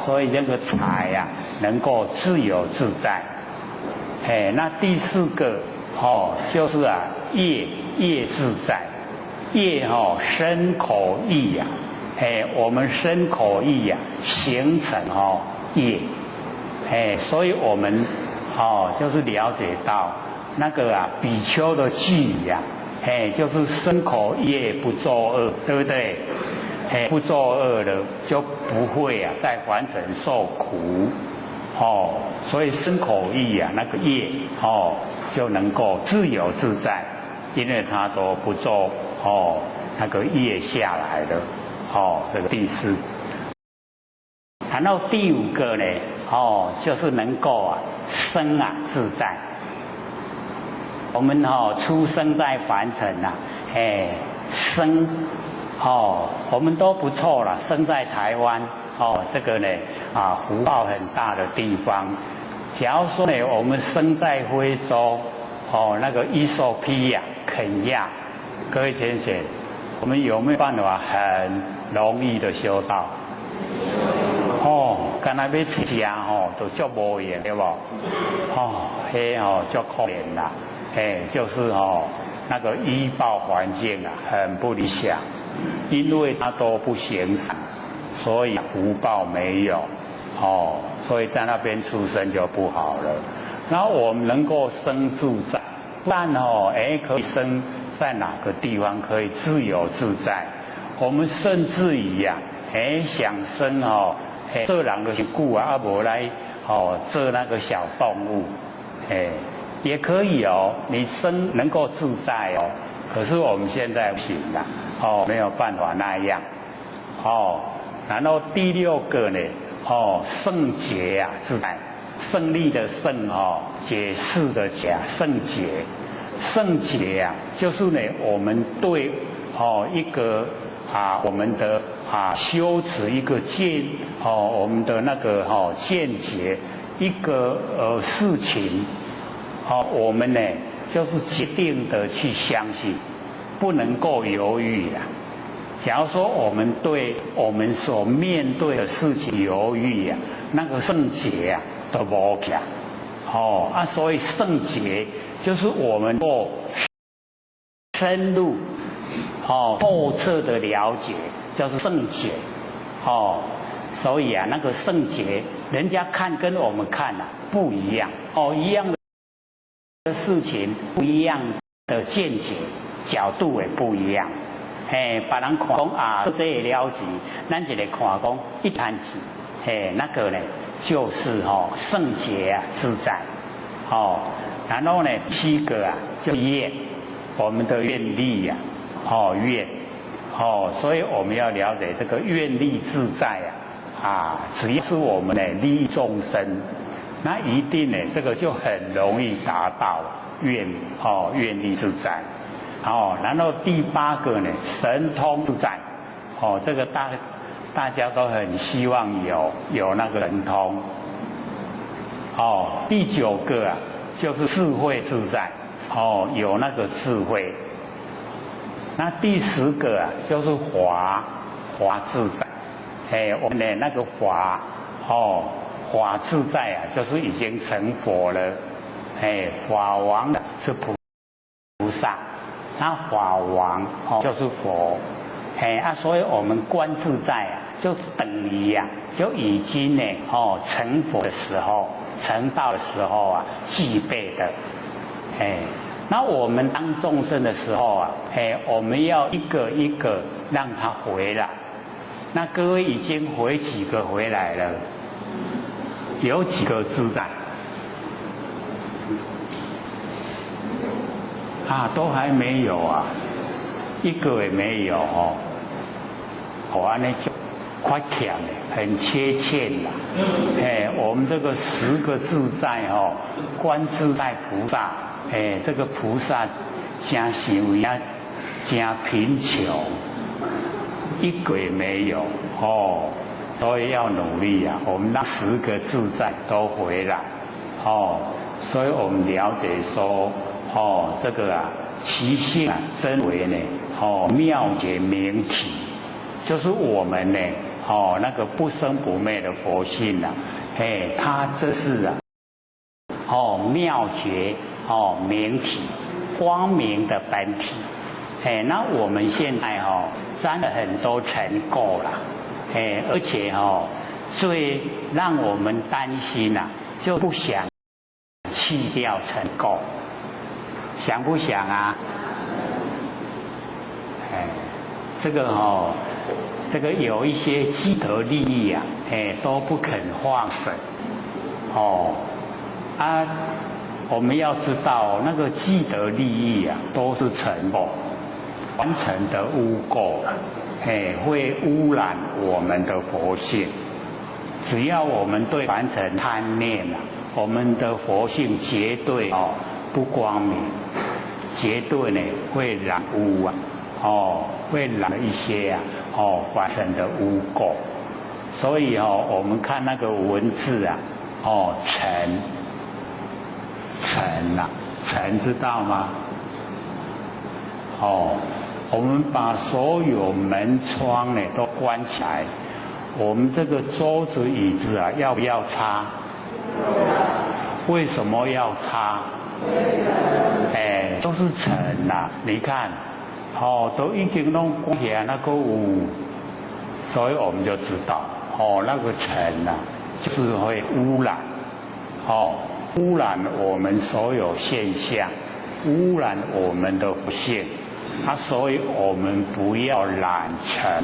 所以这个财呀、能够自由自在。那第四个就是业自在，业身口意呀，我们身口意呀形成业，所以我们就是了解到那个比丘的句语呀，就是身口业不作恶，对不对？不作恶了就不会在凡尘受苦，所以身口意那个业就能够自由自在，因为它都不做那个业下来了，这个第四。然后第五个呢，就是能够生自在。我们出生在凡尘生我们都不错了，生在台湾这个呢福报很大的地方。假如说呢，我们生在非洲那个伊索比亚、肯亚，各位先生，我们有没有办法很容易的修道？刚才要出家都足无用，对不？足可怜啦，就是那个医报环境很不理想，因为他都不行善，所以福报没有所以在那边出生就不好了。然后我们能够生住在，但可以生在哪个地方可以自由自在。我们甚至于想生做人就是久无来做那个小动物，也可以你生能够自在可是我们现在不行了没有办法那样然后第六个呢圣洁自在，胜利的胜解释的解，圣洁。圣洁就是呢我们对一个我们的修持一个我们的那个见解一个事情我们呢就是决定的去相信，不能够犹豫假如说我们对我们所面对的事情犹豫那个圣洁都无起所以圣洁就是我们够深入透彻的了解，叫做圣洁所以那个圣洁，人家看跟我们看不一样一样的事情，不一样的见解，角度也不一样。别人看讲这个了解，咱一个看讲一盘子，那个呢就是圣洁自在然后呢7个就愿，我们的愿力愿所以我们要了解这个愿力自在只要是我们呢利益众生，那一定呢这个就很容易达到愿力自在然后第8个呢神通自在这个大家都很希望有那个神通第9个就是智慧自在有那个智慧。那第10个就是法自在我们的那个法自在就是已经成佛了法王是菩萨，那法王就是佛所以我们观自在就等于就已经呢成佛的时候成道的时候具备的那我们当众生的时候我们要一个一个让他回来。那各位已经回几个回来了？有几个自在？都还没有一个也没有安尼就快欠的，很缺欠啦。我们这个10个自在观自在菩萨。这个菩萨真修真贫穷，一个也没有所以要努力我们让10个自在都回来所以我们了解说这个其性真为呢妙解明体，就是我们呢那个不生不灭的佛性啊，它这是妙觉明体，光明的本体。那我们现在沾了很多尘垢了，而且最让我们担心就不想去掉尘垢，想不想啊？这个有一些既得利益都不肯放生，我们要知道那个既得利益都是尘垢，凡尘的污垢，会污染我们的佛性。只要我们对凡尘贪念我们的佛性绝对不光明，绝对呢会染污会染一些凡尘的污垢。所以我们看那个文字尘知道吗？我们把所有门窗呢都关起来，我们这个桌子椅子要不要擦？为什么要擦？都是尘你看都已经弄关起来那个污，所以我们就知道那个尘就是会污染污染我们所有现象，污染我们的佛性所以我们不要染尘。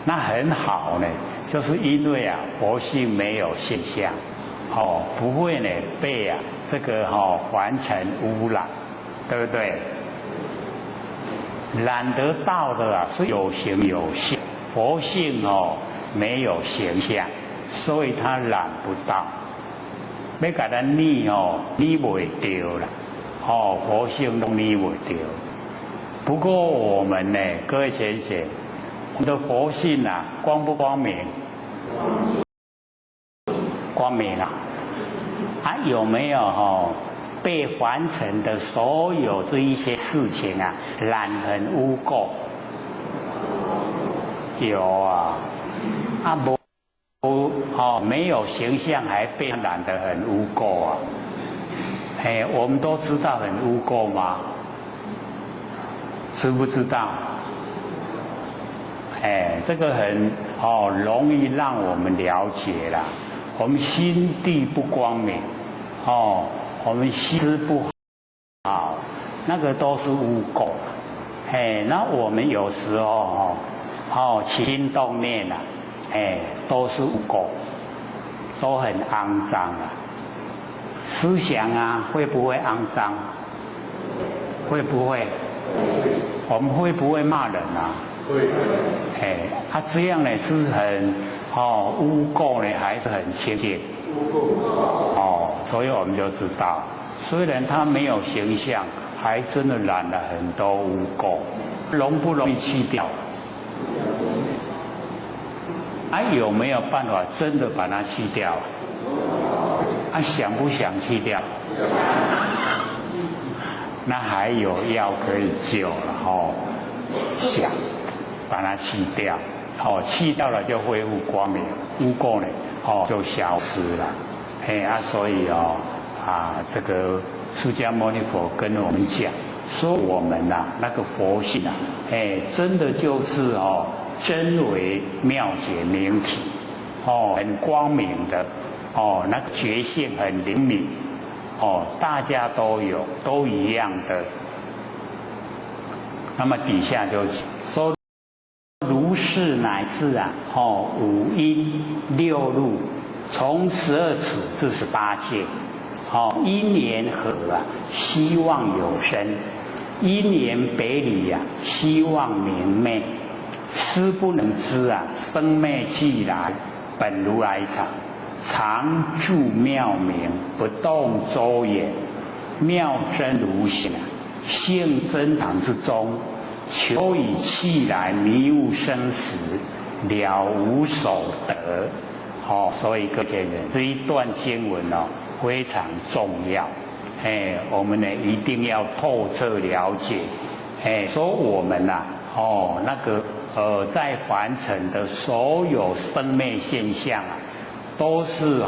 那很好呢，就是因为佛性没有现象不会呢被这个凡尘污染，对不对？染得到的是有形有相，佛性没有形象，所以它染不到。要给它逆逆不掉了佛性都逆不掉。不过我们呢，各位先生，我们的佛性光不光明？光明有没有被凡尘的所有这一些事情染很污垢？有没有形象还被染得很污垢我们都知道很污垢吗？知不知道？这个很容易让我们了解啦。我们心地不光明我们心思不好那个都是污垢那我们有时候起心动念都是污垢，都很肮脏思想会不会肮脏？会不会？我们会不会骂人会。这样呢是很污垢呢，还是很清净？所以我们就知道，虽然它没有形象，还真的染了很多污垢，容不容易去掉？有没有办法真的把它去掉？想不想去掉？那还有药可以救了想把它去掉去掉了就恢复光明，污垢呢就消失了所以这个释迦牟尼佛跟我们讲说，我们那个佛性真的就是真为妙觉明体很光明的那个觉性很灵敏大家都有，都一样的。那么底下就说如是乃是五阴六路，从12处至18界因缘合希望有生，因缘北里希望明昧，思不能知生灭既来，本如来藏，常住妙明，不动周延，妙真如性性真常之中，求以气来迷悟生死，了无所得所以各位人这一段经文非常重要我们呢一定要透彻了解说我们那个在凡尘的所有生灭现象啊，都是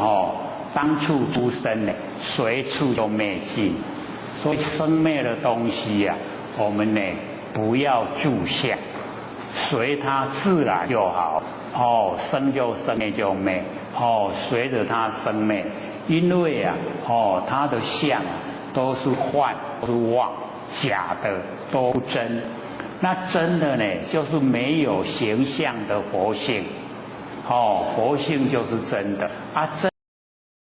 当处出生呢，随处就灭尽。所以生灭的东西呀，我们呢不要住相，随它自然就好。生就生，灭就灭。随着它生灭，因为啊，它的相啊都是幻，都是妄，假的都不真。那真的呢，就是没有形象的佛性。佛性就是真的啊，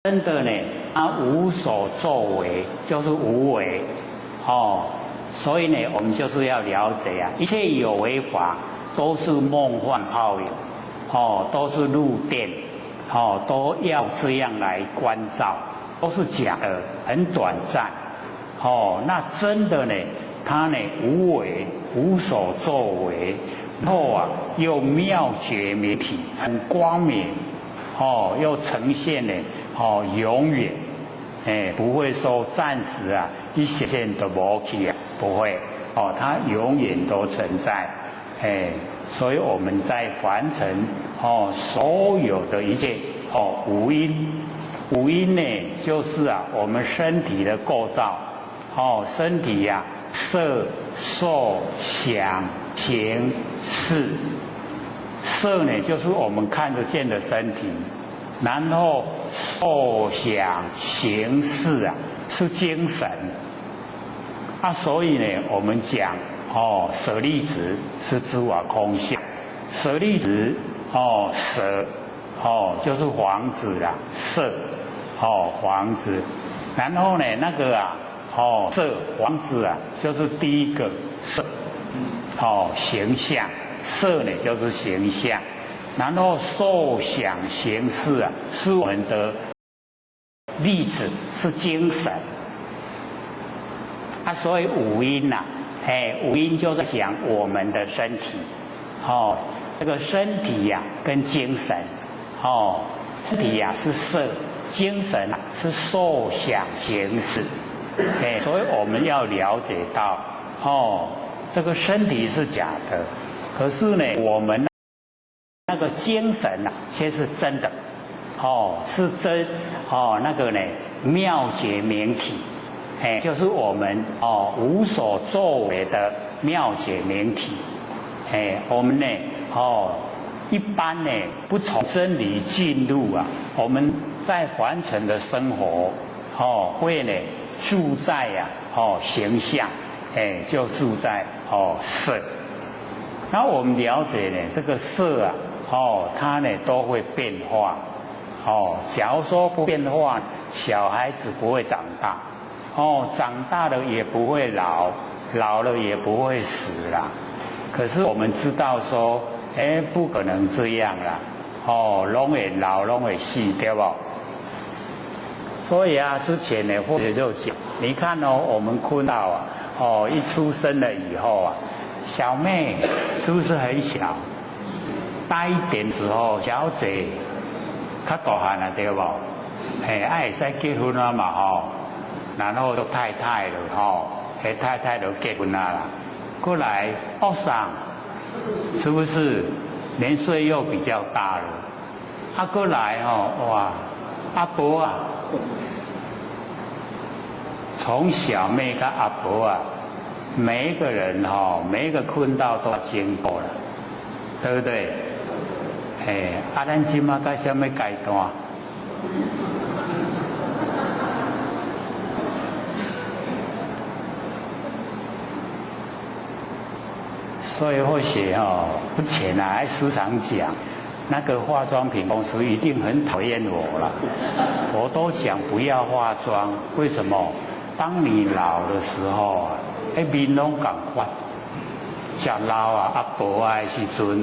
真的呢，它无所作为，就是无为。所以呢，我们就是要了解啊，一切有为法都是梦幻泡影，都是入定，都要这样来关照，都是假的，很短暂。那真的呢，它呢无为，无所作为，然后啊又妙觉明体，很光明，又呈现呢，永远，不会说暂时啊一显现都没去啊，不会，它永远都存在，所以我们在凡尘，所有的一切，五阴，五阴呢就是啊我们身体的构造，身体呀，色、受、想、行、识。色呢就是我们看得见的身体，然后受、想、行、识啊是精神。所以呢，我们讲舍利子是知我空相，舍利子舍就是黄子啦，色黄子，然后呢那个啊色黄子啊就是第一个色，形象，色呢就是形象，然后受想行识啊是我们的粒子，是精神。所以五阴呐，五阴就在讲我们的身体，这个身体呀跟精神，身体呀是色，精神是受想行识，所以我们要了解到，这个身体是假的，可是呢，我们那个精神却是真的，是真，那个呢妙觉明体。就是我们无所作为的妙觉明体，我们呢一般呢不从真理进入啊，我们在凡尘的生活会呢住在形象，就住在色。然后我们了解呢这个色啊，它呢都会变化，假如说不变化，小孩子不会长大。长大了也不会老，老了也不会死啦。可是我们知道说，不可能这样啦，拢会老，拢会死，对不？所以啊，之前呢，或者就讲，你看我们坤道啊，一出生了以后啊，小妹是不是很小？大一点时候，小姐较大汉了，对不？会使结婚了嘛，然后就太太了，太太就结婚啦。过来奥桑，是不是年岁又比较大了？过来哇，阿伯啊，从小妹到阿伯啊，每一个人每一个坤道都经过了，对不对？咱今嘛到什么阶段？所以或许之前还时常讲，那个化妆品公司一定很讨厌我了。我都讲不要化妆，为什么？当你老的时候啊，面拢同款，食老啊阿婆啊的时阵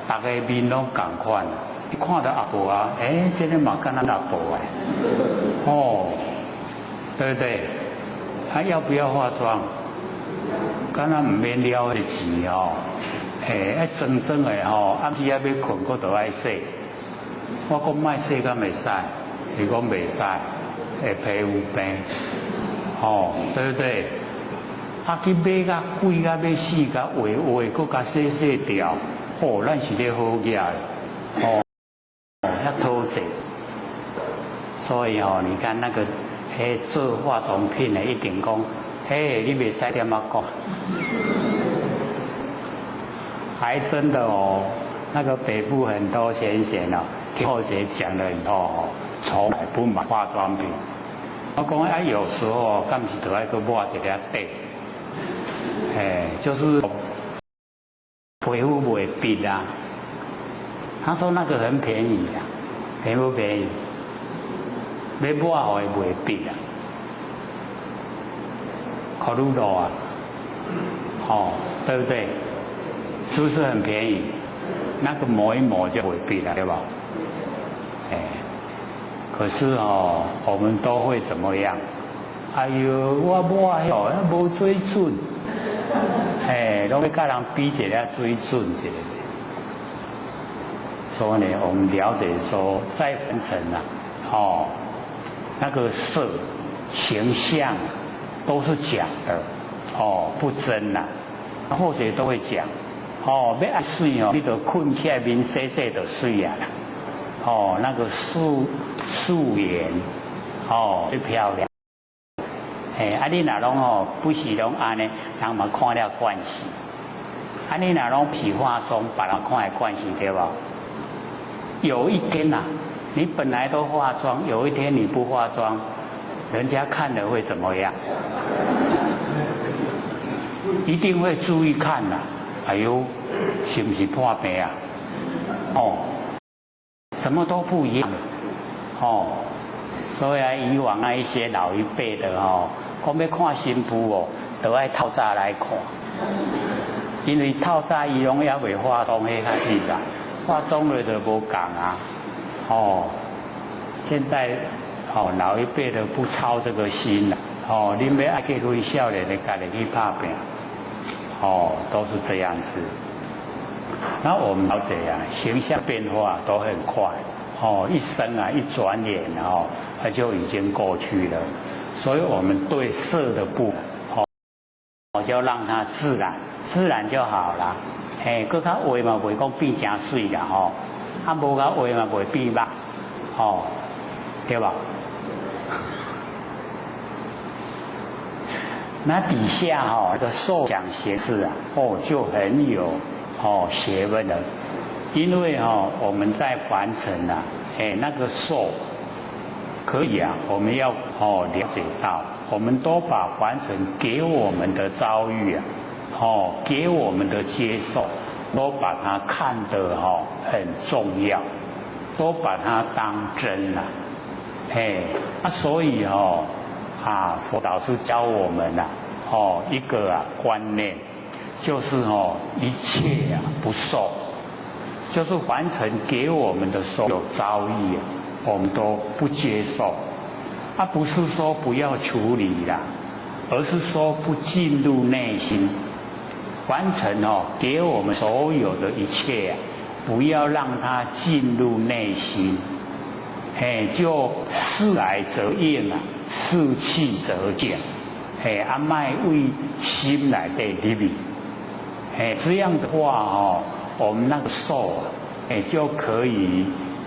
大家面拢同款。你看到阿婆啊，这个嘛跟咱阿婆对不对？要不要化妆？敢若唔免了的钱脏脏的暗时要困，佫都爱洗。我讲莫洗，敢袂使？伊讲袂使，会皮肤病，对不对？去买甲贵甲要死甲画，佫甲洗掉，哦，咱是咧好嘢哦，遐偷贼。所以哦，你看那个做化妆品的一定讲，你袂使点啊讲，还真的哦，那个北部很多先生哦，听后姐讲了以后哦，从来不买化妆品。我讲有时候敢是得爱去抹一下底，就是皮肤袂变啊。他说那个很便宜啊，便不便宜？要抹好也袂变啊，考虑到啊，对不对？是不是很便宜？那个抹一抹就会变了，对吧？可是我们都会怎么样？哎呦，我抹无水准，拢要甲人比一下水准一下。所以呢，我们了解说，在凡尘啊，那个色、形象都是假的，不真呐。或者都会讲，要爱水你就困起来面洗洗就水啊啦。那个素颜，最漂亮。你若拢不是拢安尼，人嘛看了惯势。你若拢是化妆，别人看的惯势对吧？有一天呐，你本来都化妆，有一天你不化妆，人家看了会怎么样？一定会注意看呐。哎呦，是不是破病啊？什么都不一样。所以以往那一些老一辈的讲要看新妇都爱透早来看，因为透早伊拢也未化妆，迄较是啦。化妆了就无讲啊。现在老一辈的不操这个心啦。你要爱结婚少年的家己去拍拼，都是这样子。然后我们了解形象变化都很快，一生一转眼它就已经过去了。所以我们对色的部分，就让它自然就好了。搁较话嘛袂讲变真水啦无较话嘛袂变肉，对吧？那底下这个受想行识就很有学问了。因为我们在凡尘那个受可以我们要了解到，我们都把凡尘给我们的遭遇给我们的接受，都把它看得很重要，都把它当真了。所以佛导师教我们一个观念，就是一切不受，就是凡尘给我们的所有遭遇我们都不接受。不是说不要处理啦，而是说不进入内心。凡尘给我们所有的一切不要让它进入内心。就事来则应事去则见。莫为心内底入去。这样的话我们那个受就可以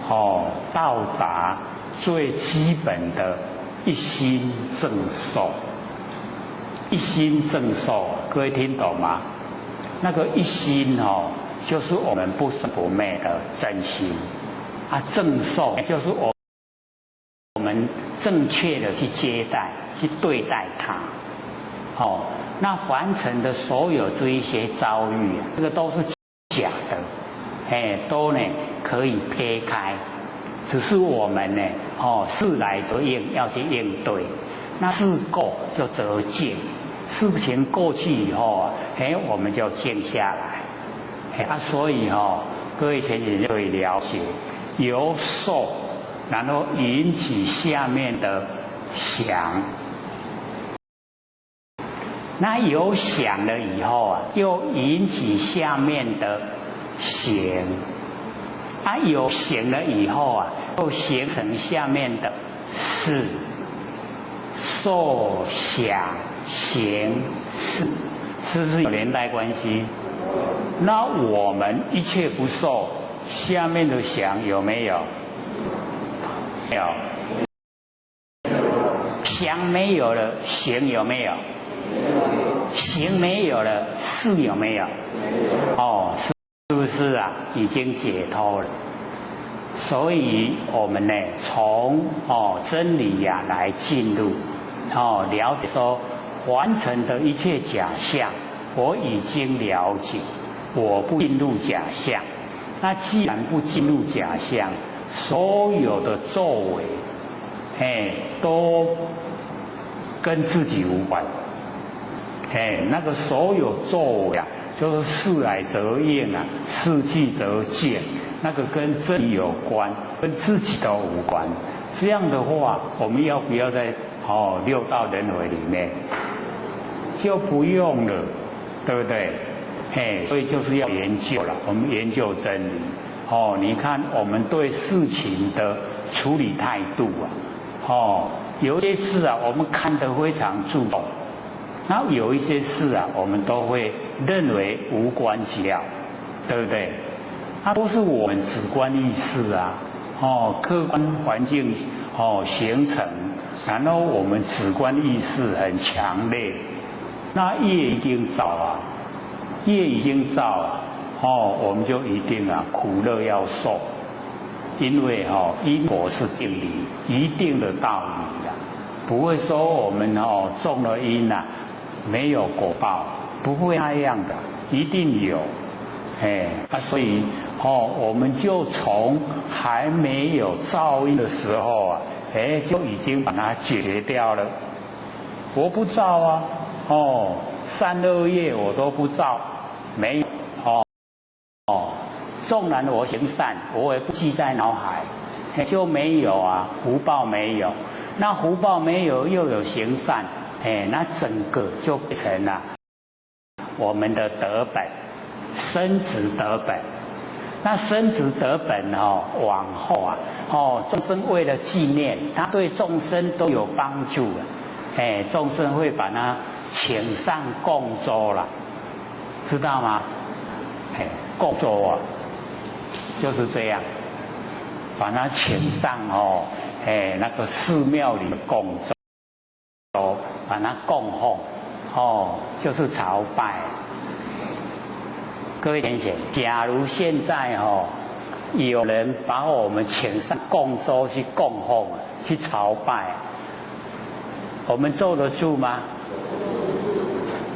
到达最基本的一心正受。一心正受，各位听懂吗？那个一心就是我们不生不灭的真心正受就是我们正确的去接待去对待它。那凡尘的所有这一些遭遇这个都是假的，都可以撇开，只是我们事来则应，要去应对。那事过就则静，事情过去以后我们就静下来。所以各位前人就可以了解，由受然后引起下面的想。那有想了以后又引起下面的行。有行了以后又形成下面的识。受想行识，是不是有连带关系？那我们一切不受，下面的想有没有？没有。想没有了，行有没有？行没有了，事有没有？哦，是不是啊？已经解脱了。所以我们呢，从真理呀来进入了解说，完成的一切假象，我已经了解，我不进入假象。那既然不进入假象，所有的作为，都跟自己无关。那个所有作为啊，就是事来则应啊，事去则见，那个跟真理有关，跟自己都无关。这样的话，我们要不要在六道轮回里面？就不用了，对不对？所以就是要研究了，我们研究真理。你看我们对事情的处理态度啊，有些事啊，我们看得非常注重。然后有一些事啊，我们都会认为无关紧要，对不对？它都是我们主观意识啊，客观环境形成，然后我们主观意识很强烈，那业一定造啊，业已经造啊，我们就一定啊苦乐要受，因为因果是定理，一定的道理啊，不会说我们种了因啊。没有果报，不会那样的，一定有，所以我们就从还没有造因的时候啊，就已经把它解决掉了。我不造啊，善恶业我都不造，没有，纵然我行善，我也不记在脑海，就没有啊，福报没有，那福报没有，又有行善。那整个就变成了我们的德本，生值德本。那生值德本往后啊，众生为了纪念，他对众生都有帮助了，众生会把它请上供桌了，知道吗？供桌啊，就是这样，把它请上那个寺庙里的供桌。把它供奉，就是朝拜。各位同学，假如现在有人把我们请上供桌去供奉、去朝拜，我们坐得住吗？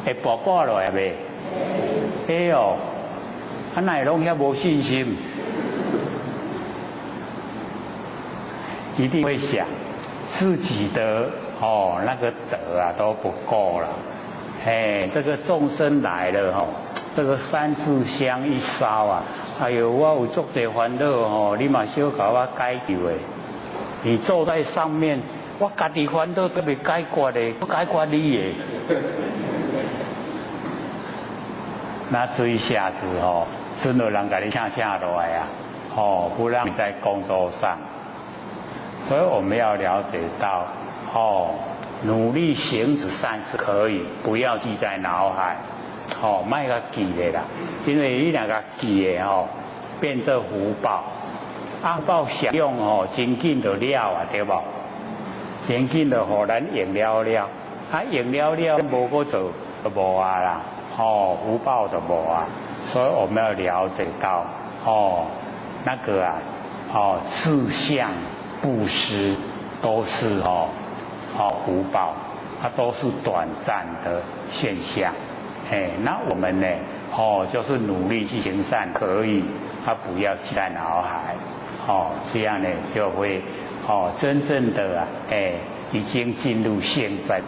会跋跋落来未？哪会拢遐无信心？一定会想自己的。那个德啊都不够了，这个众生来了这个三炷香一烧啊，哎呦，我有足多烦恼你嘛小搞我解决的。你坐在上面，我家己烦恼都未解决的，不解决你的。那这一下子真的人给你下来啊，不让你在工作上，所以我们要了解到。努力行止善是可以，不要记在脑海，卖个记的啦，因为你那个记的变作福报，福报享用真紧就了啊，对不？真紧就互咱用了，用了无个做就无啊啦，福报就无啊，所以我们要了解到，那个啊，志向布施都是福报，它都是短暂的现象。那我们呢，就是努力去行善，可以，不要记在脑海，这样呢就会，真正的已经进入性本。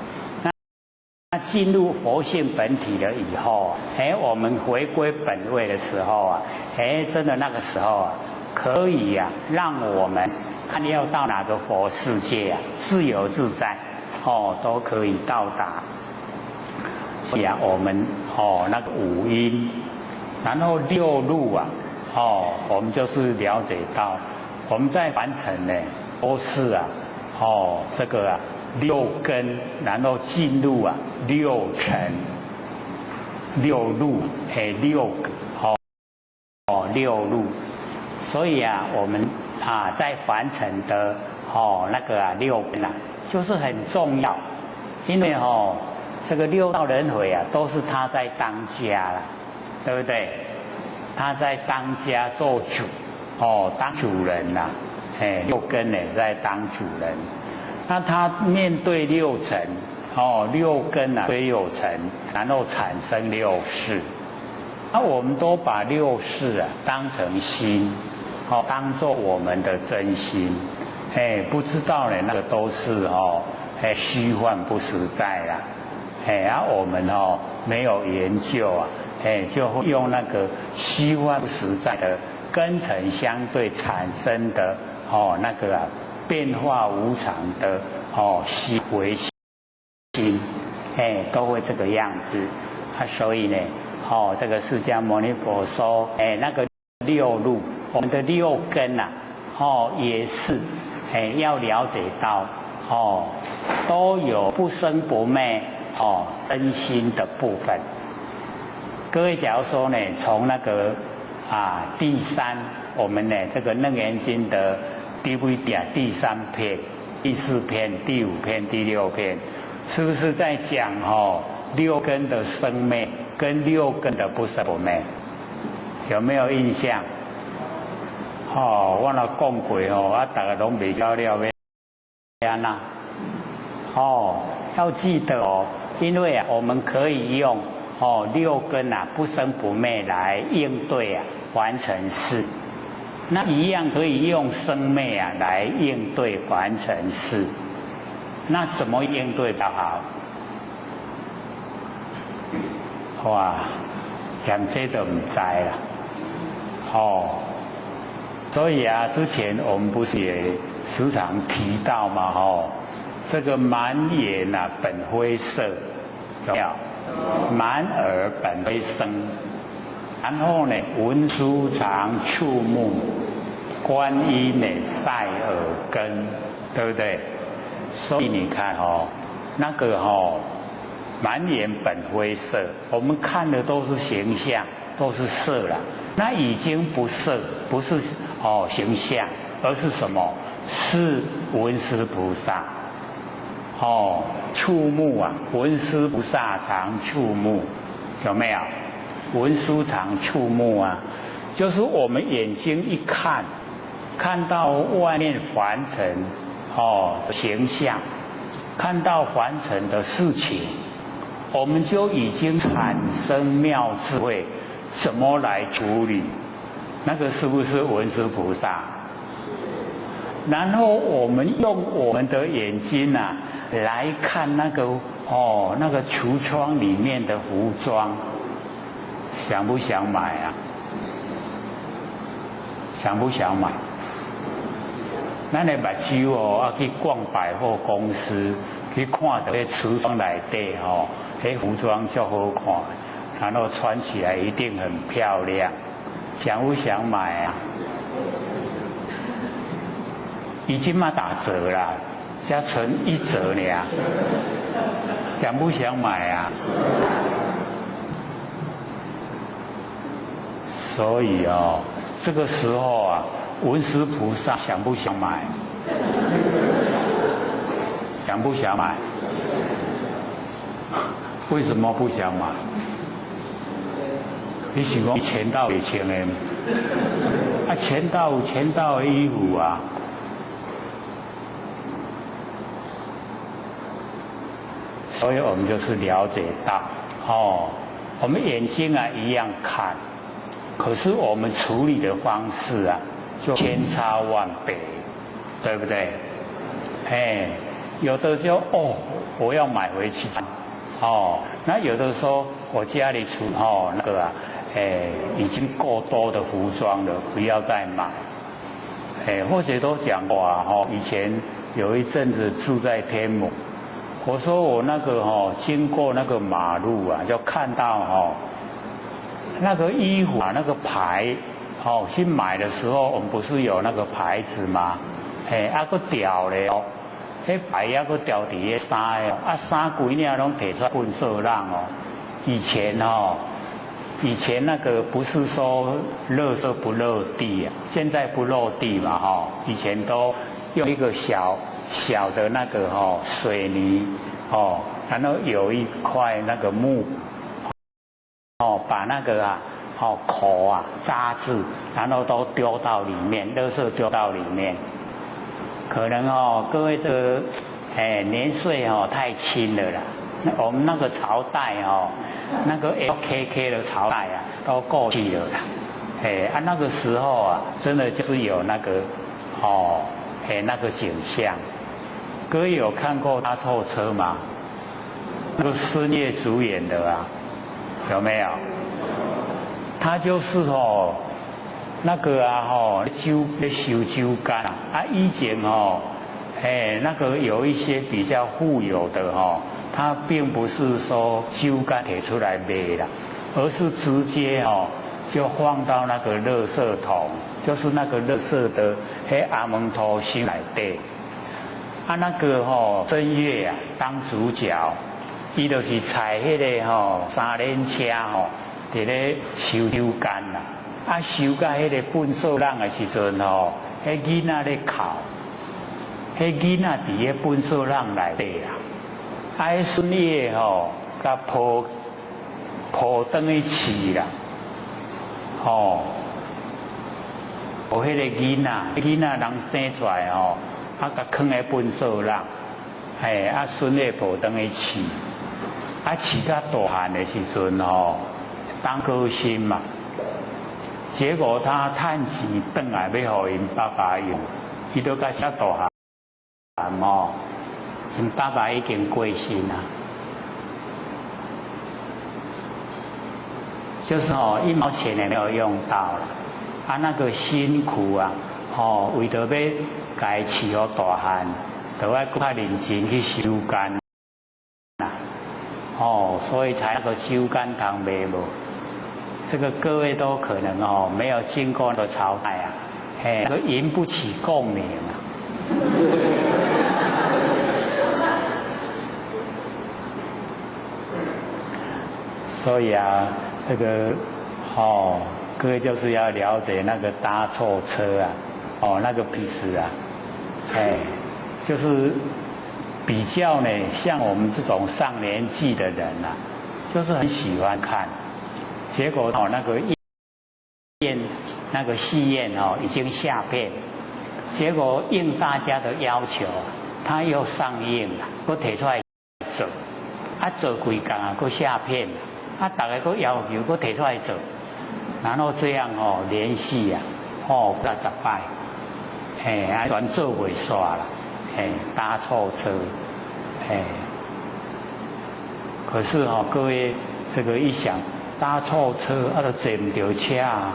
那进入佛性本体了以后，我们回归本位的时候啊，真的那个时候啊，可以啊，让我们。看你要到哪个佛世界啊，自由自在，都可以到达。所以啊，我们那个五阴，然后六路啊，我们就是了解到，我们在凡尘呢，都是啊，这个啊六根，然后进入啊六尘、六路，六六路，所以啊，我们在凡尘的那个六根就是很重要，因为这个六道轮回都是他在当家啦，对不对？他在当家做主，当主人啦，六根呢在当主人，那他面对六尘，六根对六尘，然后产生六识。那我们都把六识当成心，当做我们的真心，不知道呢，那个都是虚幻不实在啦，我们没有研究就会用那个虚幻不实在的根尘相对产生的那个变化无常的心为心，都会这个样子所以呢。这个释迦牟尼佛说，那个六路，我们的六根也是，要了解到，都有不生不灭，真心的部分。各位假如说呢，从那个第三，我们呢这个《楞严经》的 DVD 第三篇、第四篇、第五篇、第六篇，是不是在讲六根的生灭？跟六根的不生不灭，有没有印象？我那讲过大家拢未了了呀。要记得因为我们可以用六根不生不灭来应对完成事，那一样可以用生灭来应对完成事。那怎么应对比较好？哇，讲这都唔知啦，所以之前我们不是也时常提到嘛，这个满眼本灰色，有没有？满耳本灰生，然后呢，文殊常触目，观音呢塞耳根，对不对？所以你看那个满眼本灰色，我们看的都是形象，都是色啦。那已经不色，不是形象，而是什么？是文殊菩萨。触目文殊菩萨常触目，有没有？文殊常触目就是我们眼睛一看，看到外面凡尘形象，看到凡尘的事情。我们就已经产生妙智慧，怎么来处理？那个是不是文殊菩萨？然后我们用我们的眼睛来看那个那个橱窗里面的服装，想不想买想不想买？咱的目睭去逛百货公司，去看到那橱窗内底那服装就好看，然后穿起来一定很漂亮，想不想买已经打折了，加存1折了，想不想买所以这个时候文殊菩萨想不想买？想不想买？为什么不想买？你是讲钱到未穿的，钱到有钱到的衣服所以我们就是了解到，我们眼睛一样看，可是我们处理的方式就千差万别，对不对？有的就我要买回去那有的时候我家里出那个已经够多的服装了，不要再买。或者都讲过以前有一阵子住在天母，我说我那个经过那个马路就看到那个衣服那个牌去买的时候，我们不是有那个牌子吗？个掉咧迄牌个掉伫个衫衫规领拢摕出来粪扫人以前以前那个不是说垃圾不落地啊，现在不落地嘛哈，以前都用一个小的那个水泥然后有一块那个木把那个口扎住，然后都丢到里面，垃圾丢到里面。可能各位这个年岁太轻了啦。我们那个朝代那个 LKK 的朝代啊，都过去了啦。那个时候啊，真的就是有那个那个景象。各位有看过搭错车吗？那个孙越主演的啊，有没有？他就是那个修酒干以前那个有一些比较富有的他并不是说酒干提出来卖啦，而是直接就放到那个垃圾桶，就是那个垃圾的阿蒙头心来底。那个正月啊当主角，伊就是踩迄个三轮车伫咧收酒干啦。收到迄个粪扫帚的时阵迄囡仔咧哭，迄囡仔伫咧粪扫帚内底啦。迄孙爷甲抱转去饲啦，抱迄个囡仔人生出来甲囥喺粪扫帚，孙爷抱转去饲，饲到大汉的时阵当歌星嘛。结果他趁钱转来要给因爸爸用，伊都甲遮大汉因爸爸已经过身啦。就是一毛钱也没有用到了，那个辛苦为着要家饲好大汉，就要较认真去收干啦，所以才那个收干通卖无。这个各位都可能没有经过那个朝代都引不起共鸣啊。所以这个各位就是要了解那个搭错车那个意思就是比较呢，像我们这种上年纪的人就是很喜欢看。结果那个那个戏院已经下片，结果应大家的要求，他又上映了，都提出来做，做几天又下片，大家都要求都提出来做，然后这样连续80摆，全做袂煞啦，搭错车，可是各位这个一想。搭错车，就坐唔到车啊！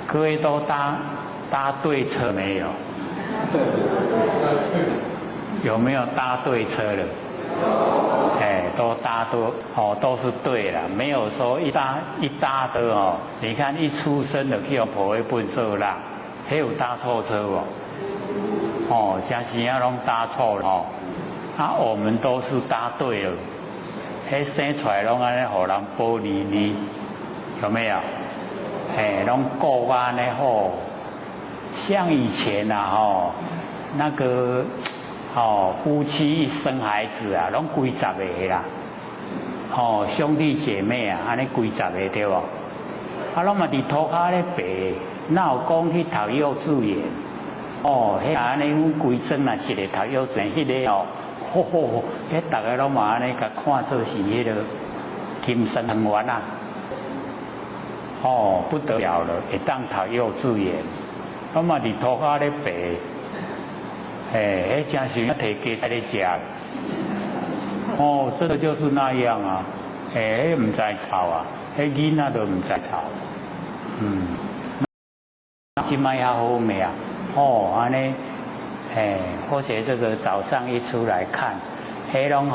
各位都搭对车没有？有没有搭对车了？都搭都是对了，没有说一搭车你看一出生就去抱去粪扫帚，还有搭错车真是要拢搭错了我们都是搭对了。生出来拢安尼，互人保你，有没有？拢顾安尼好。像以前那个夫妻一生孩子拢几十个啦，兄弟姐妹安尼几十个对无？拢嘛伫涂骹咧爬，哪有讲去读幼稚园？迄安尼规庄一个读幼稚园，迄个大家拢嘛安尼甲看作是迄个金生能源不得了了，会当读幼稚园，拢嘛伫涂骹咧爬，迄真是摕鸡仔咧食。这个就是那样迄唔知吵迄囡仔都唔知吵。今摆还好未安尼。或者这个早上一出来看，迄拢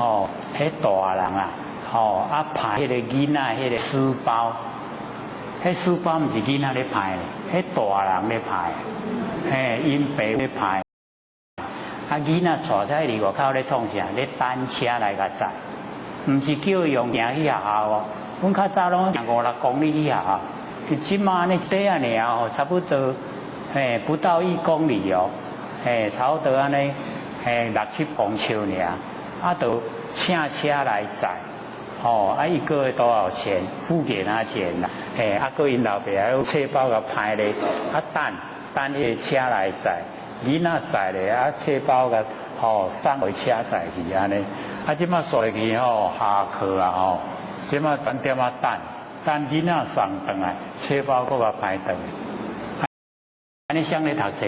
迄大人排迄个囡仔迄个书包，迄书包唔是囡仔咧排，迄大人咧排，因爸咧排，囡仔坐在里外口咧创啥？咧单车来甲载，唔是叫伊用行去学校阮较早拢行5、6公里啊，即马呢这样尔哦，差不多不到1公里哦，差不多安尼6、7公尺尔，啊，都请车来载。哦，啊，1个月多少钱？付给他钱啦。啊，个因老爸还有册包个派咧，啊等迄个车来载，囡仔载咧，啊册包个送回车载去安尼。啊，即马送去下课啊即马等点仔等囡仔送转来，册包搁甲派转。安尼谁咧读册？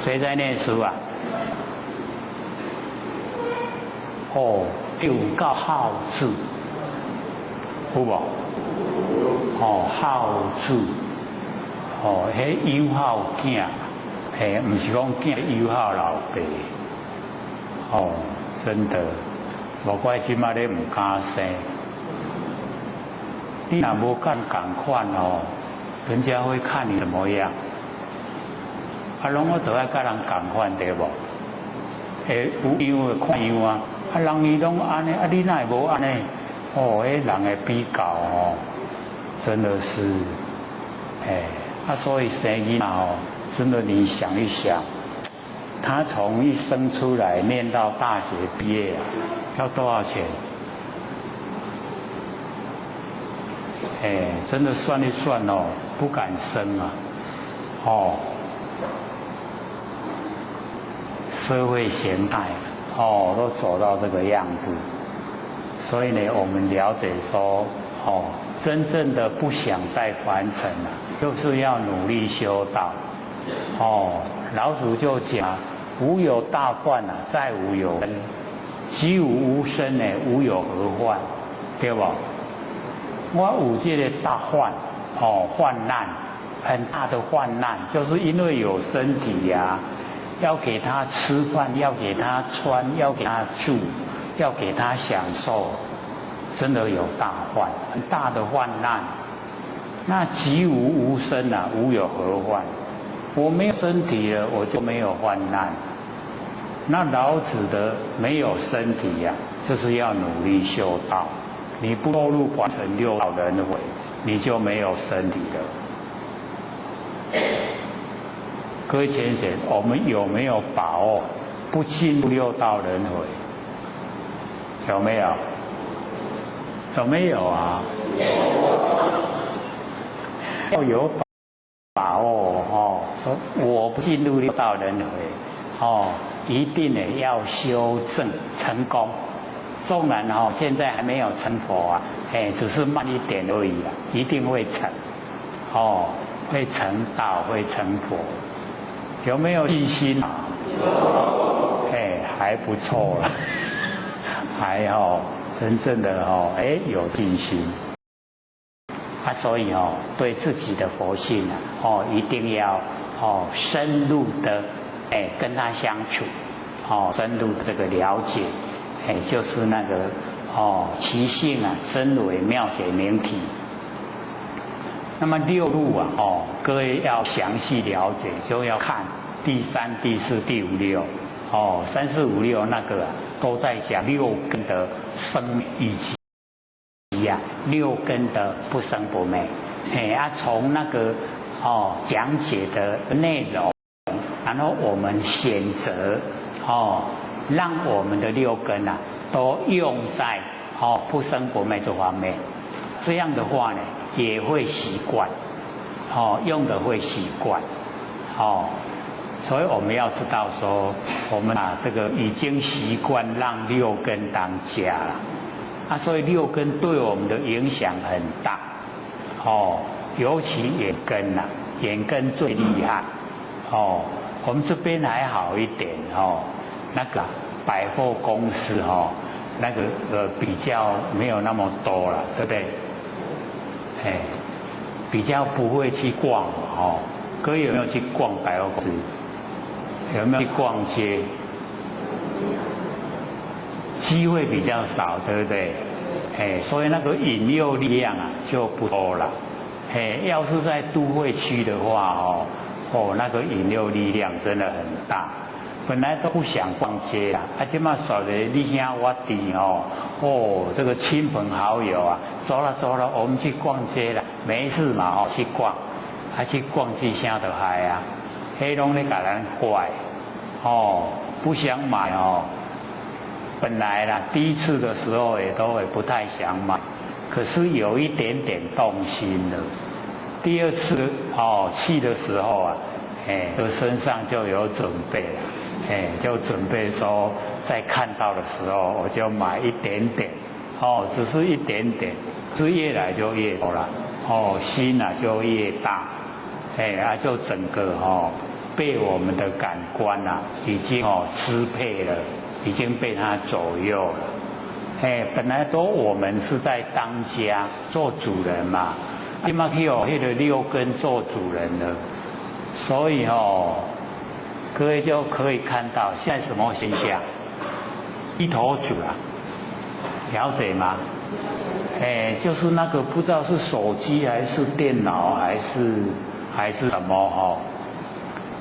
谁在念书啊？有够好处，有无？好处，迄友好囝，毋是讲囝友好老爸，真的，无怪即马咧毋敢生。你若无敢共款人家会看你怎么样？拢我都爱甲人共款对无？有样的看样啊。人伊拢安尼，你哪会无安尼？迄人的比较真的是，所以生囡仔真的你想一想，他从一生出来念到大学毕业要多少钱？真的算一算不敢生啊，社会形态。都走到这个样子，所以呢，我们了解说，真正的不想再凡尘了，就是要努力修道。老祖就讲，无有大患啊，再无有根；即无生呢，无有何患，对不？我有这个大患，患难，很大的患难，就是因为有身体呀。要给他吃饭，要给他穿，要给他住，要给他享受，真的有大患，很大的患难。那即无生啊，无有何患？我没有身体了，我就没有患难。那老子的没有身体呀，就是要努力修道。你不落入凡尘六道轮回，你就没有身体了。各位先生，我们有没有把握不进入六道轮回？有没有？有没有啊？要有把握我不进入六道轮回一定呢要修正成功。纵然现在还没有成佛啊，只是慢一点而已一定会成会成道，会成佛。有没有信心啊？还不错啦，还真正的有信心所以对自己的佛性一定要深入的跟他相处深入这个了解就是那个其性真伪妙解明体。那么六路各位要详细了解，就要看第3、第4、第5、63、4、5、6那个都在讲六根的生灭以及六根的不生不灭。从那个讲解的内容，然后我们选择让我们的六根都用在不生不灭这方面。这样的话呢，也会习惯，用的会习惯，所以我们要知道说，我们这个已经习惯让六根当家了，所以六根对我们的影响很大，尤其眼根眼根最厉害，我们这边还好一点那个百货公司那个比较没有那么多了，对不对？比较不会去逛各位有没有去逛百货公司？有没有去逛街？机会比较少，对不对？所以那个引诱力量就不多了。要是在都会区的话那个引诱力量真的很大。本来都不想逛街啦，现在说的你兄我弟这个亲朋好友啊，走了，我们去逛街了，没事嘛去逛，去逛去啥都嗨啊，黑龙咧给人怪，不想买本来啦，第一次的时候也都会不太想买，可是有一点点动心了。第二次去的时候啊，我身上就有准备了，就准备说，在看到的时候我就买一点点，只是一点点，是越来就越多了，心啊就越大，就整个被我们的感官啊已经支配了，已经被它左右了，本来都我们是在当家做主人嘛。你嘛去那个六根做主人了，所以各位就可以看到现在什么现象，一头主啊，了解吗？就是那个不知道是手机还是电脑还是什么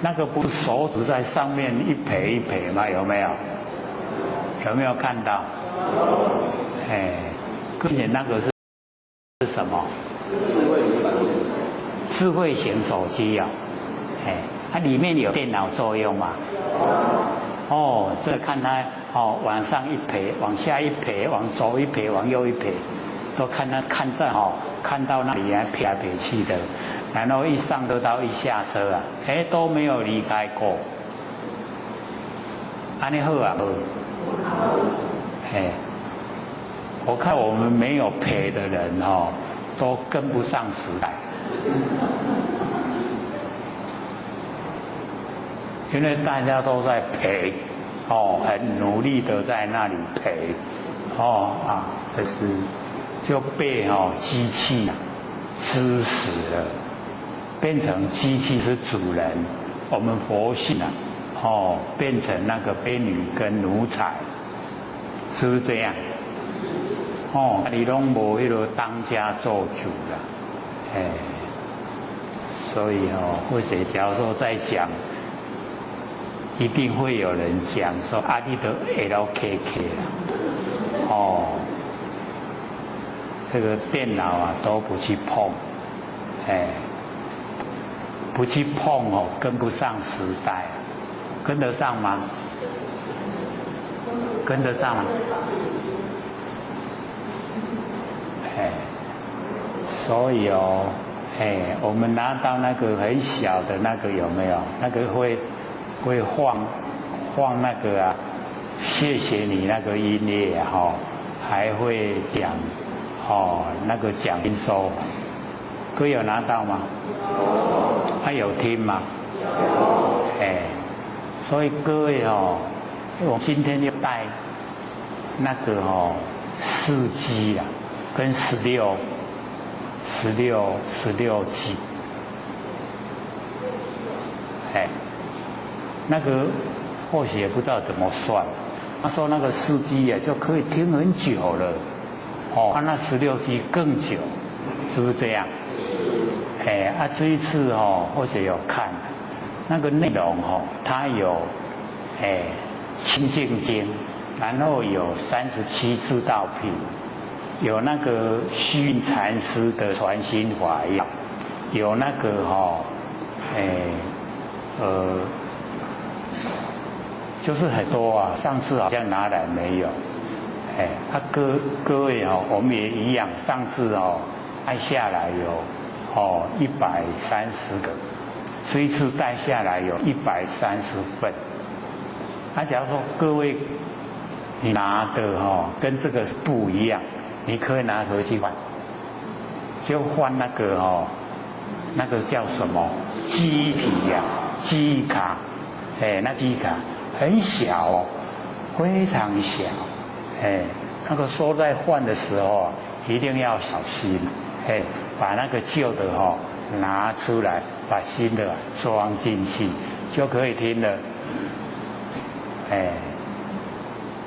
那个不是手指在上面一撇一撇吗？有没有？有没有看到？而且那个是什么？智慧型手机啊，它里面有电脑作用嘛？这看它往上一撇，往下一撇，往左一撇，往右一撇，都看它看到那里还撇来撇去的，然后一上车到一下车啊，都没有离开过，安尼好啊好，我看我们没有撇的人都跟不上时代。因为大家都在赔，很努力的在那里赔，这是就被机器支使了，变成机器是主人，我们佛性变成那个婢女跟奴才，是不是这样？你拢无迄个当家做主了，所以或者假如说在讲。一定会有人讲说你都 LKK 了，这个电脑啊都不去碰，不去碰跟不上时代，跟得上吗？跟得上吗？所以我们拿到那个很小的那个有没有？那个会放那个啊，谢谢你那个音乐还会讲那个讲经收，各位有拿到吗？有听吗？所以各位我今天要带那个4G 啊，跟16G。那个或许也不知道怎么算，他说那个4G就可以听很久了，那16G 更久，是不是这样？这一次或者有看那个内容它有清净经，然后有37支道品，有那个虚云禅师的传心法要，有那个就是很多啊，上次好像拿来没有，各位我们也一样，上次带下来有130个，这一次带下来有130份。假如说各位你拿的跟这个不一样，你可以拿回去换，就换那个那个叫什么记忆体呀、记忆卡，那记忆卡很小非常小，那个说在换的时候一定要小心，把那个旧的拿出来，把新的装进去就可以听了，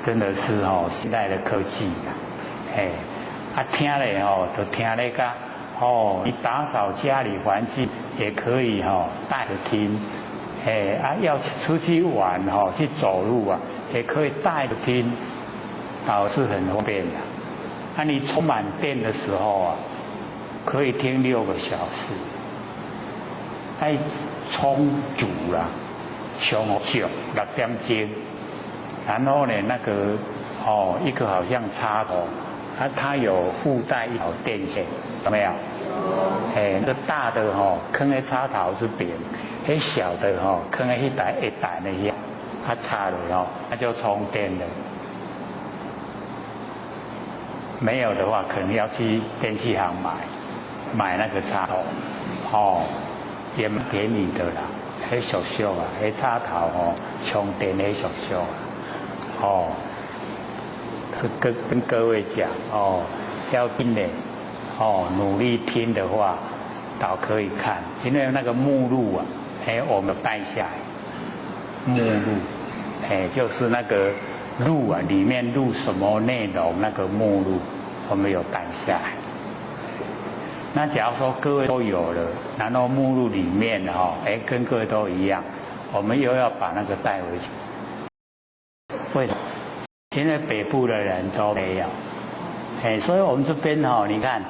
真的是现代的科技呀，听了就听那个你打扫家里环境也可以带着听，要出去玩去走路啊，也可以带着听，是很方便的。你充满电的时候啊，可以听6个小时。充足啦，充足6点钟，然后呢，那个一个好像插头，它有附带一条电线，有没有？那个大的放在插头这边，那小的放在一台那样，它插了它就充电了。没有的话，可能要去电器行买那个插头，也蛮便宜的啦，很小小啊，那插头充电很小小啊，跟各位讲要听的努力听的话，倒可以看，因为那个目录啊，我们带下来，目录，就是那个录啊，里面录什么内容，那个目录我们有带下来。那假如说各位都有了，然后目录里面跟各位都一样，我们又要把那个带回去。为什么？因为北部的人都没有，所以我们这边你看，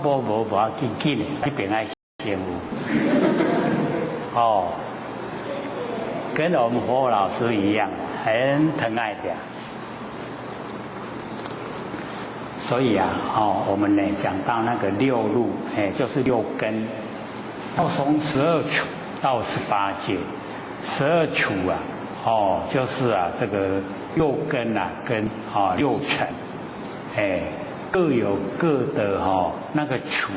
无要紧的，那边爱先跟我们佛老师一样，很疼爱的。所以我们呢讲到那个6路，就是6根，要从12处到18界，12处啊，就是这个6根跟6尘，各有各的那个处，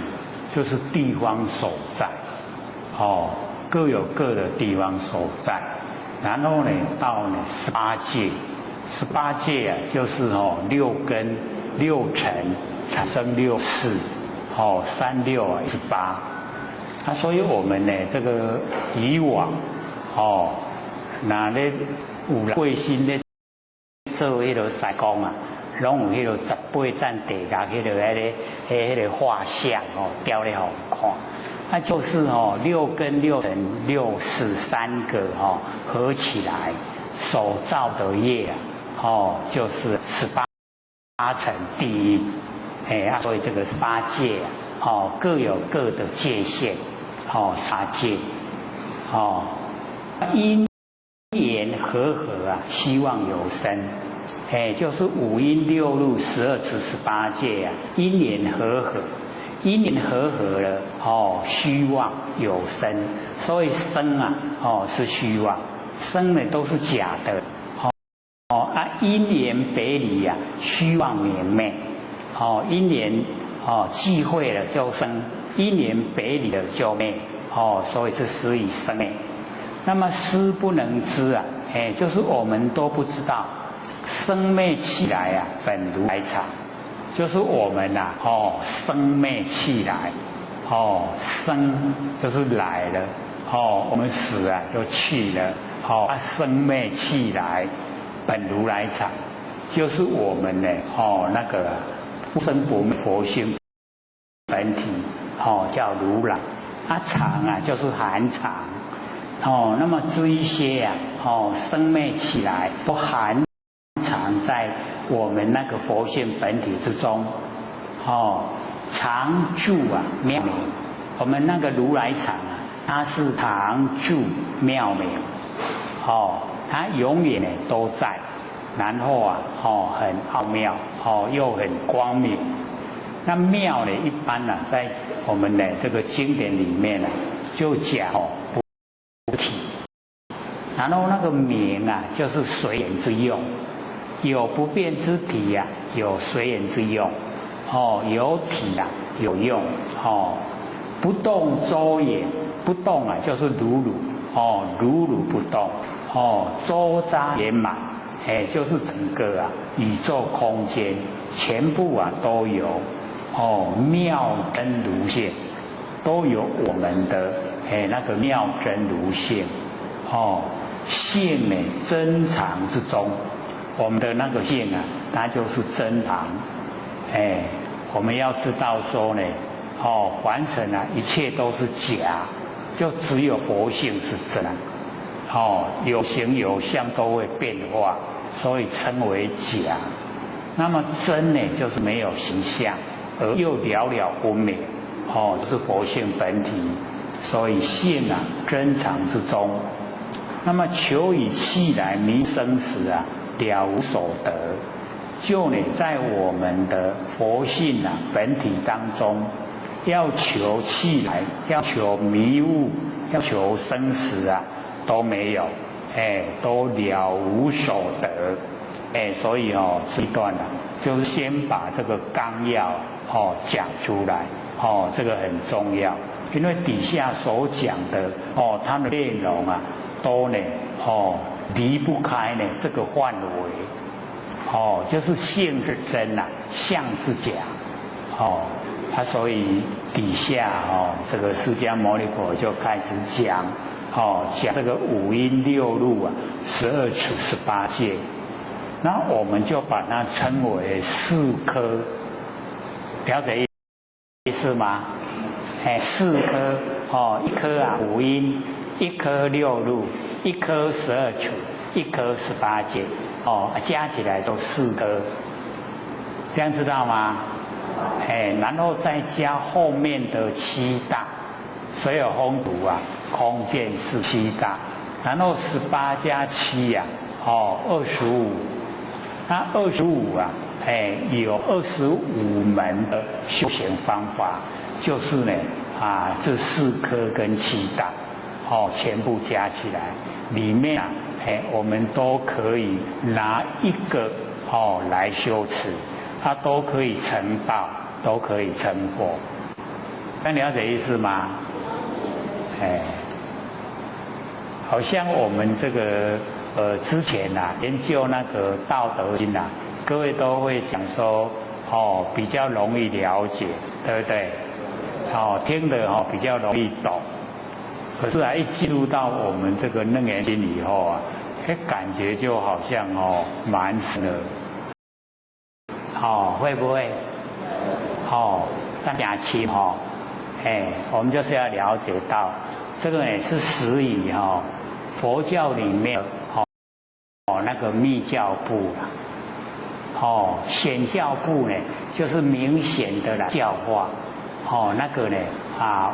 就是地方所在，各有各的地方所在。然后呢，到18界，18界就是6根。6尘产生6识，3618。所以我们呢，这个以往那咧有贵心咧做迄个西工啊，拢有迄个18站地甲迄个画像雕咧好看。就是6根6尘6识3个合起来所造的业就是18层地狱，所以这个18界各有各的界限，18界因缘和合希望有生，就是5阴6路12持18界因缘和合，因缘和合了虚妄有生，所以生是虚妄，生呢都是假的。因缘别离虚妄明昧，因缘聚会了就生，因缘别离了就灭，所以是实以生灭。那么思不能知就是我们都不知道，生灭起来本如来藏，就是我们生灭起来，生就是来了，我们死就去了，生灭起来。本如来藏，就是我们呢，那个不生不灭佛性本体，叫如来。藏就是含藏，那么这一些生灭起来都含藏在我们那个佛性本体之中，常住妙明。我们那个如来藏它是常住妙明，它永远呢都在，然后很奥妙，又很光明。那妙呢，一般在我们的这个经典里面就讲不体，然后那个明就是随缘之用，有不变之体有随缘之用，有体有用，不动周延，不动就是如如，如如不动。周匝圆满，就是整个宇宙空间全部都有，妙真如性，都有我们的那个妙真如性，性呢真常之中，我们的那个性它就是真常，我们要知道说呢，凡尘一切都是假，就只有佛性是真，有形有相都会变化，所以称为假。那么真呢，就是没有形象，而又了了分明，是佛性本体。所以性啊，真常之中。那么求以气来迷生死啊，了无所得。就呢，在我们的佛性啊本体当中，要求气来，要求迷悟，要求生死啊，都没有，都了无所得。所以这一段就是先把这个纲要讲出来，这个很重要，因为底下所讲的它的内容啊，都呢离不开呢这个范围，就是性是真啊，相是假，所以底下这个释迦牟尼佛就开始讲，讲这个五阴六路啊，12处18界。那我们就把它称为4科，了解意思吗？4科一科啊五阴，一科六路，一科12处，一科18界，加起来都4科，这样知道吗？然后再加后面的7大，所有风土啊，空见是7大，然后18加7啊，25。那25啊，有25门的修行方法，就是呢这4科跟7大，全部加起来，里面啊，我们都可以拿一个来修持，它都可以成道，都可以成佛。那了解意思吗？好像我们这个。之前研究那个《道德经》各位都会讲说，比较容易了解，对不对？听得比较容易懂。可是一进入到我们这个楞严经以后啊，感觉就好像蛮深的。会不会？大家亲我们就是要了解到，这个呢是始于佛教里面那个密教部显教部呢，就是明显的教化，那个呢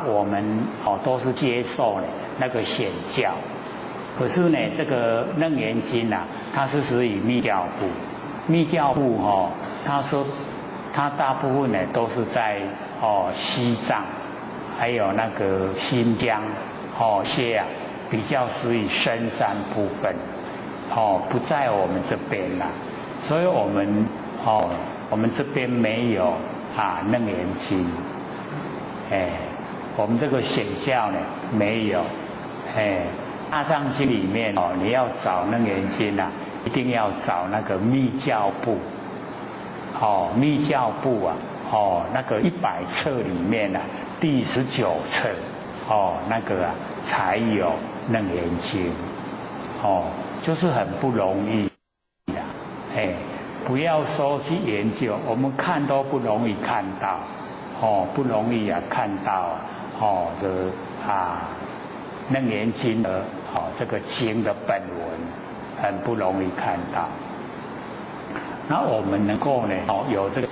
我们都是接受呢那个显教。可是呢，这个楞严经它是属于密教部，密教部他说他大部分呢都是在西藏，还有那个新疆些比较属于深山部分。不在我们这边啦，所以我们这边没有楞严经，我们这个显教呢没有，大藏经里面你要找楞严经一定要找那个密教部，密教部那个100册里面第19册，那个才有楞严经，就是很不容易的，不要说去研究，我们看都不容易看到，不容易看到，楞严经的这个经的本文，很不容易看到。那我们能够呢，有这个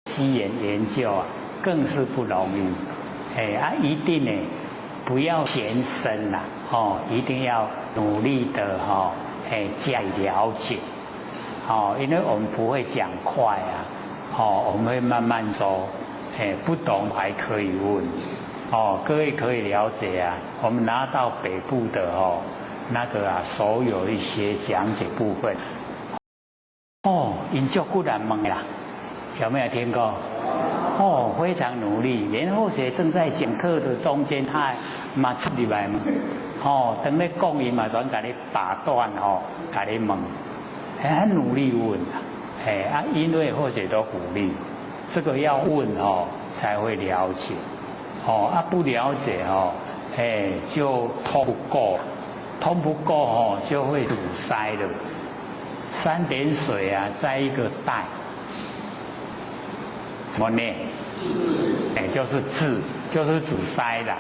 机缘研究更是不容易，一定呢。不要嫌深一定要努力的加以了解，因为我们不会讲快我们会慢慢说，不懂还可以问，各位可以了解我们拿到北部的那个所有一些讲解部分，研究固然猛啦，有没有听过？非常努力。然后学生在讲课的中间，他嘛插入来嘛，等你讲伊嘛，专给你打断给你问，很努力问因为或者都鼓励，这个要问才会了解，不了解就通不过，通不过就会堵塞的。3点水在一个袋。怎么念？就是字，就是阻塞的，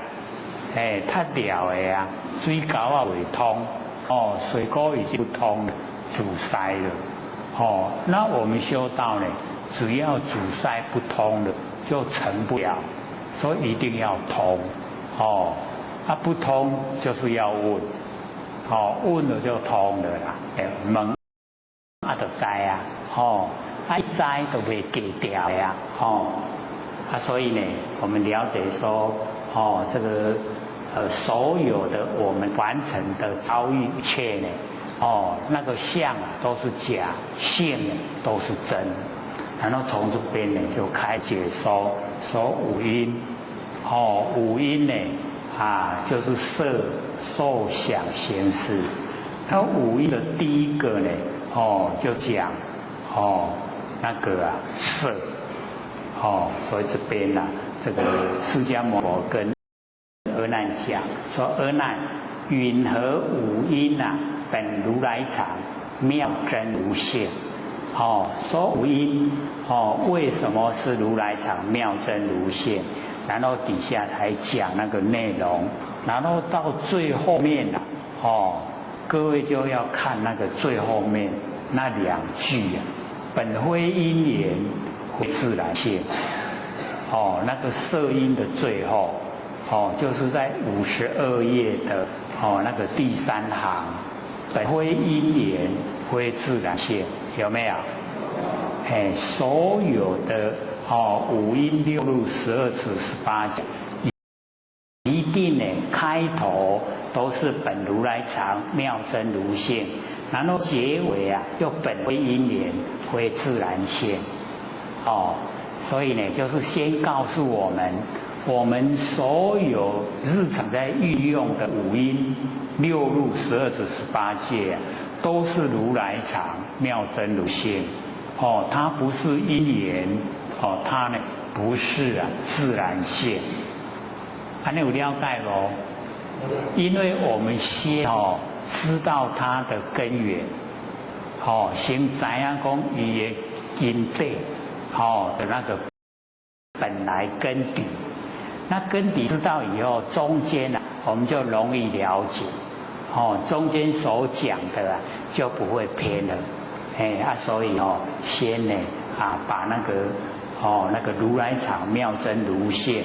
太了的啊，水沟啊未通，水沟已经不通了，阻塞了，那我们修道呢，只要阻塞不通了，就成不了，所以一定要通，不通就是要问，问了就通了啦，问就知啊，一知就袂记掉呀，所以呢，我们了解说，这个所有的我们完成的遭遇一切呢，那个相都是假，性呢都是真，然后从这边呢就开解说五阴，五阴呢就是色受想行识，那五阴的第一个呢，就讲那个色。所以这边这个释迦牟尼佛跟阿难讲说：阿难，允何五阴本如来藏，妙真如现。说五阴为什么是如来藏妙真如现？然后底下才讲那个内容，然后到最后面各位就要看那个最后面那两句本非因缘。自然现，那个色音的最后，就是在52页的那个第3行，本非因缘，非自然现，有没有？所有的五音六路12处18讲，一定呢开头都是本如来藏，妙真如现，然后结尾就本非因缘，非自然现。所以呢，就是先告诉我们所有日常在运用的五音六路12处18界都是如来藏妙真如现，它不是因缘，它呢不是自然现，你有了解咯？因为我们先知道它的根源，先知影讲伊的根底。的那个本来根底，那根底知道以后，中间我们就容易了解，中间所讲的就不会偏了，所以先呢把那个如来藏妙真如现，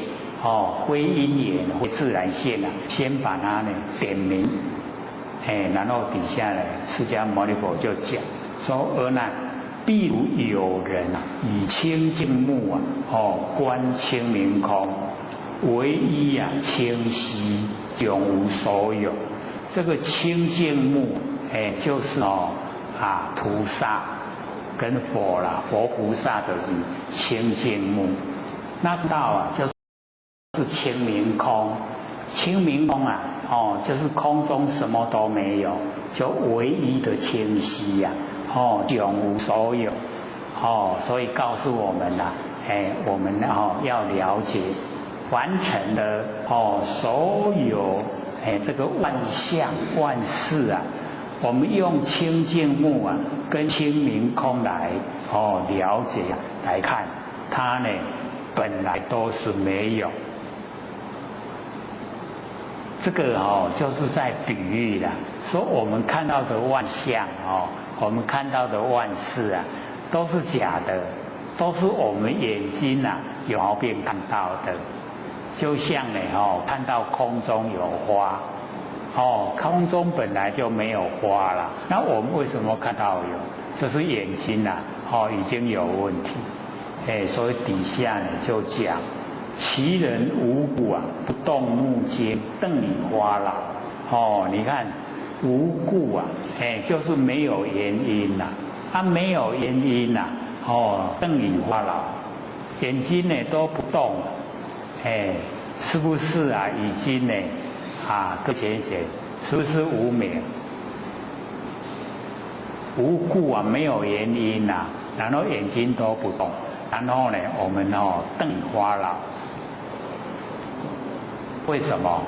非因缘非自然现先把它呢点明，然后底下呢释迦牟尼佛就讲说阿难。譬如有人以清净目观清明空，唯一清晰，永无所有。这个清净目，就是菩萨跟佛啦，佛菩萨的是清净目。那道就是清明空，清明空就是空中什么都没有，就唯一的清晰永无所有，所以告诉我们我们要了解完成的所有这个万象万事我们用清净目跟清明空来了解来看，它呢本来都是没有。这个就是在比喻啦，说我们看到的万象我们看到的万事都是假的，都是我们眼睛有毛病看到的。就像呢看到空中有花，空中本来就没有花了，那我们为什么看到有？就是眼睛已经有问题。所以底下呢就讲。其人无故不动目睛，瞪你花老。你看无故就是没有原因没有原因瞪你花老，眼睛呢都不动是不是已经呢各浅显，是不是无明？无故没有原因然后眼睛都不动，然后呢我们瞪你花老。为什么？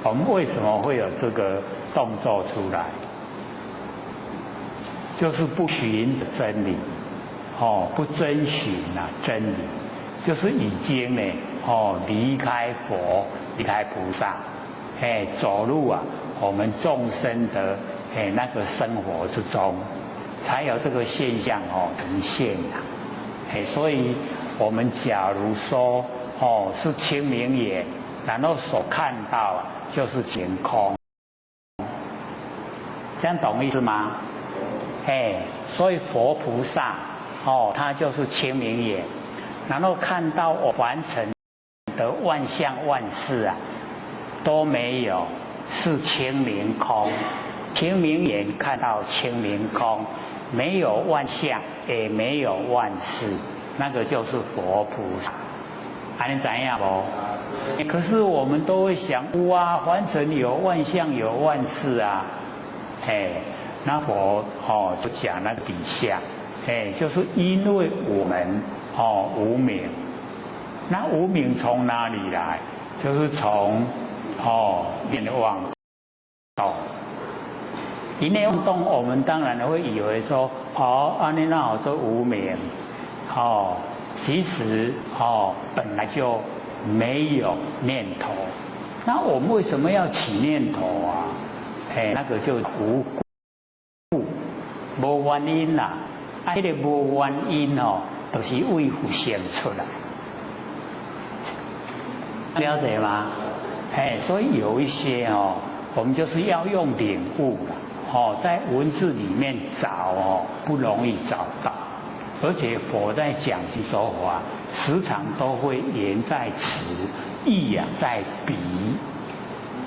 我们为什么会有这个动作出来？就是不寻真理，不遵循真理，就是已经呢离开佛，离开菩萨，走入啊我们众生的那个生活之中，才有这个现象呈现的。所以我们假如说是清明眼，然后所看到啊就是晴空，这样懂意思吗？所以佛菩萨他就是清明眼，然后看到我凡尘的万象万事啊都没有，是清明空。清明眼看到清明空，没有万象，也没有万事，那个就是佛菩萨。你怎样不？可是我们都会想，哇，凡尘有万象有万事啊，那佛就讲那个底下，就是因为我们无明，那无明从哪里来？就是从念妄动。一念妄动，我们当然会以为说，那好说无明，其实本来就没有念头。那我们为什么要起念头啊？那个就无故，无原因啦。这个无原因都是为佛想出来，了解吗？所以有一些我们就是要用领悟了，在文字里面找不容易找到，而且佛在讲经说法，时常都会言在词，意在笔，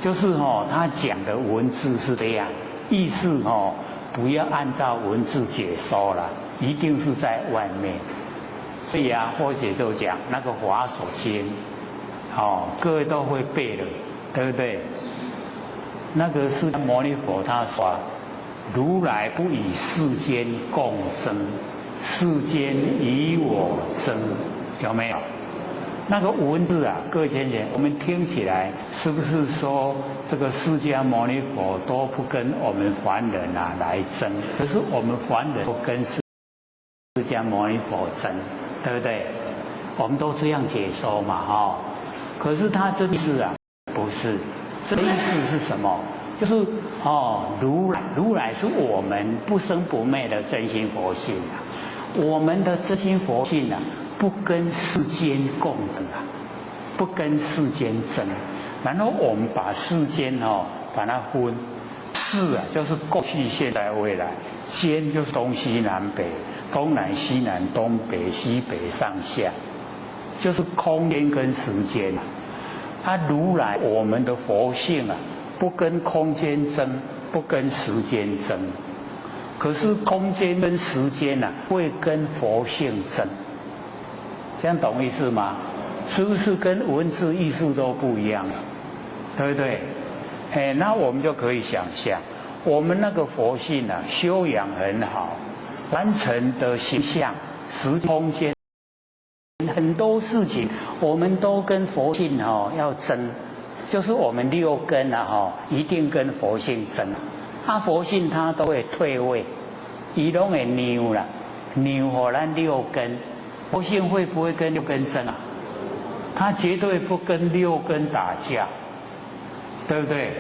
就是他讲的文字是这样，意思不要按照文字解说了，一定是在外面。所以或者都讲那个华所经，各位都会背的，对不对？那个释迦牟尼佛他说，如来不以世间共争，世间以我争，有没有？那个文字啊，各位先生，我们听起来是不是说这个释迦牟尼佛都不跟我们凡人来争？可是我们凡人都跟释迦牟尼佛争，对不对？我们都这样解说嘛，可是他这意思啊，不是，这个意思是什么？就是如来是我们不生不灭的真心佛性啊，我们的真心佛性啊，不跟世间共争啊，不跟世间争。然后我们把世间把它分，世啊就是过去、现在、未来，间就是东西南北、东南西南、东北西北、上下，就是空间跟时间啊。如来我们的佛性啊，不跟空间争，不跟时间争。可是空间跟时间会跟佛性争，这样懂意思吗？是不是跟文字艺术都不一样了？对不对？那我们就可以想象，我们那个佛性修养很好，完成的形象、时空间很多事情，我们都跟佛性要争，就是我们六根一定跟佛性争。佛性它都会退位，它都会让啦，让给咱六根。佛性会不会跟六根争啊？它绝对不跟六根打架，对不对？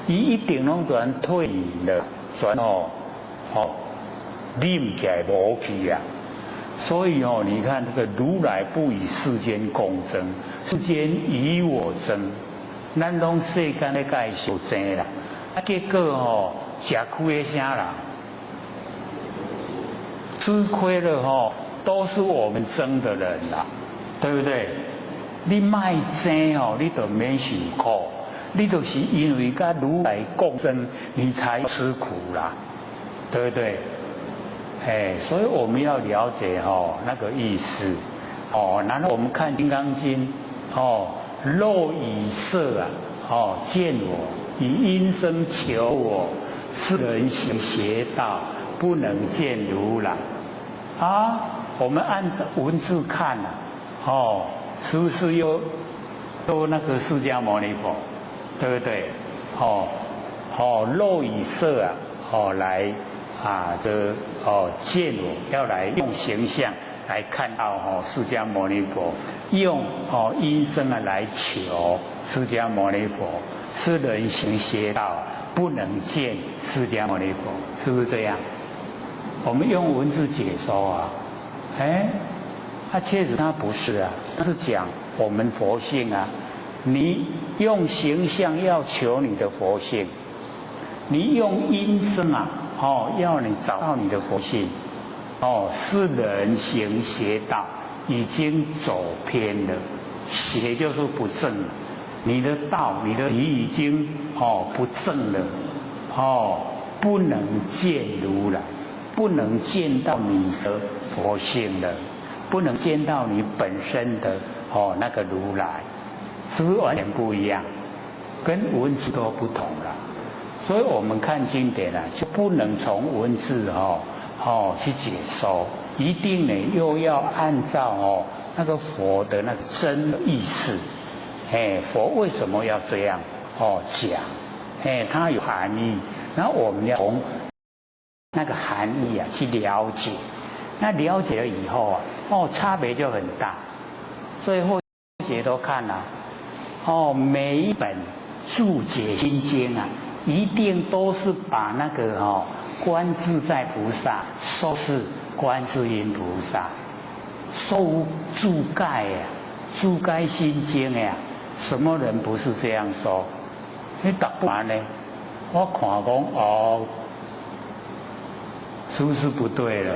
它一定拢转退了，转拎起来无去啊。所以你看这个如来不以世间共争，世间以我争。咱拢世间咧甲伊相争啦，结果吃亏的啥人？吃亏了都是我们争的人啦，对不对？你卖争你就免受苦，你就是因为跟如来共争，你才吃苦啦，对不对？所以我们要了解那个意思然后我们看《金刚经》肉以色见我，以音声求我，是人行邪道，不能见如来我们按照文字看是不是又那个释迦牟尼佛，对不对？肉以色来见我，要来用形象来看到释迦牟尼佛用音声来求释迦牟尼佛，是人行邪道，不能见释迦牟尼佛，是不是这样？我们用文字解说啊，他确实他不是啊，他是讲我们佛性啊，你用形象要求你的佛性，你用音声啊，要你找到你的佛性，是人行邪道，已经走偏了，邪就是不正了，你的道，你的理已经不正了，不能见如来，不能见到你的佛性了，不能见到你本身的那个如来，是不是完全不一样？跟文字都不同了。所以我们看经典啊，就不能从文字去解说，一定呢又要按照那个佛的那个真意思，佛为什么要这样讲？它有含义，然后我们要从那个含义啊去了解，那了解了以后啊，差别就很大。所以后学都看了，每一本注解心经啊，一定都是把那个观自在菩萨说是观世音菩萨，说注解呀，注解心经呀，什么人不是这样说？你读不完呢？我看讲是不是不对了？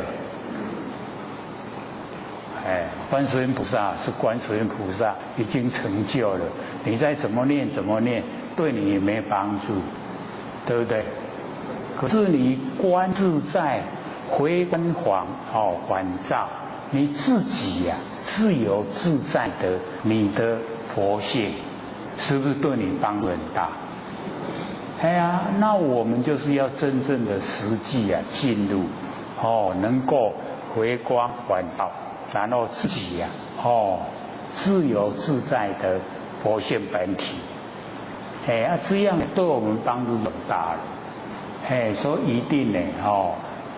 观世音菩萨是观世音菩萨已经成就了，你再怎么念怎么念，对你也没帮助，对不对？可是你观自在回光返照，你自己呀自由自在的你的佛性，是不是对你帮助很大？那我们就是要真正的实际进入能够回光返照，然后自己自由自在的佛性本体，这样对我们帮助很大了。所以一定呢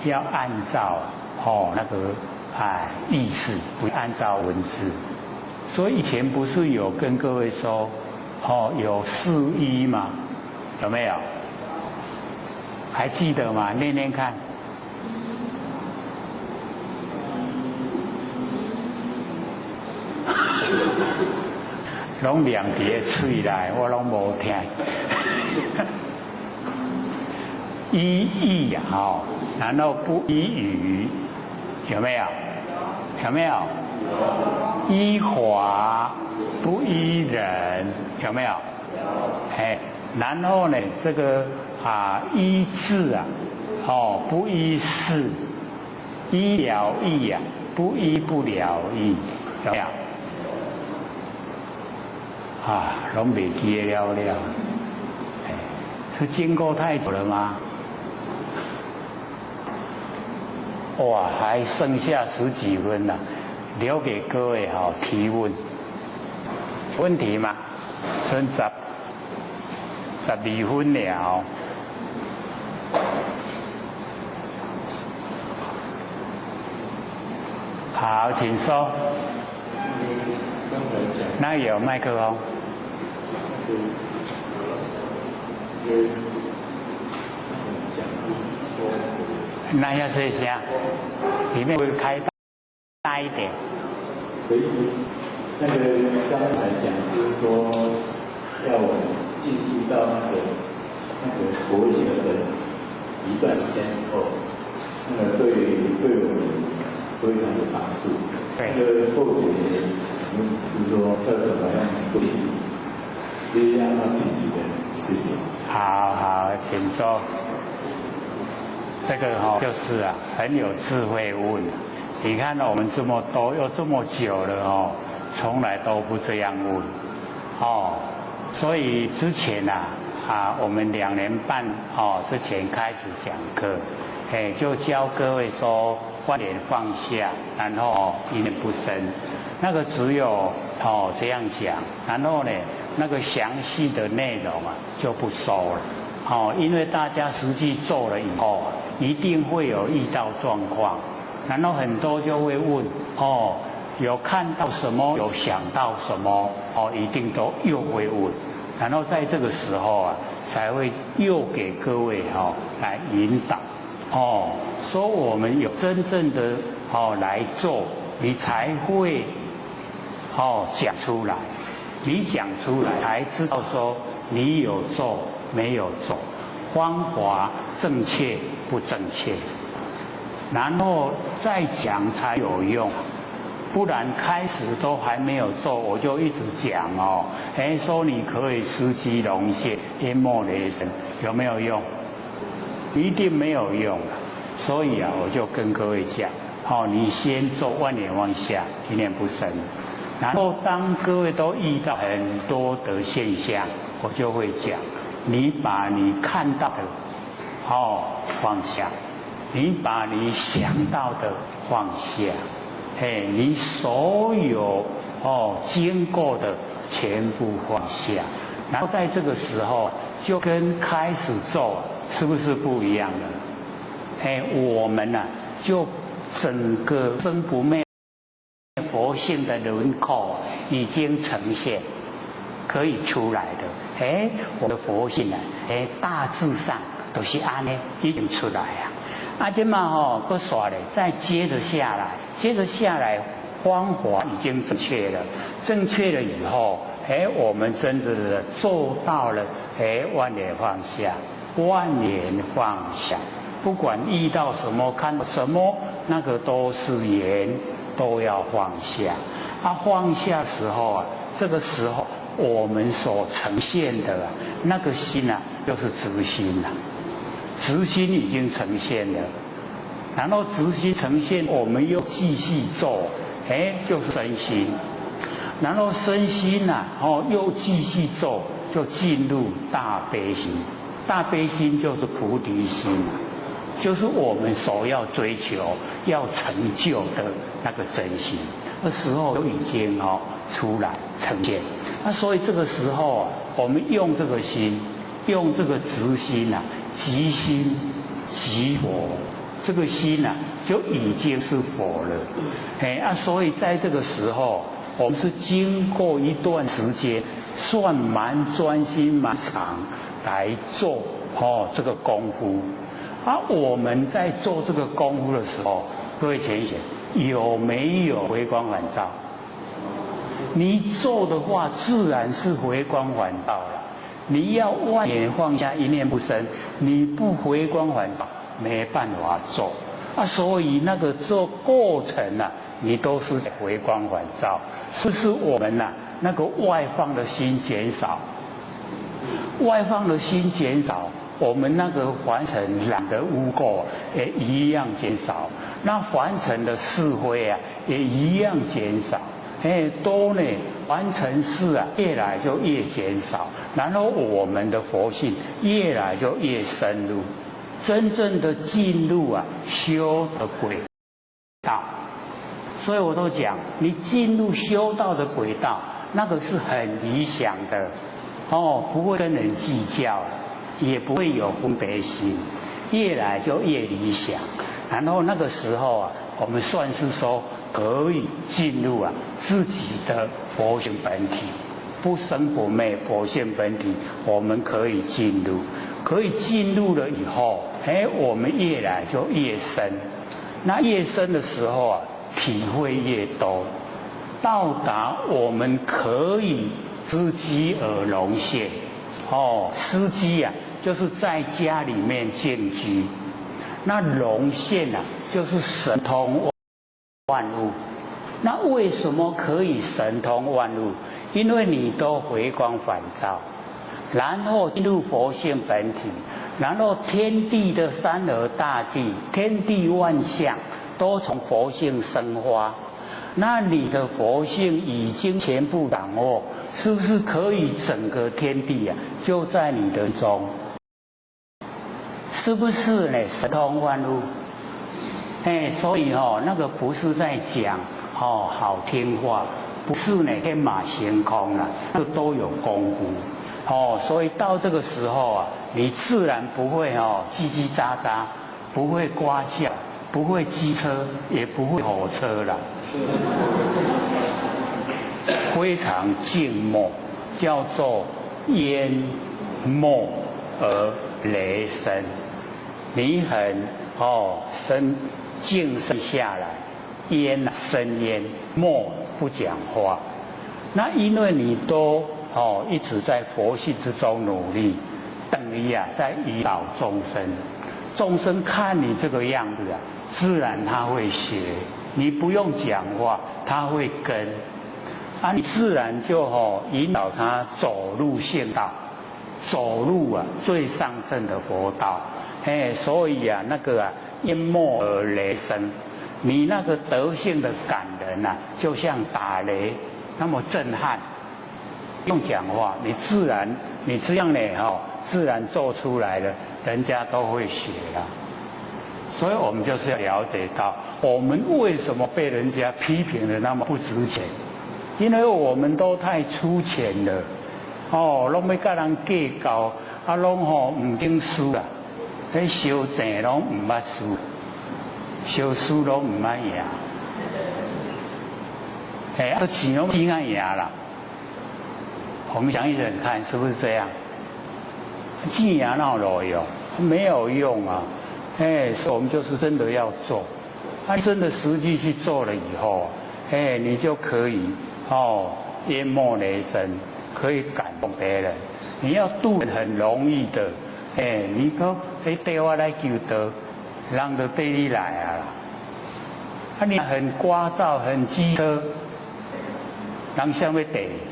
要按照那个意思，不按照文字。所以以前不是有跟各位说有四依吗？有没有？还记得吗？念念看。拢两撇嘴来，我拢无听。依义然后不依语，有没有？有没有？依法不依人，有没有？然后呢，这个依智不依事，依了义不依不了义，有没有？拢未记得了，是经过太久了吗？哇，还剩下10几分了，留给各位提问。问题吗？剩12分了。好，请说。那有麦克风。那要试一下，里面会开大一点。所以那个刚才讲就是说，要我们进入到那个佛性的一段时间以后，那么对我们非常有帮助。对。那个后面就是说要怎么样做，这样要自己的事情。好，请说。这个就是很有智慧问。你看我们这么多又这么久了从来都不这样问所以之前我们2年半之前开始讲课，就教各位说观点放下，然后一念不生，那个只有这样讲，然后呢那个详细的内容就不说了因为大家实际做了以后一定会有遇到状况然后很多就会问哦，有看到什么，有想到什么哦，一定都又会问，然后在这个时候啊，才会又给各位来引导哦，说我们有真正的来做，你才会讲出来，你讲出来才知道说你有做没有做，方法正确不正确，然后再讲才有用。不然开始都还没有做，我就一直讲说你可以吃鸡龙蟹淹没雷神，有没有用？一定没有用啊！所以我就跟各位讲，你先做万念放下，一念不生。然后当各位都遇到很多的现象，我就会讲，你把你看到的放下，你把你想到的放下。你所有经过的全部放下，然后在这个时候就跟开始做是不是不一样的？我们就整个真不灭佛性的轮廓已经呈现，可以出来的。我的佛性大致上都是安呢，已经出来啊。这嘛不耍嘞，再接着下来，方法已经正确了，正确了以后，我们真正的做到了，万念放下，万念放下，不管遇到什么，看到什么，那个都是缘，都要放下。放下时候这个时候我们所呈现的那个心就是直心直心已经呈现了，然后直心呈现，我们又继续做，就是身心，然后身心又继续做，就进入大悲心。大悲心就是菩提心就是我们所要追求、要成就的那个真心。那时候都已经出来呈现。所以这个时候我们用这个心，用这个直心即心即佛，这个心就已经是佛了。所以在这个时候，我们是经过一段时间，算蛮专心蛮长来做这个功夫。我们在做这个功夫的时候，各位浅显有没有回光返照？你做的话，自然是回光返照了。你要万念放下，一念不生，你不回光返照，没办法做所以那个做过程你都是在回光返照，是不是我们那个外放的心减少？外放的心减少，我们那个凡尘染的污垢也一样减少，那凡尘的是非也一样减少。都完成事越来就越减少，然后我们的佛性越来就越深入，真正的进入修的轨道。所以我都讲，你进入修道的轨道，那个是很理想的不会跟人计较，也不会有分别心，越来就越理想。然后那个时候我们算是说可以进入自己的佛性本体，不生不灭佛性本体，我们可以进入，可以进入了以后，我们越来就越深。那越深的时候体会越多，到达我们可以知机而容现。知机就是在家里面静居，那容现就是神通万物。那为什么可以神通万物？因为你都回光返照，然后进入佛性本体，然后天地的山河大地，天地万象都从佛性生发。那你的佛性已经全部掌握，是不是可以整个天地就在你的中？是不是神通万物？所以那个不是在讲好听话，不是天马行空那都有功夫所以到这个时候你自然不会叽叽喳喳，不会呱叫，不会机车，也不会火车了，非常静默，叫做淹没而雷声。你很静声下来，淹生淹，默不讲话。那因为你都一直在佛性之中努力，等于在引导众生。众生看你这个样子自然他会学，你不用讲话，他会跟。你自然就引导他走入圣道，走入最上圣的佛道。所以那个淹没而雷声，你那个德性的感人就像打雷那么震撼。不用讲话，你这样呢自然做出来了，人家都会学啦。所以我们就是要了解到，我们为什么被人家批评的那么不值钱？因为我们都太粗浅了，拢要跟人计较，拢唔经输啦。修正拢唔捌输，修输拢唔捌赢，钱拢真爱赢啦。我们想一想看，是不是这样？钱赢哪有路用？没有用啊！所以我们就是真的要做，真的实际去做了以后，你就可以淹没雷声，可以感动别人。你要渡人很容易的。你讲对我来求道，人就对你来啦。你很聒噪、很机车，人想要对你。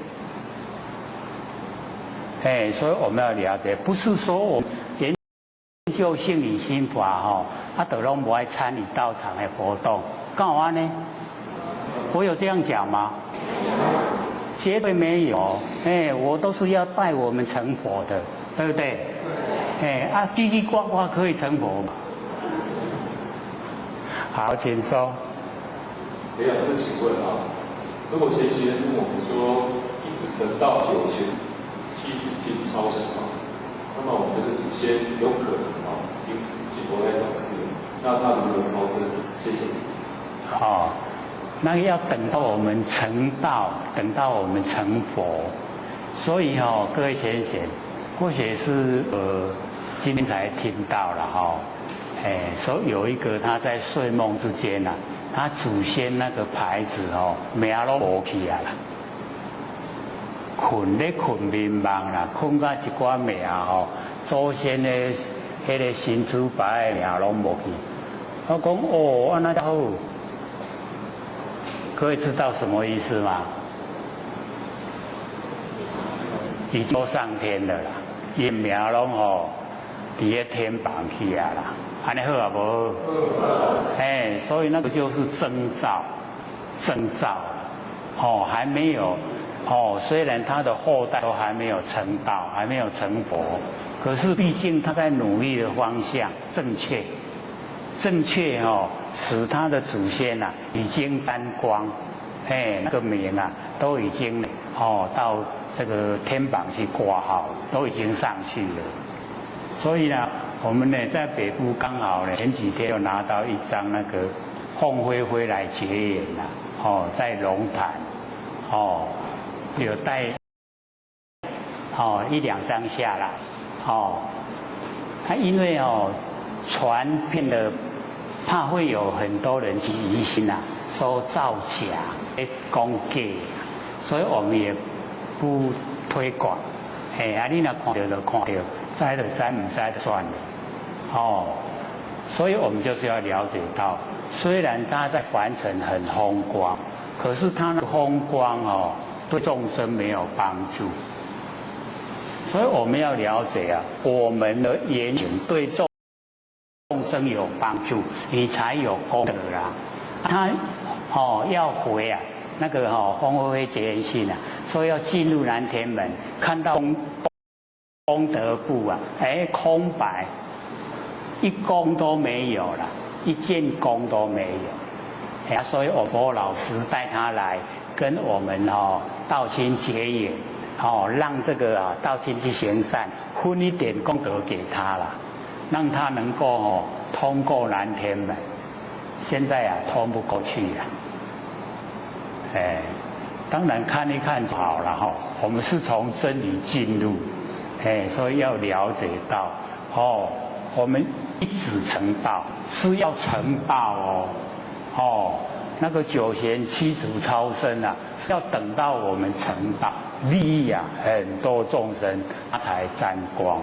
所以我们要了解，不是说我们研究性理心法就拢不爱参与道场的活动，干嘛呢？我有这样讲吗？绝对没有。我都是要带我们成佛的，对不对？叽叽呱呱可以成佛吗？好，请说。刘老师，请问如果前学跟我们说一直成道9070经超生那么我们的祖先有可能已经活在转世了，那他如何超生？谢谢。那要等到我们成道，等到我们成佛，所以各位贤贤，或许是今天才听到了说有一个他在睡梦之间他祖先那个牌子名都无去啦，困迷茫啦，困到一寡名祖先的迄个神主牌的名拢无去。我讲安那好，各位知道什么意思吗？已经上天了啦，因名拢伫咧天旁去啦，安尼好啊无好？所以那个就是征兆，还没有虽然他的后代都还没有成道，还没有成佛，可是毕竟他在努力的方向正确使他的祖先已经沾光，那个名都已经到这个天榜去挂号，都已经上去了。所以我们在北部刚好前几天又拿到一张那个凤飞飞来结缘在龙潭有带1、2张下来因为传遍了，怕会有很多人疑心说造假讲假，所以我们也不推广。你若看到就看到，知就知，唔知就算了。所以我们就是要了解到，虽然他在凡尘很风光，可是他的风光对众生没有帮助。所以我们要了解我们的言行对众生有帮助，你才有功德啦。他要回那个凤飞飞结缘信说要进入南天门，看到功德簿空白，一功都没有了，一件功都没有。所以我佛老师带他来跟我们道亲结缘，让这个道亲去行善，分一点功德给他了，让他能够通过南天门。现在通不过去了。当然看一看就好了哈。我们是从真理进入，所以要了解到，我们一直成道是要成道那个九贤七祖超生是要等到我们成道，利益很多众生，他才沾光。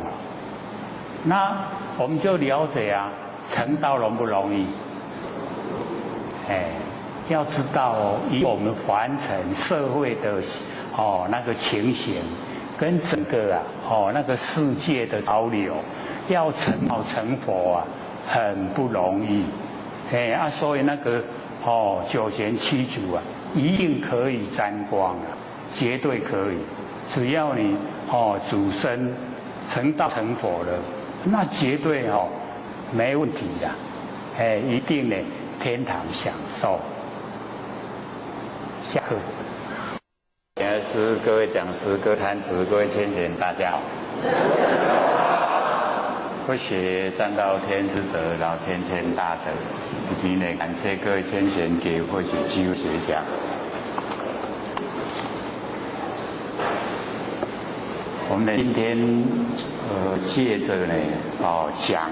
那我们就了解成道容不容易？要知道以我们凡尘社会的那个情形，跟整个那个世界的潮流，要成道成佛很不容易。所以那个九贤七祖一定可以沾光绝对可以。只要你主身成道成佛了，那绝对没问题的。一定呢天堂享受。下课。各位讲师、各位坛子、各位千贤，大家好。会学占道天之德，老天谦大德，以及呢感谢各位千贤给获取机会学讲。我们呢今天借着呢讲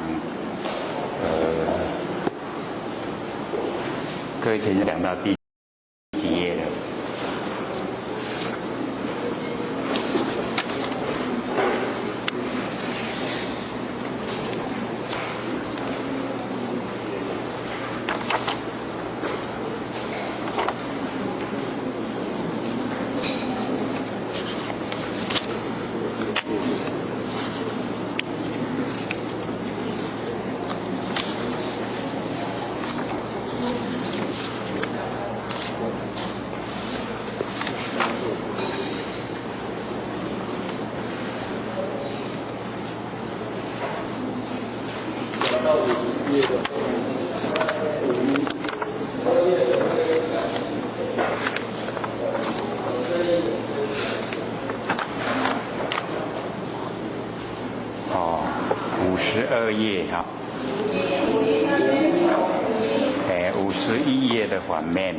各位千贤讲到第几页了？52页51页的反面。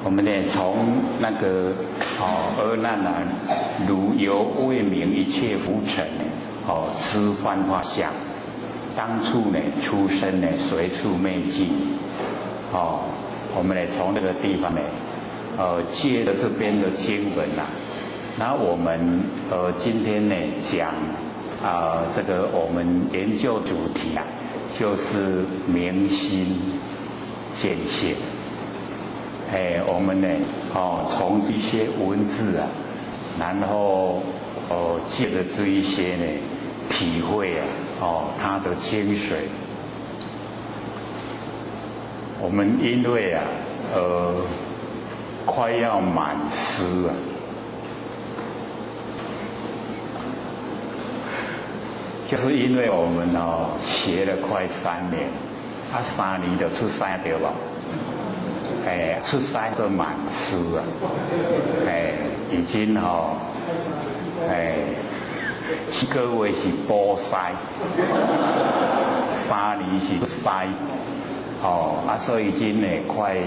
我们呢从那个阿难如由未明一切浮尘痴幻化相，当处呢出生呢随处灭尽。我们呢从这个地方呢借着这边的经文那我们今天呢讲这个我们研究主题就是明心见性。我们呢从一些文字然后借着这一些呢体会它的精髓。我们因为快要满师就是因为我们学了快3年，3年就出师对吧？出师都满师已经各位是补师，3年是出师所以已经呢快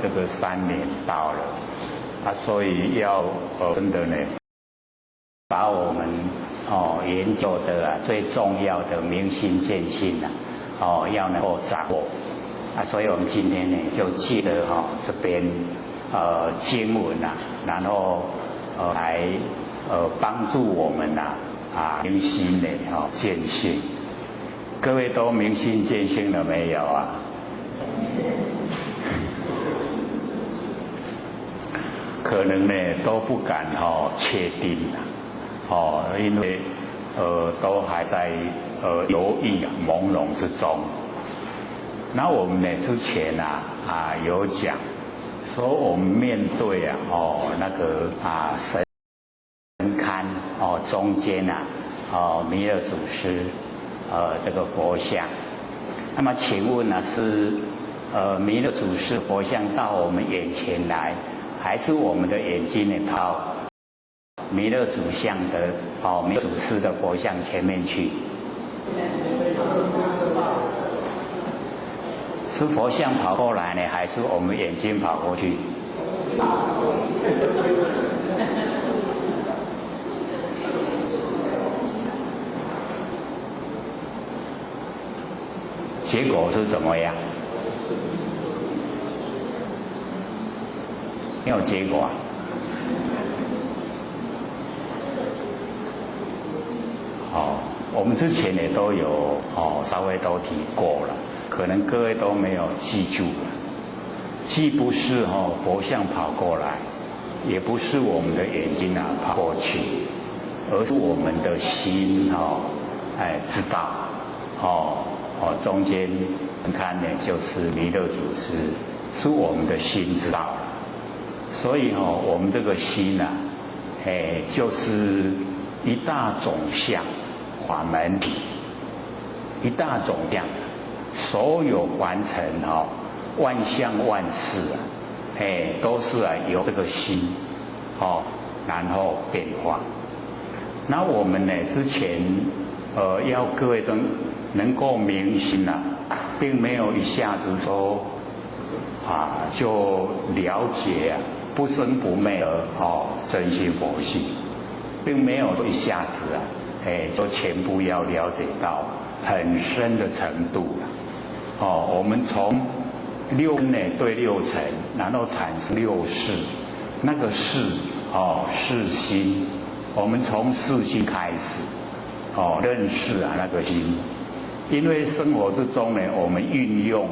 这个3年到了所以要真的呢把我们研究的最重要的明心见性要能够掌握所以我们今天呢就借着这边经文然后来帮助我们明心呢见性。各位都明心见性了没有可能呢都不敢确定因为都还在犹豫朦胧之中。那我们呢之前有讲说我们面对那个神龛中间弥勒祖师这个佛像，那么请问是弥勒祖师佛像到我们眼前来，还是我们的眼睛呢靠弥勒祖像的弥勒祖师的佛像前面去。是佛像跑过来呢，还是我们眼睛跑过去？结果是怎么样？没有结果啊。我们之前也都有稍微都提过了，可能各位都没有记住了。既不是佛像跑过来，也不是我们的眼睛跑过去，而是我们的心知道中间你看呢，就是弥勒祖师，是我们的心知道了。所以我们这个心啊，就是一大种相法门体，一大种相，所有凡尘万象万事啊，都是由这个心然后变化。那我们呢之前要各位都能够明心啊，并没有一下子说就了解不生不灭的真心佛性，并没有一下子就全部要了解到很深的程度了。我们从六根呢对六尘，然后产生六识，那个识是心，我们从识心开始认识那个心。因为生活之中呢，我们运用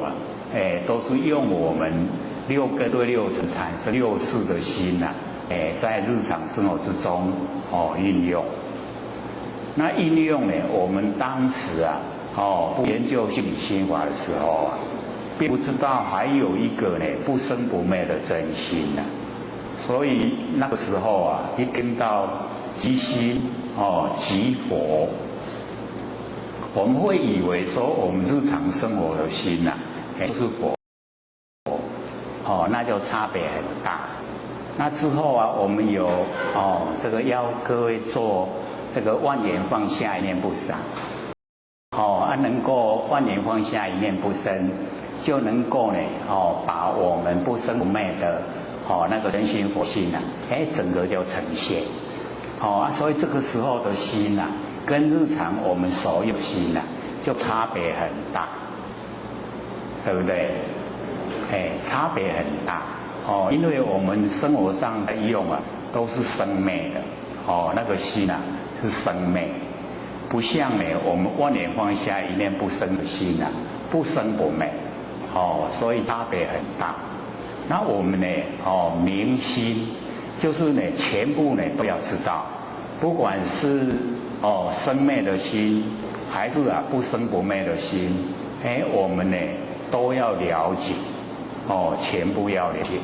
都是用我们六根对六尘产生六识的心在日常生活之中运用。那运用呢，我们当时不研究心理心法的时候并不知道还有一个呢不生不灭的真心所以那个时候一听到即心即佛，我们会以为说我们日常生活的心就是佛那就差别很大。那之后我们有这个要各位做这个万缘放下，一念不生能够万缘放下，一念不生，就能够呢把我们不生不灭的那个真心佛性整个就呈现所以这个时候的心跟日常我们所有心就差别很大，对不对？差别很大因为我们生活上的用都是生灭的那个心是生灭，不像我们万缘放下，一念不生的心不生不灭所以差别很大。那我们呢明心就是全部都要知道，不管是生灭的心，还是不生不灭的心我们呢都要了解全部要了解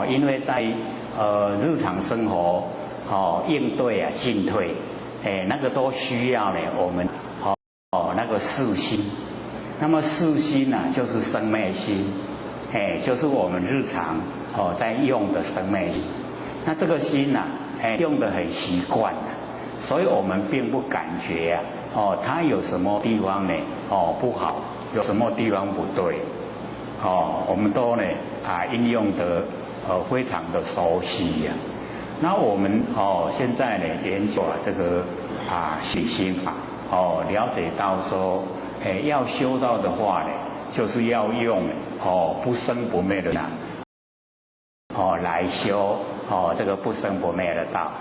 因为在日常生活应对进退那个都需要我们那个四心。那么四心就是生灭心就是我们日常在用的生灭心。那这个心用得很习惯所以我们并不感觉它有什么地方不好，有什么地方不对我们都应用得非常的熟悉那我们现在研究这个心理心法了解到说要修道的话就是要用不生不灭的来修这个不生不灭的道。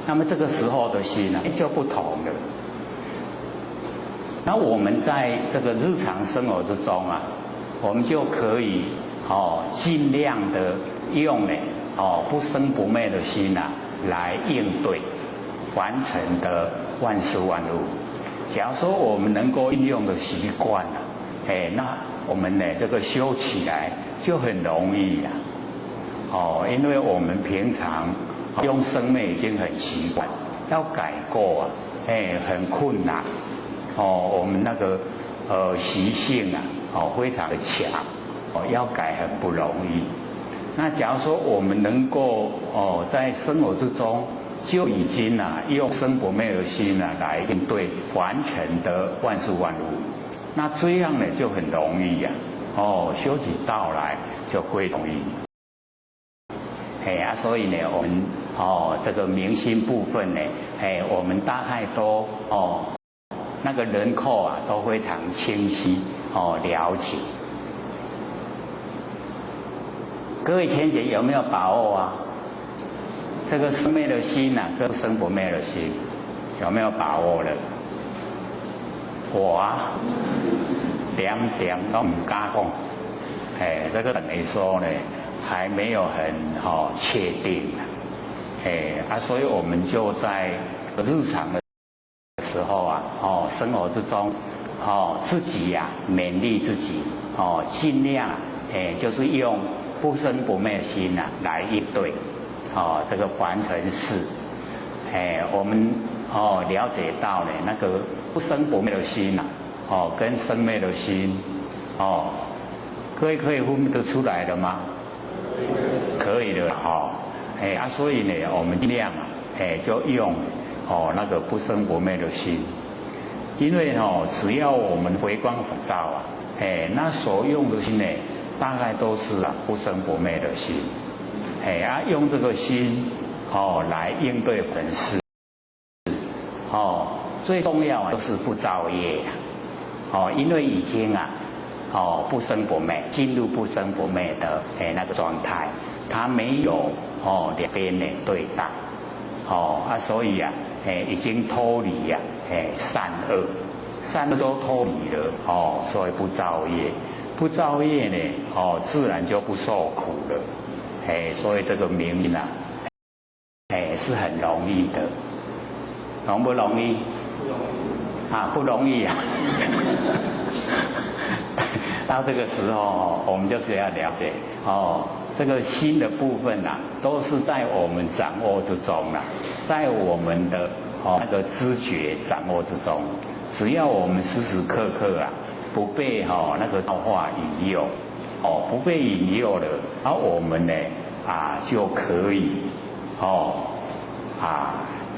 那么这个时候的心就不同了。那我们在这个日常生活之中我们就可以尽量的用不生不灭的心来应对凡尘的万事万物。假如说我们能够运用的习惯那我们这个修起来就很容易因为我们平常用生灭已经很习惯，要改过很困难我们那个习性非常的强要改很不容易。那假如说我们能够在生活之中就已经用生不灭的心来应对凡尘的万事万物，那这样呢就很容易修起道来就会容易。所以呢，我们这个明心部分呢，我们大概都那个轮廓都非常清晰了解。各位前贤有没有把握啊？这个生灭的心跟生不灭的心有没有把握了？我两点都唔敢讲，这个等于说呢还没有很确定所以我们就在日常的时候生活之中自己勉励自己尽量就是用不生不灭心来应对这个凡尘事。我们了解到呢那个不生不灭的心跟生灭的心各位可以分得出来的吗？可以的所以呢我们尽量就用那个不生不灭的心，因为只要我们回光返照那所用的心呢大概都是不生不灭的心用这个心来应对人事最重要就是不造业因为已经不生不灭，进入不生不灭的那个状态，它没有两边的对待所以已经脱离善恶都脱离了所以不造业，不造业呢自然就不受苦了所以这个明心是很容易的，容不容易？不容易到这个时候我们就是要了解这个心的部分都是在我们掌握之中在我们的那个知觉掌握之中，只要我们时时刻刻不被那个道化引诱不被引诱了，我们呢就可以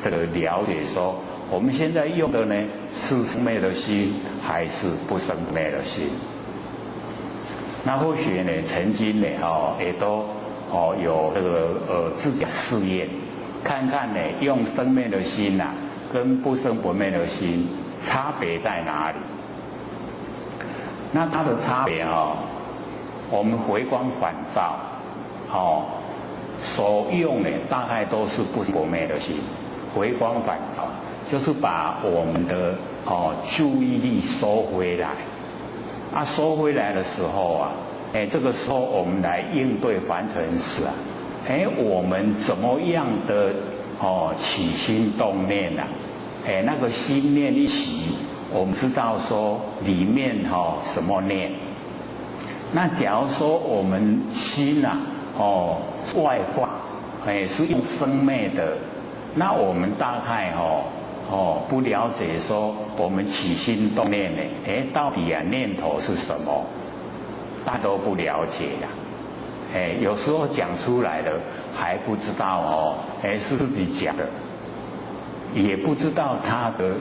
这个了解说我们现在用的呢是生灭的心还是不生不灭的心。那或许呢曾经呢也都有这个自己试验，看看呢用生灭的心跟不生不灭的心差别在哪里。那它的差别我们回光返照所用呢大概都是不生不灭的心。回光返照就是把我们的注意力收回来收回来的时候这个时候我们来应对凡尘事我们怎么样的起心动念那个心念一起，我们知道说里面什么念。那假如说我们心外化是用生灭的，那我们大概不了解说我们起心动念呢到底念头是什么，大家都不了解有时候讲出来的还不知道是自己讲的，也不知道它的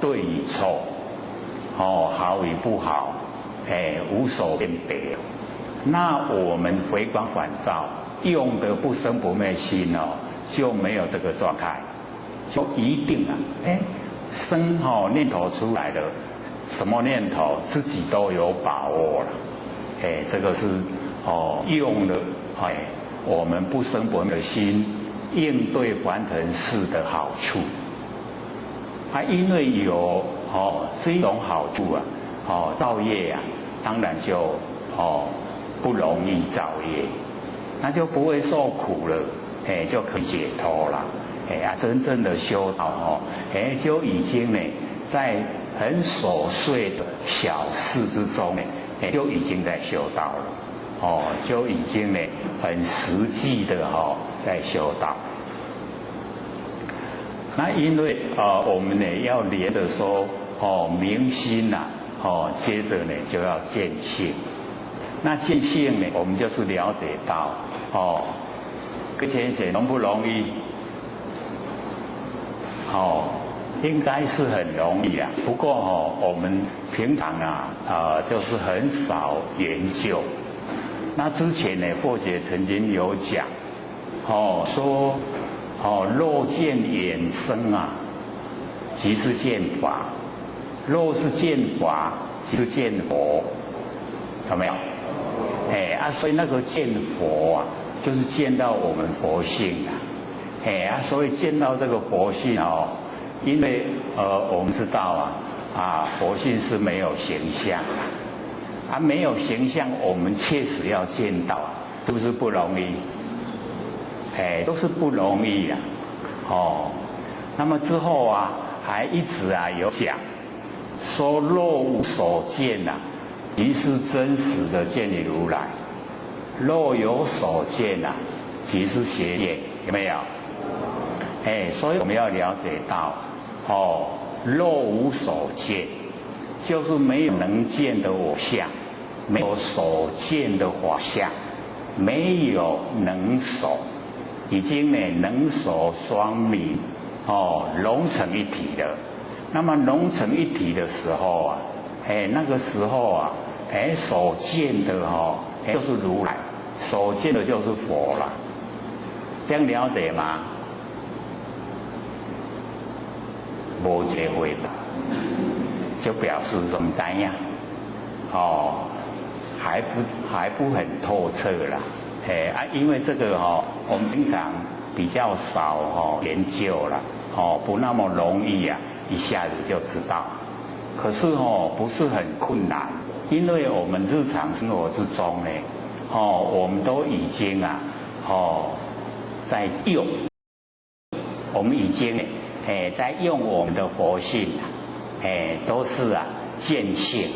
对与错好与不好无所辨别。那我们回光返照用的不生不灭心就没有这个状态，就一定生念头出来了，什么念头自己都有把握了这个是用了我们不生不灭的心应对凡尘事的好处因为有这种好处造业当然就不容易造业，那就不会受苦了就可以解脱了真正的修道就已经呢在很琐碎的小事之中呢就已经在修道了就已经呢很实际的在修道。那因为我们呢要连着说明心接着呢就要见性那见性呢，我们就是了解到哦，各位先生容不容易？哦，应该是很容易啊。不过哦，我们平常就是很少研究。那之前呢，或者曾经有讲，说肉见衍生啊，即是见法；肉是见法，即是见佛，有没有？所以那个见佛啊，就是见到我们佛性啊。所以见到这个佛性因为我们知道佛性是没有形象没有形象，我们确实要见到，是不是不容易？都是不容易那么之后还一直有讲说若无所见即是真实的见你如来；若有所见即是邪见，有没有？所以我们要了解到若无所见，就是没有能见的我相，没有所见的法相，没有能所，已经能所双明融成一体了。那么融成一体的时候那个时候所见的就是如来，所见的就是佛了。这样了解吗？没这回答，就表示说不知呀，还不很透彻啦，因为这个我们平常比较少研究了，不那么容易一下子就知道。可是不是很困难，因为我们日常生活之中呢，我们都已经在用，我们已经在用我们的佛性都是见性。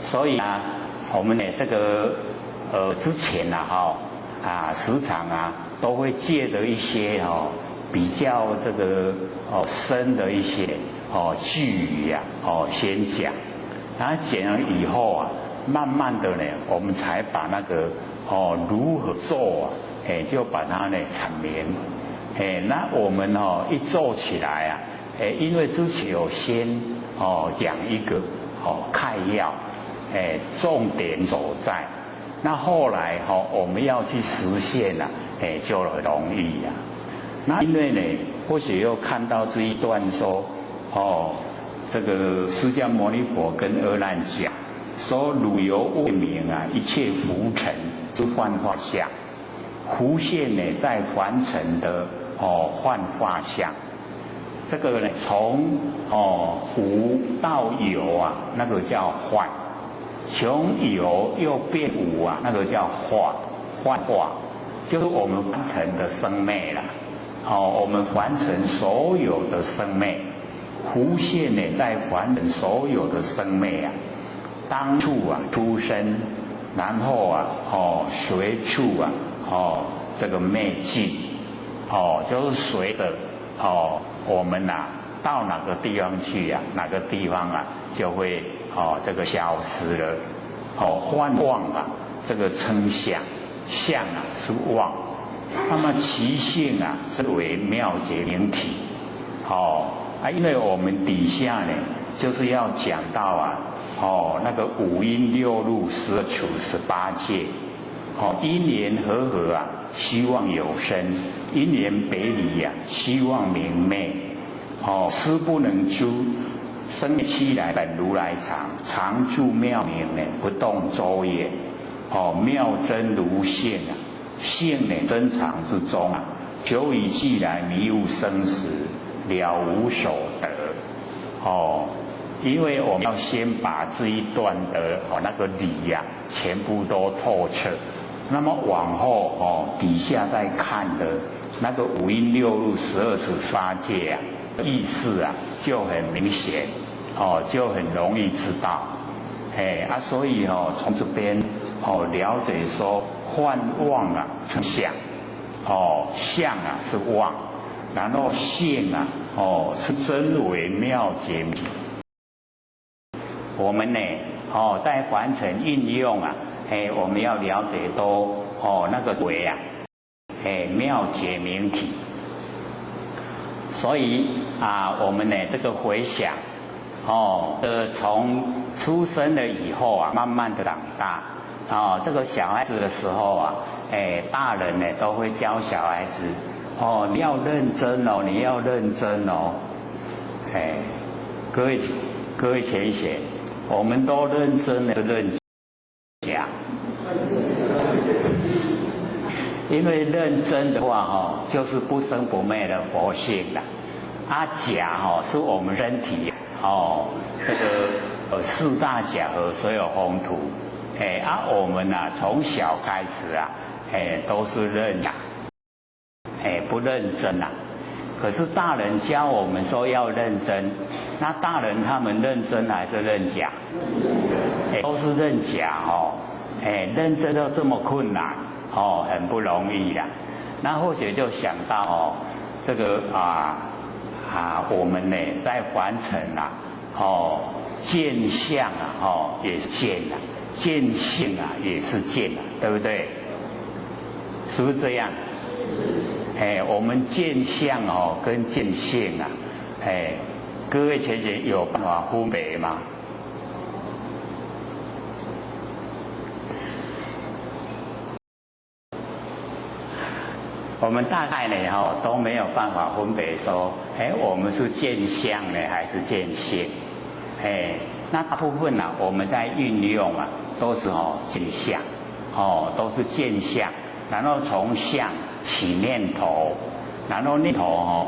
所以我们这个之前时常都会借着一些比较这个深的一些句语先讲，然后讲了以后慢慢的呢，我们才把那个如何做就把它阐明。那我们一做起来因为之前有先讲一个概要，重点所在，那后来我们要去实现就很容易那因为呢，或许又看到这一段说这个释迦牟尼佛跟阿难讲说，汝犹未明一切浮尘之幻化相，浮现在凡尘的幻化相。这个呢，从无到有那个叫幻；从有又变无那个叫幻化，就是我们凡尘的生灭啦。我们凡尘所有的生灭，浮现在凡尘所有的生灭当处出生，然后随处这个灭尽，就是随着我们到哪个地方去哪个地方就会这个消失了。幻妄这个称相，相是妄，那么其性是为妙觉明体。因为我们底下呢，就是要讲到那个五阴六路12处18界，因缘和合希望有生，因缘别离希望明灭。思不能诸，生期来本如来常，常住妙明不动周也。妙真如性性真常之中久以既来迷悟生死，了无所得。因为我们要先把这一段的那个理全部都透彻，那么往后底下再看的那个五阴六路12处18界意思就很明显，就很容易知道。所以从这边了解说幻妄成相，相是妄，然后性是真伪妙觉。我们呢在凡尘运用啊，我们要了解都那个为啊，妙觉明体。所以啊，我们呢这个回想，从出生了以后啊，慢慢的长大，这个小孩子的时候啊，大人呢都会教小孩子，你要认真哦，你要认真哦，各位浅显，我们都认真的认假，因为认真的话就是不生不灭的佛性啦。假是我们身体这个四大假和所有风土，我们从小开始啊，都是认假，不认真啊。可是大人教我们说要认真，那大人他们认真还是认假？都是认假认真都这么困难很不容易啦。那或许就想到这个我们呢在凡尘见相也是见见性也是见对不对？是不是这样？我们见相跟见性各位学姐有办法分别吗？我们大概呢都没有办法分别说，我们是见相呢还是见性？那大部分我们在运用都是见相，都是见相，然后从相起念头，然后念头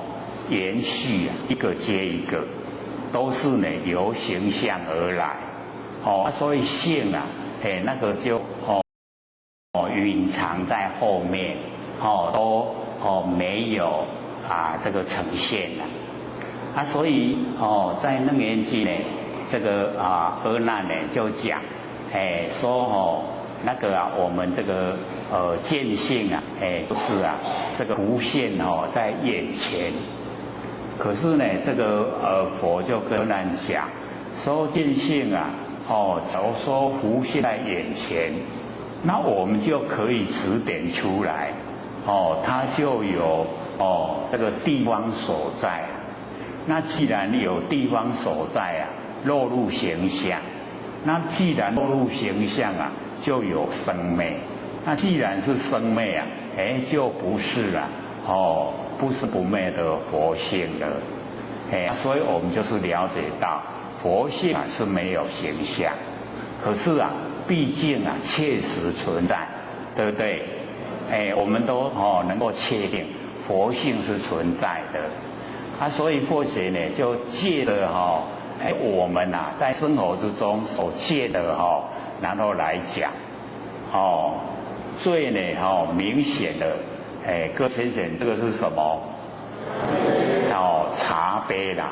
延续一个接一个，都是呢由形象而来所以性那个就蕴藏在后面都没有这个呈现了所以在楞严经呢这个阿难呢就讲说那个我们这个见性就是这个浮现在眼前。可是呢这个佛就跟阿难讲说见性假如说浮现在眼前，那我们就可以指点出来它就有这个地方所在那既然有地方所在落入形象，那既然落入形象就有生灭，那既然是生灭就不是了不是不灭的佛性了所以我们就是了解到佛性是没有形象，可是毕竟确实存在，对不对？我们都能够确定佛性是存在的所以佛学呢就借着我们在生活之中所借的然后来讲最呢明显的各位先生这个是什么茶杯啦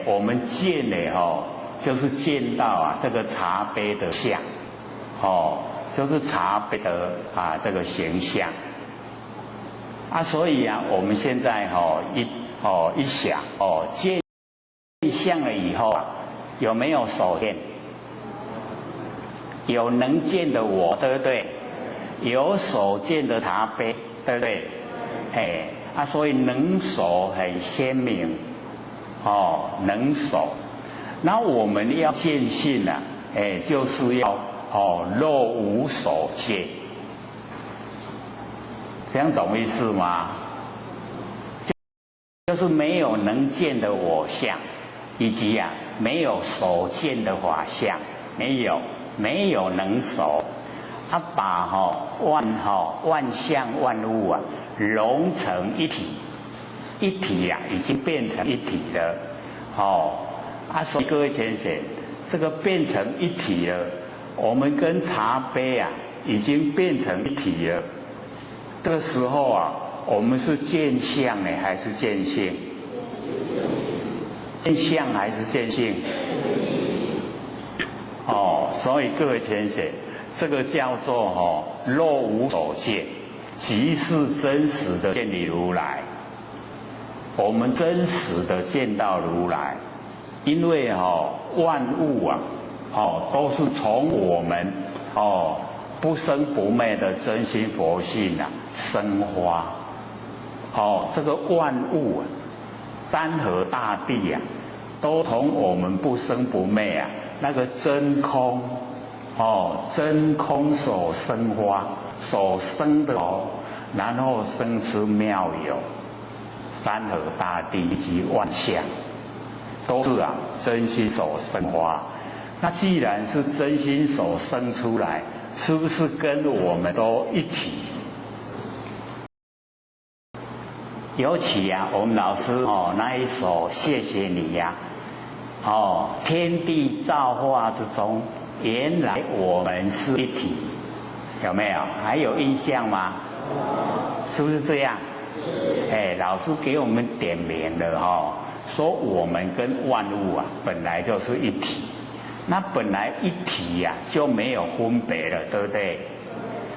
我们见呢就是见到这个茶杯的相就是茶杯的这个形象所以我们现在一想见相了以后有没有所见？有能见的我，对不对？有所见的茶杯，对不对？所以能所很鲜明能所。那我们要见性就是要若无所见，这样懂意思吗？就是没有能见的我相，以及没有所见的法相，没有能所，把万象万物融成一体，一体已经变成一体了所以各位先生，这个变成一体了，我们跟茶杯已经变成一体了。这个时候我们是见相呢还是见性？见相还是见性？所以各位先生，这个叫做若无所见，即是真实的见理如来。我们真实的见到如来，因为万物都是从我们不生不灭的真心佛性生花。这个万物山河大地都从我们不生不灭那个真空真空所生花，所生的然后生出妙有，山河大地以及万象，都是真心所生花。那既然是真心所生出来，是不是跟我们都一体？尤其我们老师那一首谢谢你天地造化之中，原来我们是一体，有没有？还有印象吗？是不是这样？老师给我们点明了说我们跟万物本来就是一体，那本来一体就没有分别了，对不对？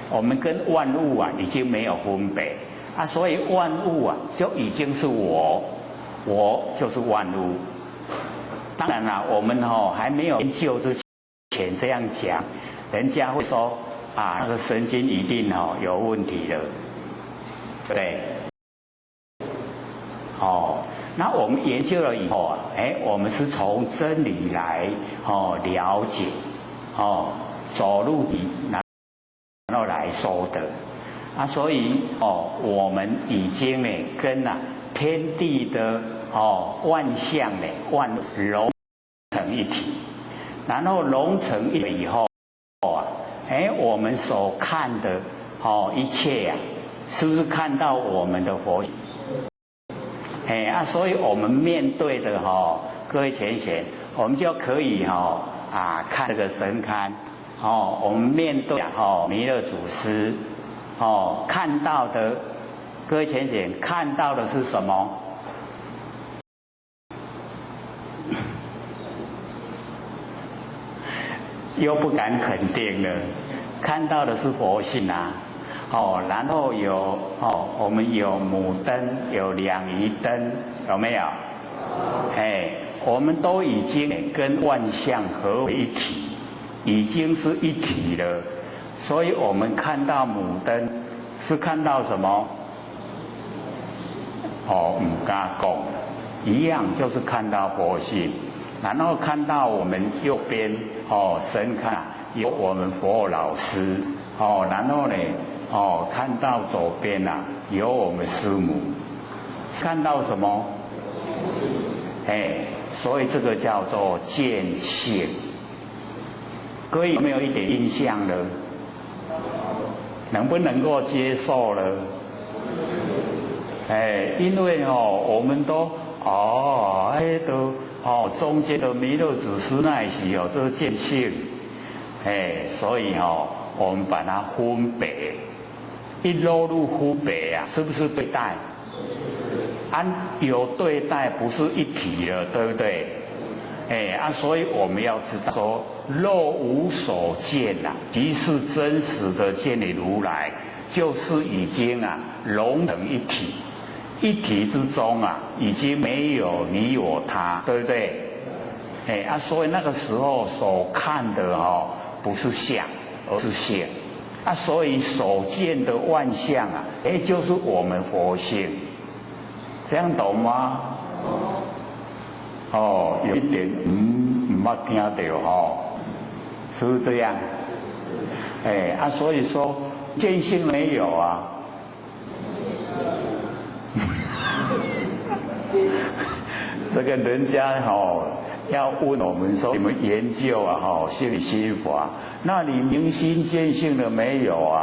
我们跟万物已经没有分别所以万物就已经是我就是万物。当然了，我们还没有研究之前这样讲，人家会说那个神经一定有问题了，对不对？那我们研究了以后我们是从真理来了解走入底，然后来说的所以我们已经跟天地的万象万融成一体，然后融成一体以后我们所看的一切是不是看到我们的佛性？所以我们面对的各位浅显，我们就可以看这个神龛我们面对弥勒祖师看到的，各位浅显看到的是什么？又不敢肯定了，看到的是佛性然后有我们有母灯，有两仪灯，有没有？我们都已经跟万象合为一体，已经是一体了。所以我们看到母灯是看到什么？不敢讲，一样就是看到佛性，然后看到我们右边神龛有我们佛老师然后呢看到左边有我们师母，看到什么？所以这个叫做见性。各位有没有一点印象呢？能不能够接受呢？因为我们都中间的弥勒祖师那一时这是见性，所以我们把它分别，一落入分别是不是对待？有对待不是一体了，对不对？所以我们要知道说，若无所见即是真实的见你如来，就是已经融成一体，一体之中已经没有你我他，对不对？所以那个时候所看的不是相，而是性所以所见的万象就是我们佛性，这样懂吗？有一点没听到是不是这样？所以说见性没有这个人家要问我们说，你们研究心理心法，那你明心见性了没有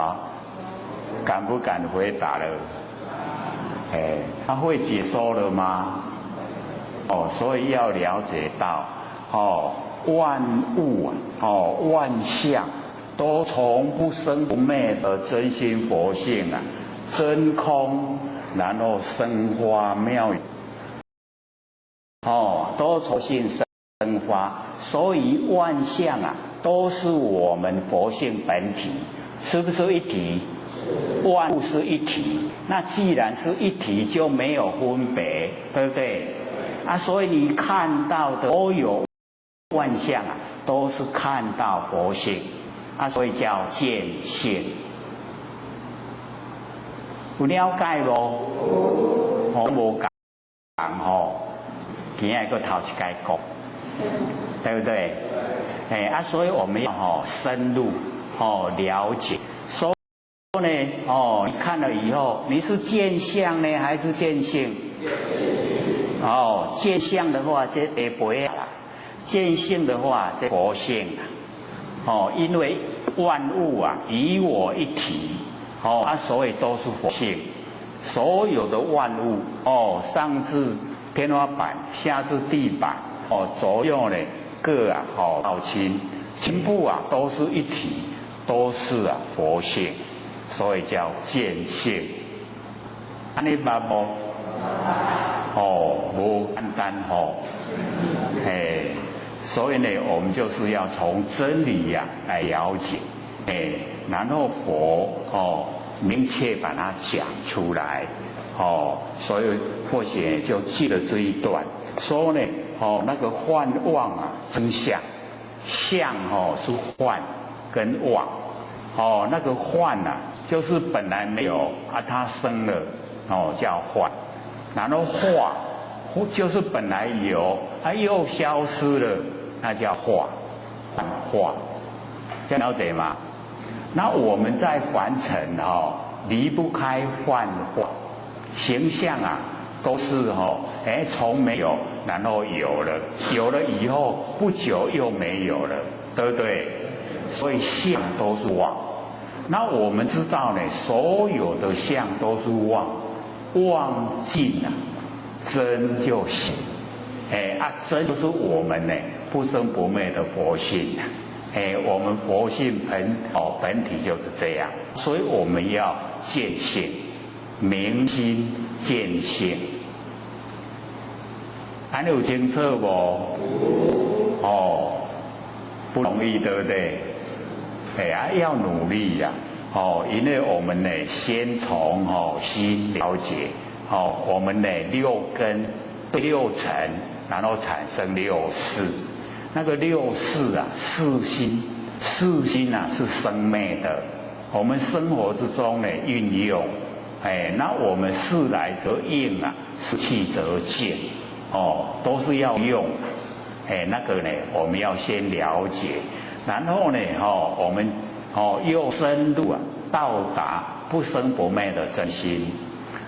敢不敢回答了？他会解说了吗？所以要了解到万物万象都从不生不灭的真心佛性真空，然后生花妙都从性生花，所以万象都是我们佛性本体，是不是一体？万物是一体，那既然是一体，就没有分别，对不对？所以你看到的都有万象都是看到佛性，所以叫见性。有了解无？无讲今日个头一解讲，对不对？所以我们要深入了解。所以呢你看了以后，你是见相呢，还是见性？见相的话，这也不会啦；见性的话，这佛性啊。因为万物啊，以我一体，所以都是佛性。所有的万物上至天花板，下至地板，左右呢各道亲，全部都是一体，都是佛性，所以叫见性。安尼捌无？无简单所以呢，我们就是要从真理来了解，然后佛明确把它讲出来，所以或许就记了这一段，说呢，那个幻妄真相，相是幻跟妄，那个幻就是本来没有它生了，叫幻，然后化就是本来有又消失了，那叫化，这样了解吗？那我们在凡尘离不开幻化，形象都是从没有然后有了，有了以后不久又没有了，对不对？所以相都是妄。那我们知道呢，所有的相都是妄，妄尽真就行。真就是我们呢不生不灭的佛性。我们佛性本体就是这样，所以我们要见性，明心见性。还有清楚无？不容易，对不对？要努力呀。因为我们呢，先从心了解，我们呢六根六尘，然后产生六识。那个六识四心是生灭的，我们生活之中呢运用，那我们事来则应事去则静，都是要用，那个呢我们要先了解，然后呢我们又深入到达不生不灭的真心。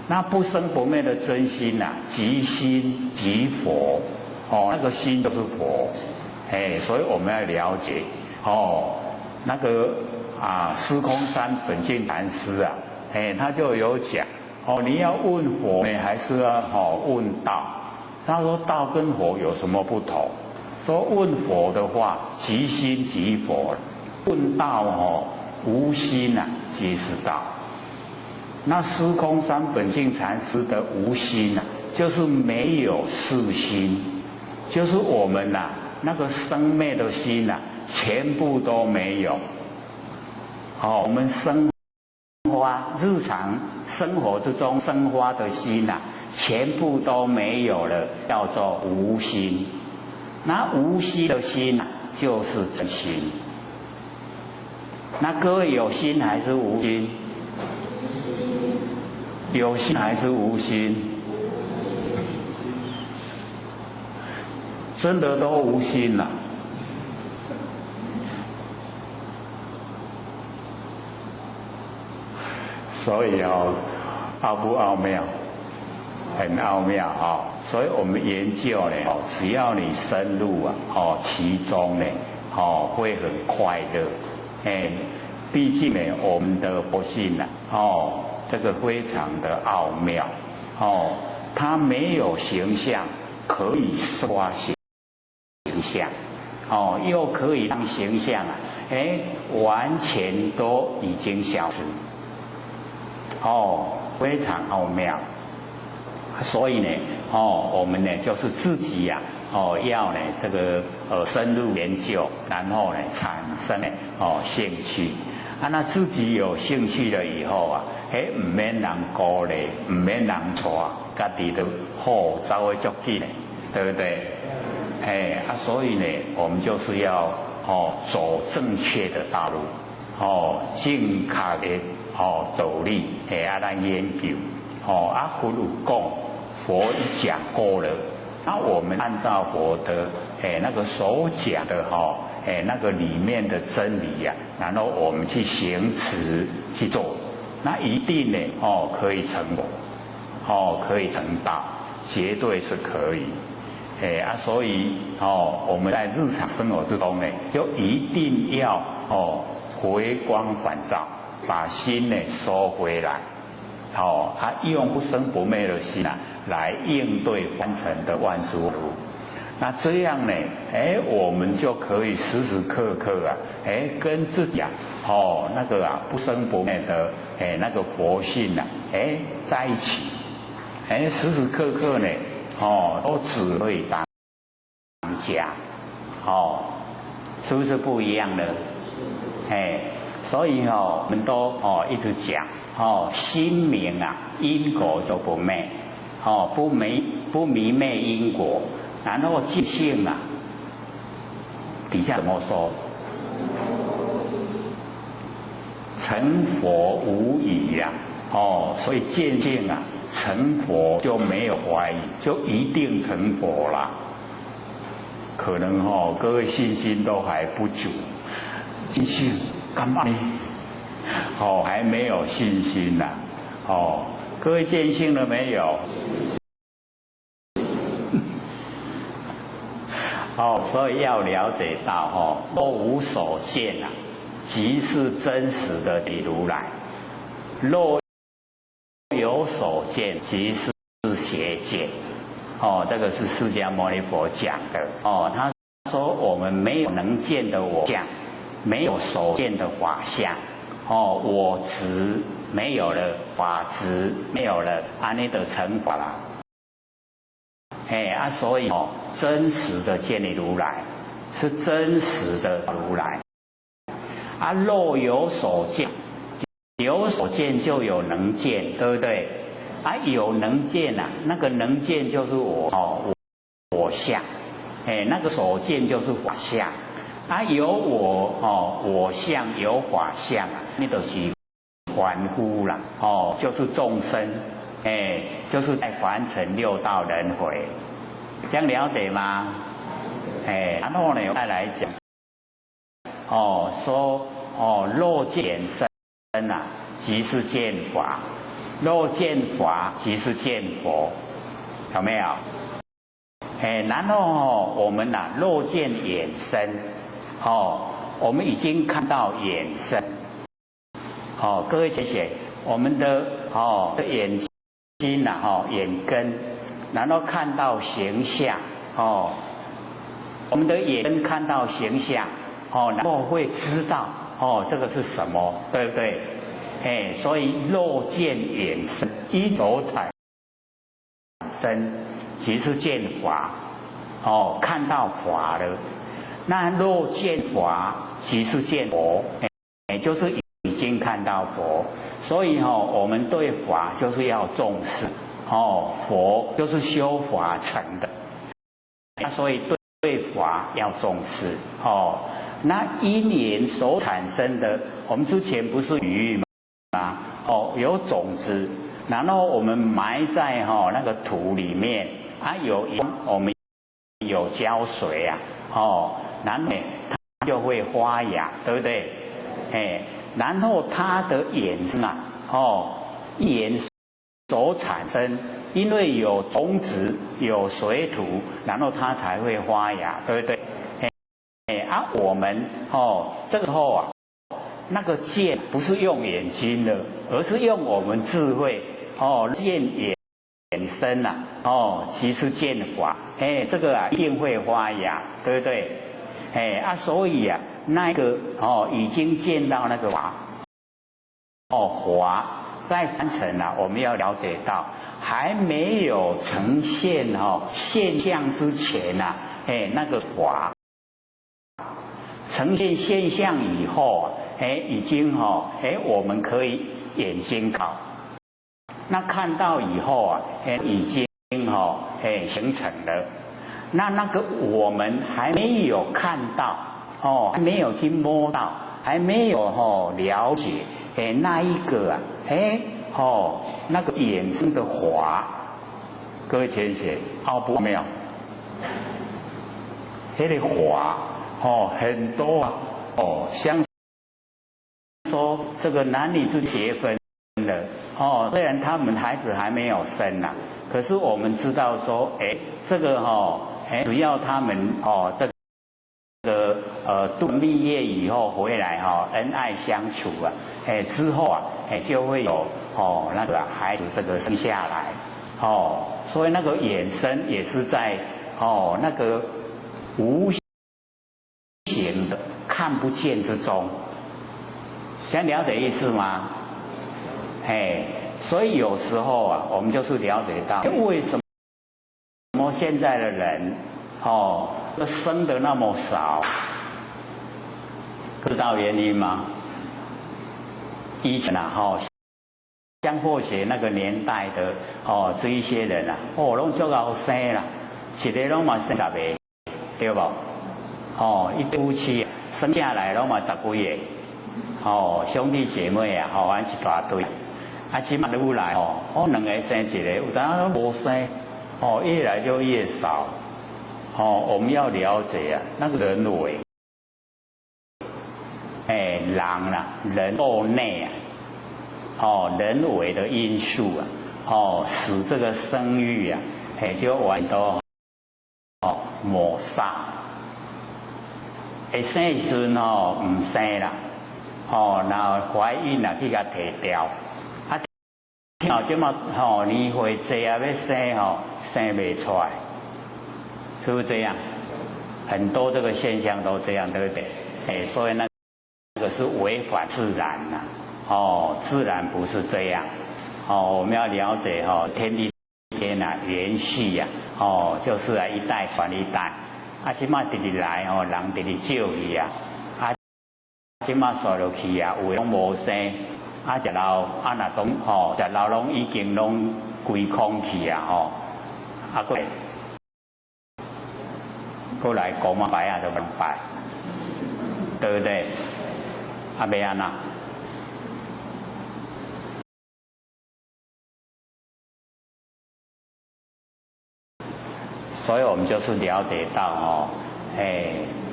那不生不灭的真心即心即佛，那个心就是佛。所以我们要了解那个司空山本净禅师他就有讲你要问佛呢，还是要问道？他说道跟佛有什么不同？说问佛的话，即心即佛；问道无心即是道。那司空山本净禅师的无心就是没有事心，就是我们那个生灭的心全部都没有。我们生花日常生活之中生花的心全部都没有了，叫做无心。那无心的心就是真心。那各位有心还是无心？有心还是无心？真的都无心了。所以奥不奥妙？很奥妙所以我们研究呢只要你深入其中呢会很快乐。毕竟呢我们的佛性这个非常的奥妙它没有形象可以刷形象又可以让形象完全都已经消失非常奥妙。所以呢我们呢就是自己要呢这个深入研究，然后呢产生兴趣那自己有兴趣了以后唔免人鼓励，唔免人带，家己都好走去足紧，对不对？所以呢，我们就是要走正确的道路，正确的道理，来研究，佛有讲，佛讲过了，那我们按照佛的那个所讲的那个里面的真理呀，然后我们去行持去做，那一定呢可以成果，可以成道，绝对是可以。所以我们在日常生活之中呢，就一定要回光返照，把心呢收回来，用不生不灭的心来应对凡尘的万事物。那这样呢，我们就可以时时刻刻跟自己那个不生不灭的那个佛性在一起，时时刻刻呢都只会当下，是不是不一样的？所以我们都一直讲心明因果就不昧，不迷昧因果，然后见性底下怎么说？成佛无疑所以见性成佛就没有怀疑，就一定成佛了。可能各位信心都还不足，信心干嘛呢？还没有信心各位见性了没有？所以要了解到若无所见即是真实的如来；若有所见，即是邪见。这个是释迦牟尼佛讲的他说我们没有能见的我相，没有所见的法相，我执没有了，法执没有了，你就成法了。所以真实的见你如来，是真实的如来。若有所见，有所见就有能见，对不对？有能见那个能见就是我相，那个所见就是法相。有我相有法相那就是凡夫啦，就是众生，就是在凡尘六道轮回，这样了解吗？然后呢，再来讲，说若见身即是见法，若见法即是见佛，有没有？然后我们若见眼身，我们已经看到眼身，各位姐姐，我们的眼睛眼根，然后看到形象，我们的眼根看到形象，然后会知道这个是什么，对不对？所以若见眼身，依着产生，即是见法，看到法了。那若见法，即是见佛，就是已经看到佛。所以我们对法就是要重视，佛就是修法成的，所以对法要重视。那因缘所产生的，我们之前不是语吗？有种子，然后我们埋在那个土里面，有我们有浇水然后它就会发芽，对不对？然后它的眼生眼所产生，因为有种子有水土，然后它才会发芽，对不对？我们这个时候那个见不是用眼睛的，而是用我们智慧见眼身其实见法，这个一定会发芽，对不对？所以那个已经见到那个法，法在凡尘我们要了解到还没有呈现现象之前那个法呈现现象以后已经我们可以眼睛看，那看到以后已经形成了。那个我们还没有看到哦，还没有去摸到，还没有了解那一个啊那个衍生的华，各位同学凹不没有？那个华很多啊像说这个男女之结婚了虽然他们孩子还没有生啊，可是我们知道说这个只要他们这个度蜜月以后回来恩爱相处啊之后啊就会有那个孩子这个生下来所以那个衍生也是在那个无形的看不见之中，想了解意思吗？所以有时候啊，我们就是了解到为什么现在的人生的那么少，知道原因吗？以前啊像或许那个年代的这一些人啊拢足好生啦，一个拢嘛生10个，对不？一对夫妻生下来拢嘛10几个，兄弟姐妹啊按一大堆，即马愈来2个生1个，有当无生越来就越少。我们要了解啊，那个人为人啊，人斗内啊，人为的因素啊，使这个生育啊，就完都抹煞。会生的时阵唔生啦，然后怀孕啊去甲摕掉，即马年岁济啊要生生袂出来，是不是这样？很多这个现象都这样，对不对？所以那个是违反自然呐，自然不是这样，我们要了解天地间啊，延续啊，就是一代传一代。即马直直来人直直少去啊，即马刷落去啊，有的拢无生，食老若讲食老拢已经拢归空去啊过来讲嘛摆就能摆，对不对？要安怎？所以我们就是了解到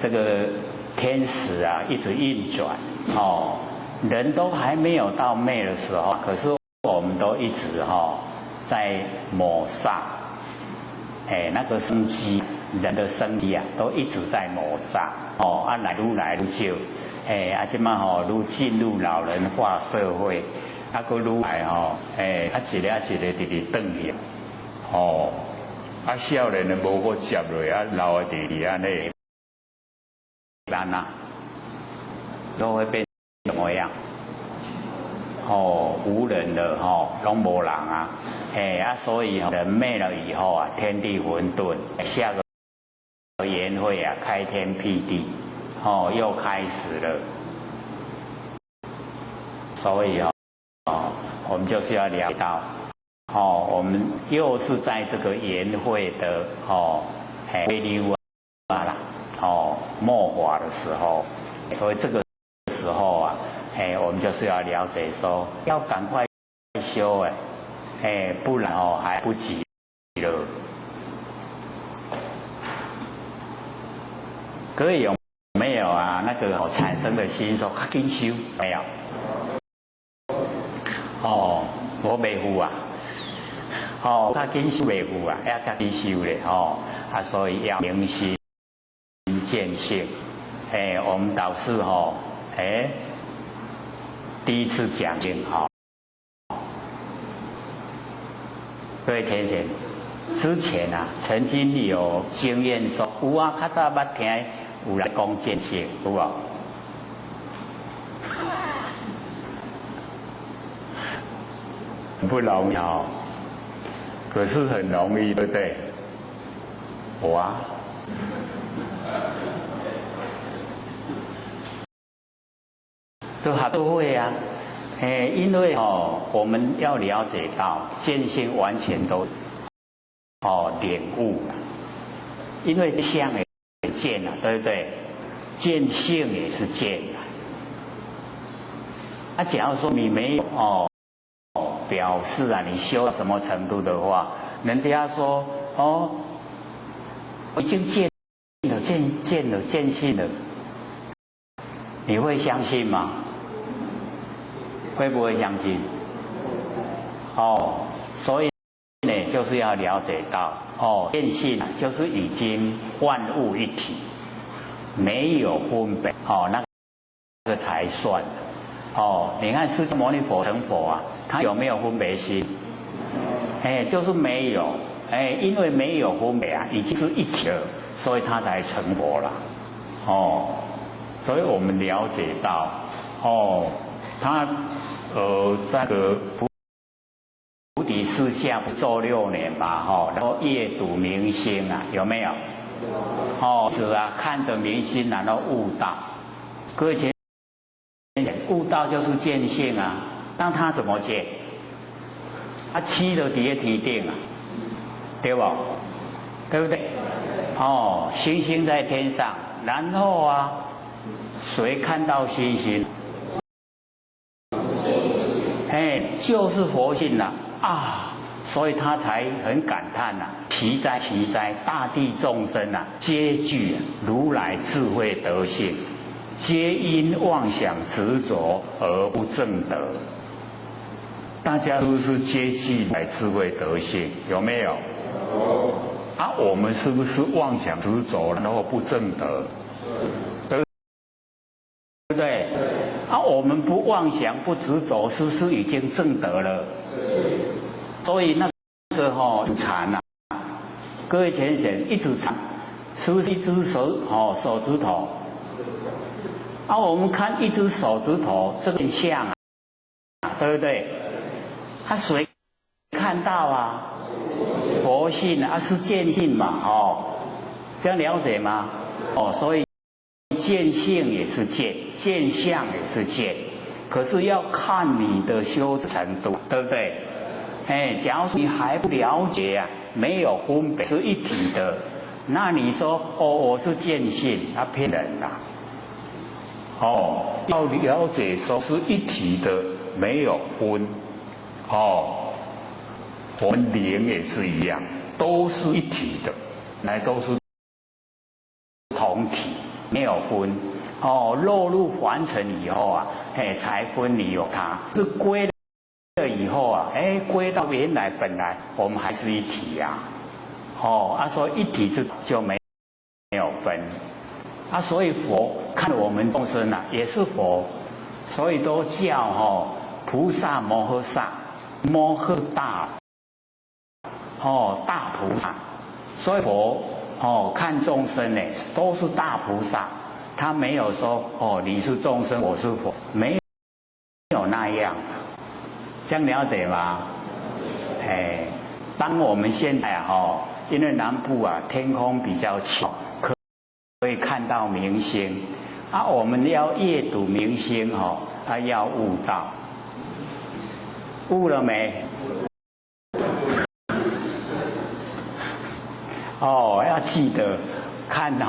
这个天时啊一直运转人都还没有到昧的时候，可是我们都一直在抹煞那个生机，人的生机啊都一直在抹煞来愈少现在愈进入老人化社会，个愈来一个一个直直转去少年的无个接落老的弟安尼，都会变怎么样？无人了拢无人啊，所以人灭了以后啊，天地混沌，下个宴会啊，开天辟地，又开始了。所以我们就是要了解到。我们又是在这个宴会的微溜啦，末法的时候，所以这个时候啊，我们就是要了解说，要赶快修不然还不及了。各位有没有啊？那个产生的心说较紧修没有？我未赴啊。较紧修袂赴啊，要较紧修咧所以要明心见性。我们导师第一次讲经各位同学，之前啊曾经有经验说，有啊，较早捌听有人讲见性，有无？不容易可是很容易，对不对？都会啊，因为我们要了解到见性完全都领悟，因为相也见啊，对不对？见性也是见啊。那假如说你没有表示啊，你修到什么程度的话，人家说我已经见性了，你会相信吗？会不会相信？所以呢，就是要了解到见性就是已经万物一体，没有分别那个才算。你看释迦牟尼佛成佛啊，他有没有分别心？就是没有。因为没有分别啊，已经是一体了，所以他才成佛了。所以我们了解到，他那个菩提四相做6年嘛，然后夜睹明星啊，有没有？是啊，看着明星然后悟道。各位前悟道就是见性啊，那他怎么见？他七的底下提定啊。对不？对不对？星星在天上，然后啊，谁看到星星？就是佛性了啊，所以他才很感叹呐，奇哉奇哉，大地众生啊，皆具如来智慧德性，皆因妄想执着而不正德。大家都是皆具如来智慧德性，有没有？我们是不是妄想执着，然后不正德？对不对？我们不妄想不执着，是不是已经正德了？所以那个禅啊，各位浅显一指禅，是不是一只手指头？我们看一只手指头，这个像啊，对不对？谁看到啊？佛性啊，是见性嘛，这样了解吗？所以见性也是见，见相也是见，可是要看你的修程度，对不对？假如你还不了解啊，没有分别是一体的，那你说我是见性，那骗人啦。要了解说是一体的，没有分。我们灵也是一样，都是一体的，都是同体，没有分。落入凡尘以后啊，才分你有他。是归了以后啊，归到原来本来我们还是一体呀。所以一体就没有分。所以佛看我们众生啊，也是佛，所以都叫菩萨摩诃萨，摩诃大。大菩萨，所以佛看众生呢，都是大菩萨，他没有说你是众生，我是佛，没有那样，这样了解吗？当我们现在因为南部啊天空比较晴，可以看到明星，我们要夜睹明星要悟道，悟了没？要记得看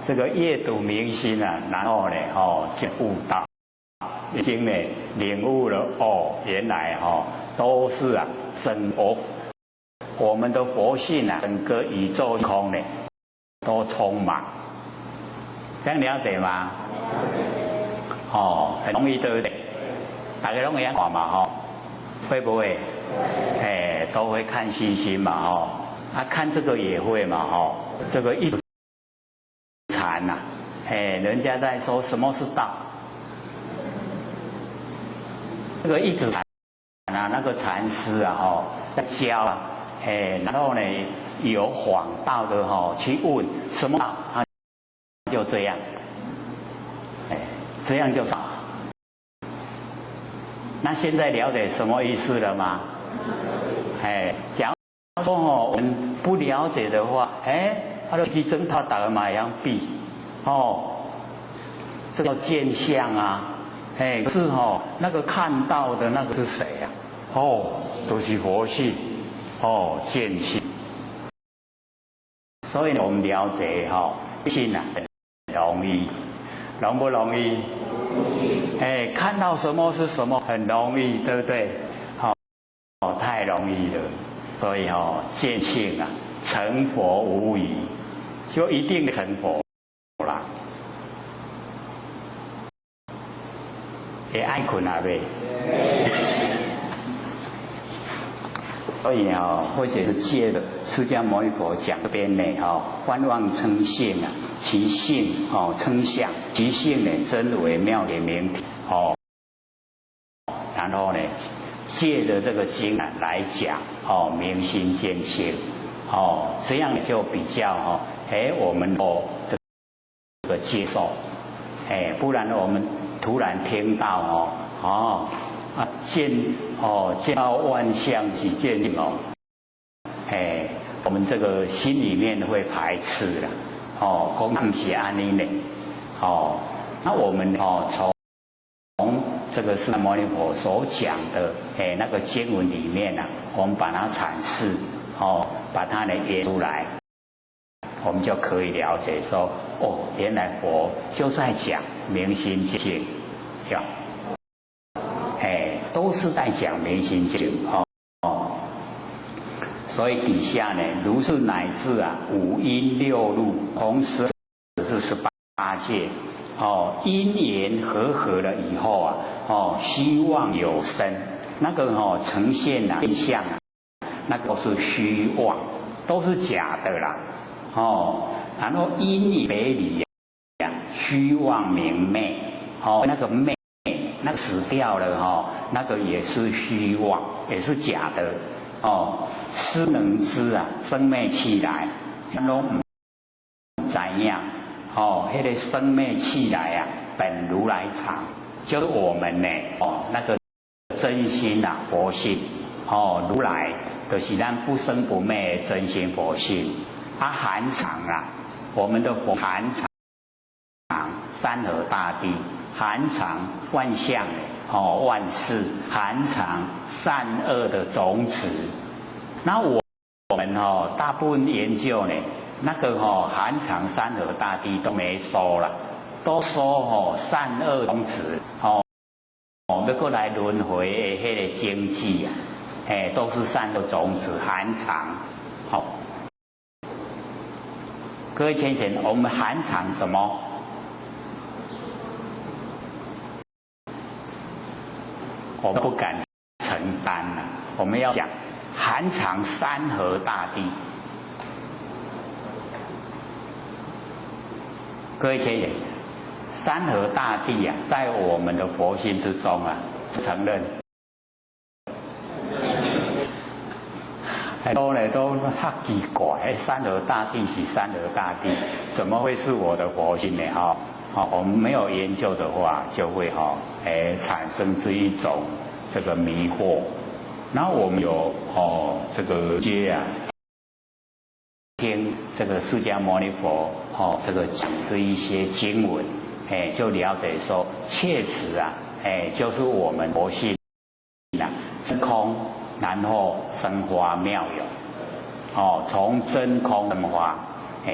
这个夜睹明星啊，然后呢就悟道，已经呢领悟了原来都是啊我们的佛性啊，整个宇宙空呢都充满，这样了解吗？很容易对不对？大家都一样看嘛会不会？都会看星星嘛看这个也会嘛这个一指禅呐，人家在说什么是道，这个一指禅啊，那个禅师啊在教啊，然后呢有晃道的去问什么道，就这样，这样就道。那现在了解什么意思了吗？假如说我们不了解的话，他就去争他打了马样比，这叫见相啊，可是那个看到的那个是谁呀？都是佛性，见性。所以我们了解信啊很容易，容不容易？看到什么是什么很容易，对不对？太容易了。所以见性啊，成佛无疑，就一定成佛啦。也爱困啊呗。所以或者是借着释迦牟尼佛讲这边呢观望称性啊，其性称相，其性呢真为妙也明体然后呢借着这个经啊来讲明心见性这样就比较我们这个接受不然我们突然听到见到万象起见性我们这个心里面会排斥了讲不是安尼呢那我们从这个释迦牟尼佛所讲的那个经文里面啊，我们把它阐释把它呢演出来，我们就可以了解说原来佛就在讲明心见性都是在讲明心见性所以底下呢如是乃至啊五阴六路同时是18界因缘和了以后啊希望有生那个呈现现象那个是虚妄，都是假的啦然后因理为理虚妄明昧那个昧那个死掉了那个也是虚妄，也是假的师能知啊生灭起来都不知样那个生灭起来啊本如来藏，就是我们呢那个真心啊佛性如来就是咱不生不灭的真心佛性含藏啊我们的佛含藏山河大地，含藏万象万事，含藏善恶的种子。那我们大部分研究呢那个含藏山河大地都没说了，都说善恶种子要过来轮回的那个经济啊都是善恶种子含藏各位先生，我们含藏什么？我不敢承担了，我们要讲含藏山河大地。各位先生，山河大地啊，在我们的佛心之中啊，承认。很多人都很奇怪，山河大地是山河大地，怎么会是我的佛心呢？我们没有研究的话，就会产生这一种这个迷惑。然后我们有这个听这个释迦牟尼佛这个讲这一些经文，就了解说，确实啊，就是我们佛性真空，然后生花妙有，从真空生花，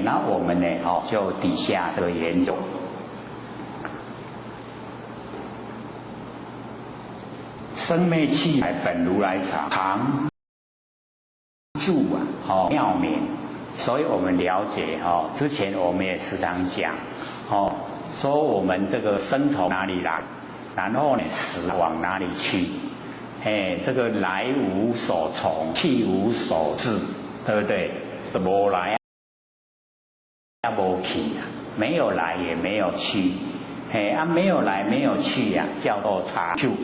那我们呢就底下这个研究。生灭气来本如来藏，常住啊，妙明。所以我们了解之前我们也时常讲说我们这个生从哪里来，然后呢死往哪里去？这个来无所从，去无所至，对不对？没来啊，没去啊，没有来也没有去，没有来没有去呀，叫做常住。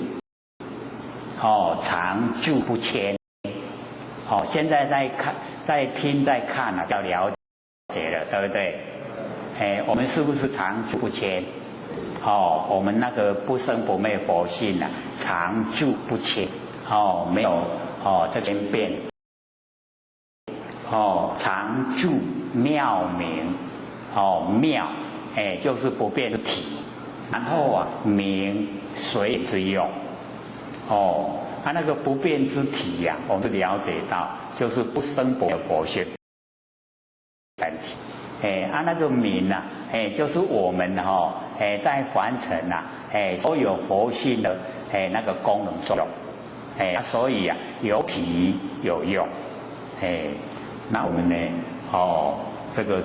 常住不迁。现在在看、在听、在看啊，要了解了，对不对？我们是不是常住不迁？我们那个不生不灭佛性啊，常住不迁。没有这边变。常住妙明。妙，就是不变之体。然后啊，明随之用。那个不变之体呀，我们了解到就是不生不灭佛性。那个明啊，就是我们在凡尘啊，所有活性的那个功能作用，所以啊有体有用，那我们呢，这个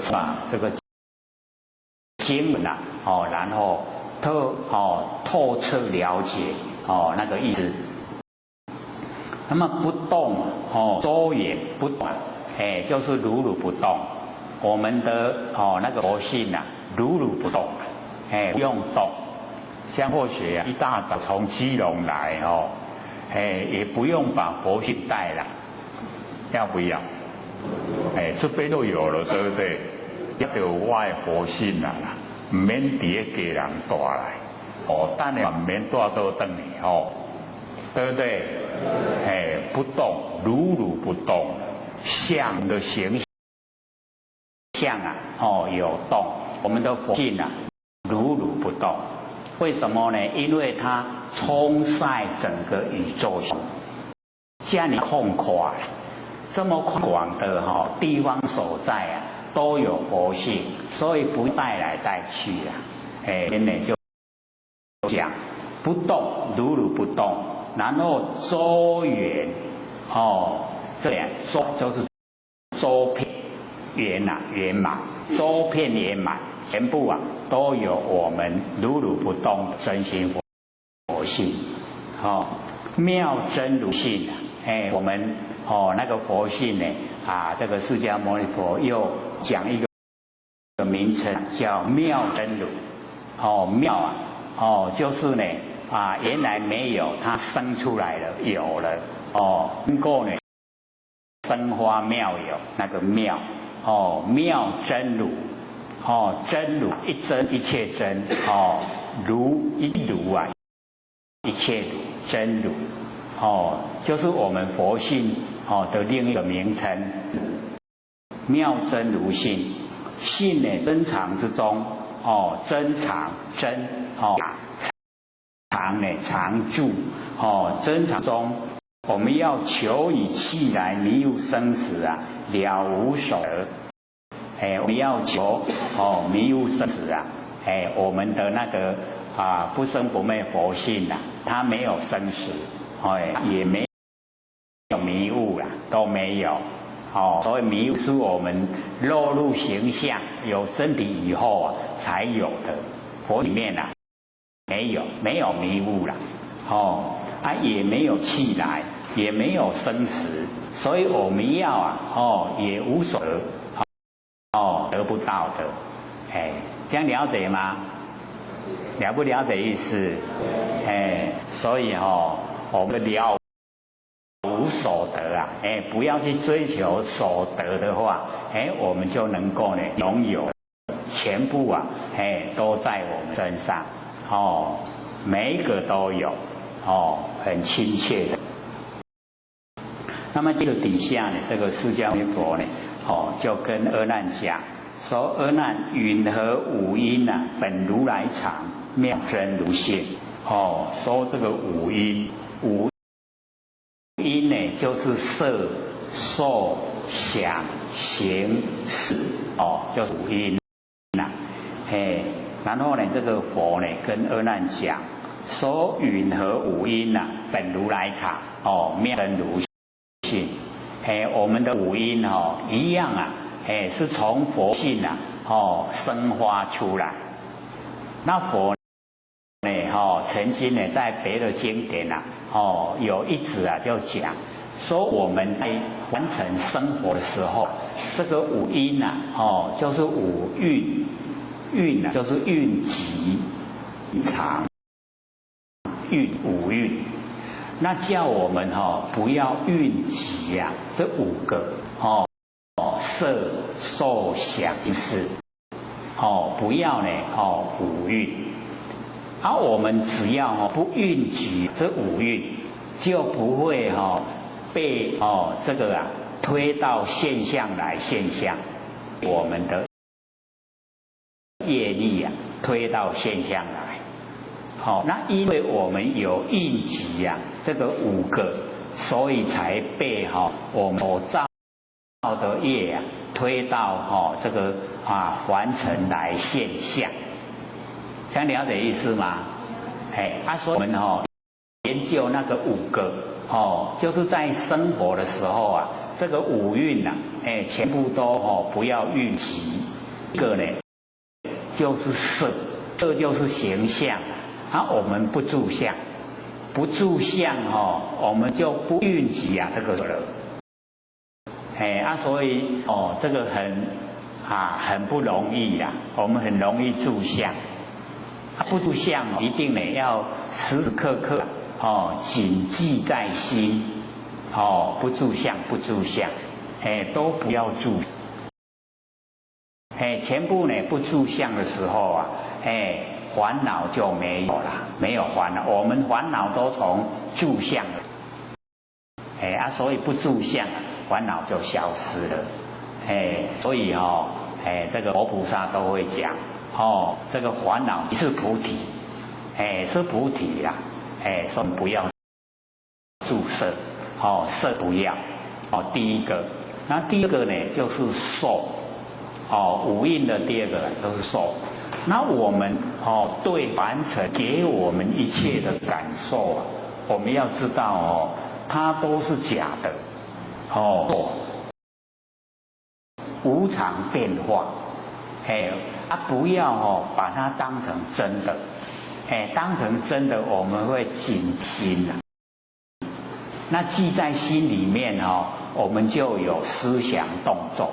经文啊，然后透彻了解那个意思。那么不动周也不动，就是如如不动。我们的那个佛性啊，如如不动，不用动。像或许啊，一大早从基隆来也不用把佛性带来，要不要？这边都有了，对不对？要有我的佛性啦，唔免伫个家人带来，等下唔免带到等你对不对？不动，如如不动，相的形象啊，有动，我们的佛性啊，如如不动。为什么呢？因为它充塞整个宇宙中，这样空旷，这么广的地方所在啊，都有佛性，所以不带来带去啊。今天就讲不动，如如不动，然后周圆，这两周就是周遍圆圆满，周遍圆满，全部啊都有我们如如不动的真心佛性，妙真如性我们那个佛性呢这个释迦牟尼佛又讲一个名称叫妙真如，妙就是呢原来没有，它生出来了，有了经过呢生花妙有，那个妙妙真如真如一真一切真如一如啊一切如真如就是我们佛性的另一个名称，妙真如性。性呢真常之中真常真常呢常住真常中，我们要求以气来迷入生死啊，了无所得。我们要求迷入生死啊，我们的那个不生不灭佛性啊，它没有生死，也没有迷雾啊，都没有。所以迷雾是我们落入形象有身体以后才有的，佛里面没有迷雾了，也没有气来，也没有生死，所以我们要也无所得，得不到的，这样了解吗？了不了解意思？所以我们了无所得啊，不要去追求所得的话，我们就能够呢拥有全部啊，都在我们身上，每一个都有，很亲切的。那么这个底下呢，这个释迦牟尼佛呢，就跟阿难讲说：阿难，云何五阴啊？本如来常，妙真如性。说这个五阴，五阴呢，就是色、受、想、行、识，就是五阴呐。然后呢，这个佛呢跟阿难讲说：云何五阴啊？本如来常，妙真如性。我们的五阴一样啊，是从佛性啊生发出来。那佛呢曾经呢在别的经典啊有一旨啊就讲说，我们在完成生活的时候，这个五阴啊就是五蕴，蕴啊就是蕴集常蕴五蕴。那叫我们不要蕴集啊这五个色、受、想、识，不要呢五蕴。我们只要不蕴集这五蕴，就不会被这个推到现象来，现象我们的业力推到现象来。那因为我们有蕴集这个五个，所以才被我们所造的业啊，推到这个凡尘来现象，想了解意思吗？所以我们研究那个5个就是在生活的时候啊，这个5蕴啊，全部都不要蕴集。一个呢就是色，这就是形象，我们不住相，不住相我们就不蕴集这个了。所以这个很不容易啦，我们很容易住相，不住相一定呢要时时刻刻谨记在心，不住相，不住相，都不要住，全部呢不住相的时候啊，烦恼就没有了，没有烦恼，我们烦恼都从住相了，所以不住相，烦恼就消失了，所以这个佛菩萨都会讲，这个烦恼是菩提，是菩提啦，说不要住色，色不要，第一个，那第二个呢就是受，5蕴的第2个都是受。那我们对凡尘给我们一切的感受啊，我们要知道它都是假的，无常变化，不要把它当成真的，当成真的我们会谨心那记在心里面我们就有思想动作，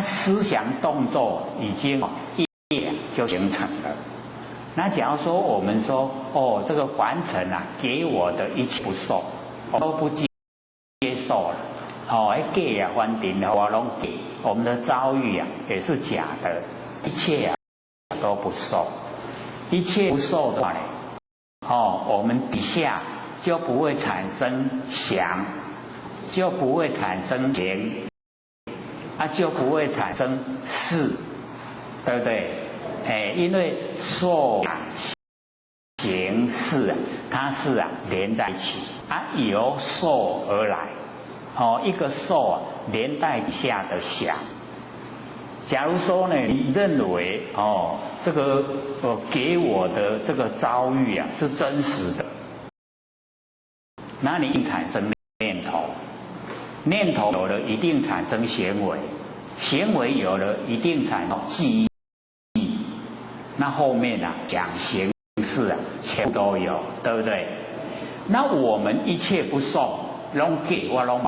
思想动作已经业就形成了。那假如说我们说这个凡尘给我的一切不受，我都不接受了，给凡尘我拢给，我们的遭遇也是假的，一切都不受，一切不受的话呢，我们底下就不会产生想，就不会产生行，就不会产生事，对不对？因为受行识它是连在一起，由受而来，一个受连带底下的想。假如说呢，你认为这个给我的这个遭遇是真实的，那你一定产生念头，念头有了一定产生行为，行为有了一定产生记忆，那后面讲行识全部都有，对不对？那我们一切不受，拢给我拢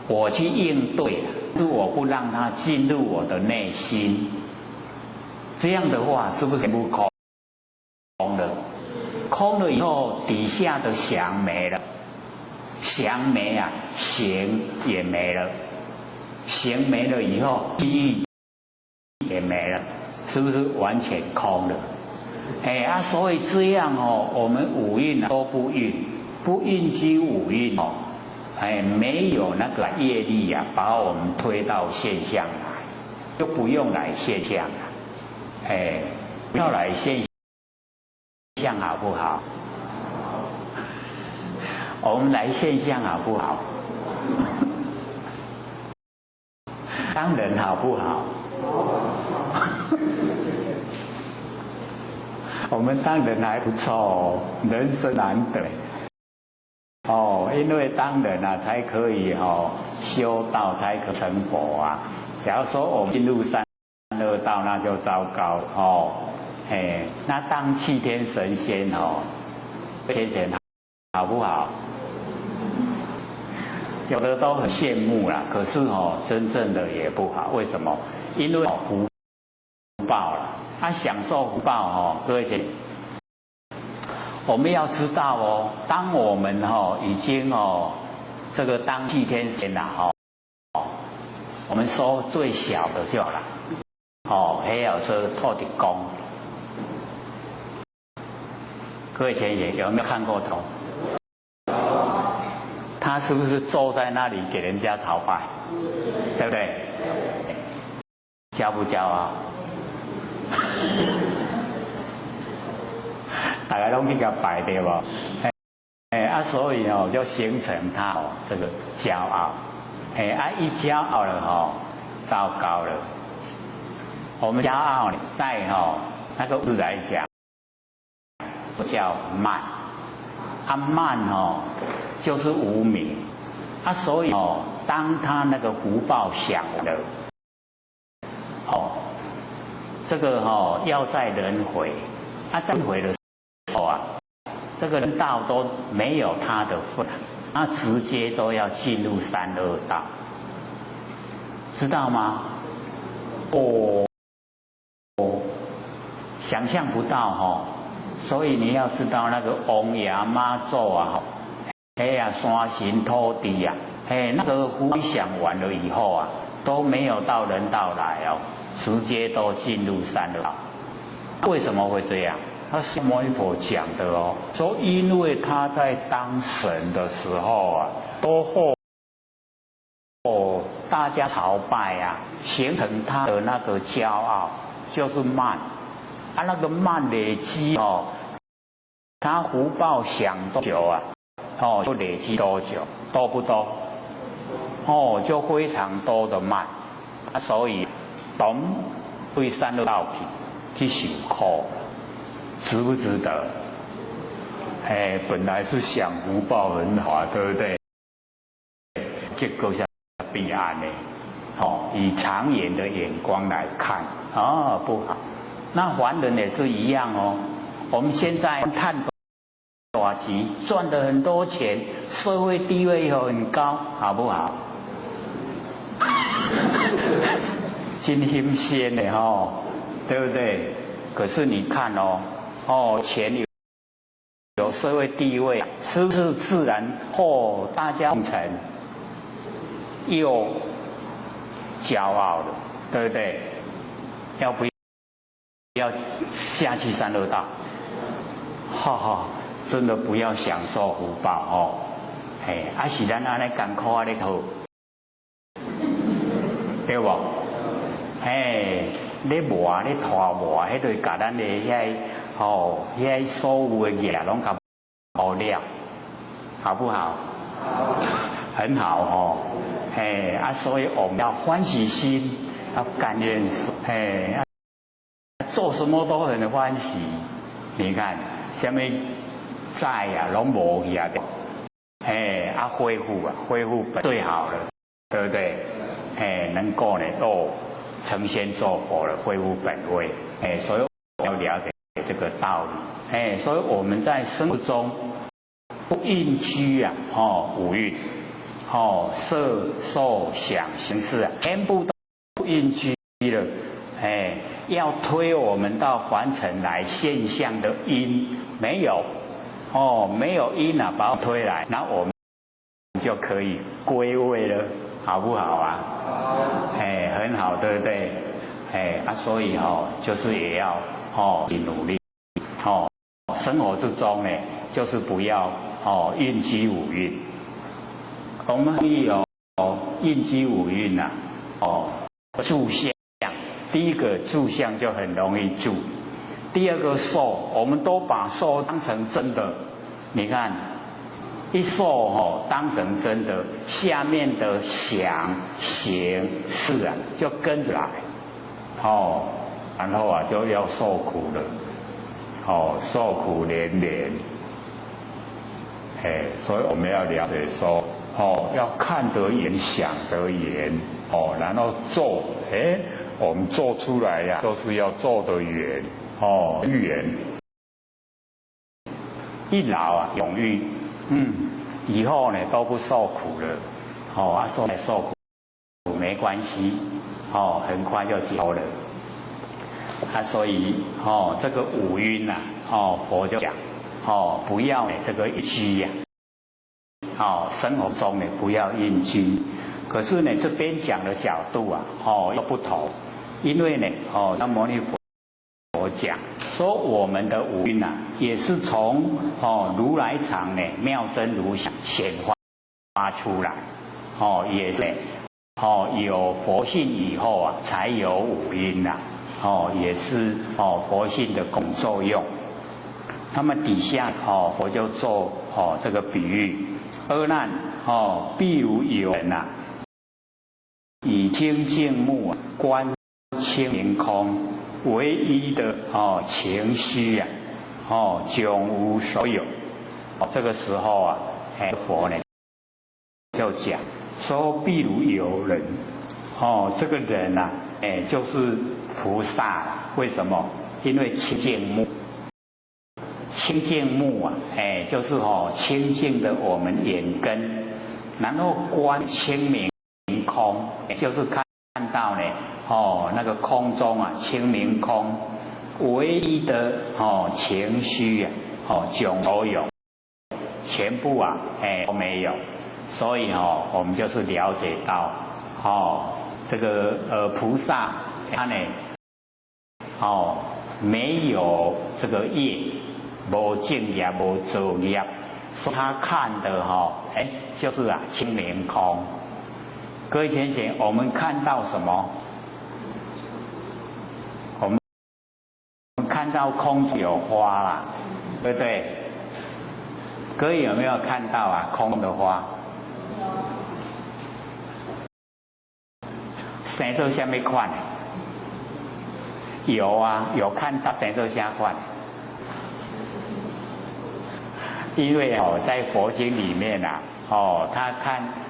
我去应对，是我不让它进入我的内心，这样的话是不是全部空了？空了以后，底下的想没了，想没行也没了，行没了以后，记忆也没了，是不是完全空了？所以这样我们5蕴都不蕴，不蕴居5蕴没有那个业力把我们推到现象来，就不用来现象了，不要来现象好不好？我们来现象好不好？当人好不好？我们当人还不错人生难得因为当人才可以修道，才可成佛假如说我们进入三恶道，那就糟糕那当7天神仙天神好不好？有的都很羡慕啦，可是真正的也不好。为什么？因为福报了，享受福报各位姐，我们要知道当我们已经这个当7天神了我们说最小的就好了还有这个土地公，各位姐姐有没有看过头？他是不是坐在那里给人家朝拜？对不对？教不教大家都去给他拜对不？所以就形成他这个骄傲。一骄傲了糟糕了。我们骄傲在那个字来讲，叫慢，慢就是无明，所以当他那个福报享了，这个要在轮回，在轮回的时候这个人道都没有他的份，直接都要进入三恶道，知道吗？想象不到所以你要知道那个王爷妈祖山神土地那个福享完了以后都没有到人道来直接都进入三恶道。为什么会这样？他是摩尼佛讲的说因为他在当神的时候都大家朝拜形成他的那个骄傲，就是慢。那个慢累积他福报享多久就累积多久，多不多？就非常多的慢所以懂对三恶道去受苦，值不值得？本来是想福报很好对不对？结果是彼岸的以长远的眼光来看不好。那凡人也是一样我们现在赚大钱，赚了很多钱，社会地位又很高，好不好？真新鲜的对不对？可是你看钱有社会地位，是不是自然大家奉承，又骄傲了，对不对？要不要下去三恶道？真的不要享受福报是咱安尼艰苦咧好，对不？咧磨咧拖磨，迄对甲咱的遐所有的业拢甲磨了，好不好？很好所以我们要欢喜心，要感恩做什么都很欢喜。你看，什么债拢无去恢复最好了，对不对？能够成仙做佛了，恢复本位。所以要了解这个道理。所以我们在生活中不应居五蕴色受想行识全部都不应居了。要推我们到凡尘来现象的因没有没有因把我推来，那我们就可以归位了，好不好很好，对不对？所以就是也要努力生活之中呢，就是不要应居五蕴。我们应居五蕴住相。第一个住相就很容易住，第二个受，我们都把受当成真的。你看，一受当成真的，下面的想行识就跟着来，然后就要受苦了，受苦连连。所以我们要了解说，要看得远，想得远，然后做，我们做出来都是要做得远，远。一老永裕，以后呢都不受苦了，说来受苦没关系，很快就走了。所以这个五蕴佛就讲，不要这个一居生活中呢不要应居。可是呢，这边讲的角度又不同，因为呢，那摩尼佛讲说我们的五蕴也是从如来藏呢妙真如想显发出来，也是有佛性以后才有五蕴也是佛性的共作用。那么底下佛就做这个比喻，阿难必如有人以清净目观清明空，唯一的情绪啊，迥无所有。这个时候啊，佛呢就讲说，譬如有人，这个人啊，就是菩萨啦。为什么？因为清净目，清净目啊，就是清净的我们眼根，然后观清明空，就是看到呢，那个空中啊，清明空，唯一的情绪啊，迥都有，全部啊，都没有。所以我们就是了解到，这个菩萨他呢，没有这个业，无正业，无造业，所以他看的就是啊清明空。各位同学，我们看到什么？我们看到空中有花啦，对不对？各位有没有看到啊空的花？生做什么款？有啊，有看到生做什么款？因为在佛经里面啊，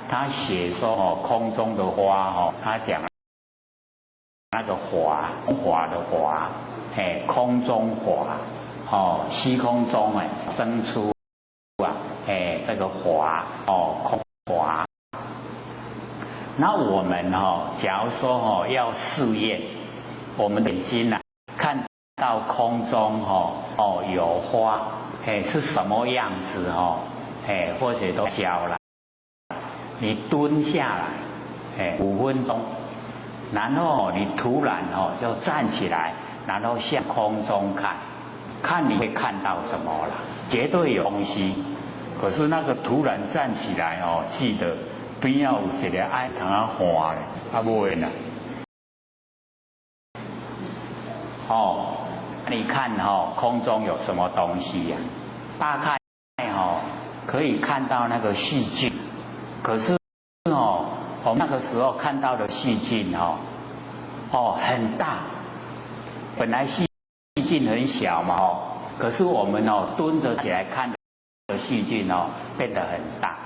他写说空中的花他讲那个华的华，空中华，虚空中生出啊，这个华空华。那我们假如说要试验，我们的眼睛啊看到空中有花，是什么样子或者都教了。你蹲下来，5分钟，然后你突然就站起来，然后向空中看，看你会看到什么了？绝对有东西。可是那个突然站起来记得边要有一个爱糖啊花的，不会呢。你看空中有什么东西呀？大概可以看到那个细菌。可是我们那个时候看到的细菌很大，本来细菌很小嘛可是我们蹲着起来看的细菌变得很大。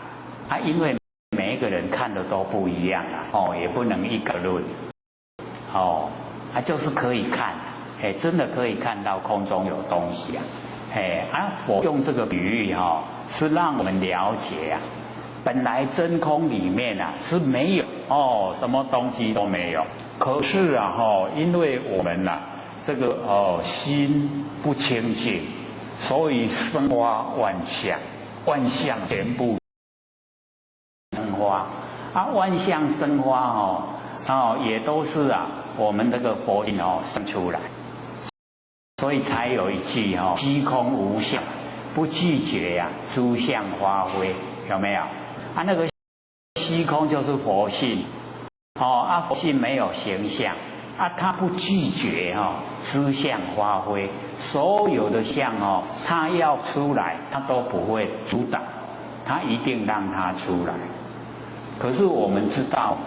因为每一个人看的都不一样也不能一概而论就是可以看，真的可以看到空中有东西佛用这个比喻是让我们了解本来真空里面是没有什么东西都没有。可是因为我们这个心不清净，所以生花万象，万象全部生花万象生花也都是我们这个佛经生出来，所以才有一句虚空无相，不拒绝诸相发挥，有没有？那个虚空就是佛性，佛性没有形象，它不拒绝诸相发挥，所有的相它要出来，它都不会阻挡，它一定让它出来。可是我们知道，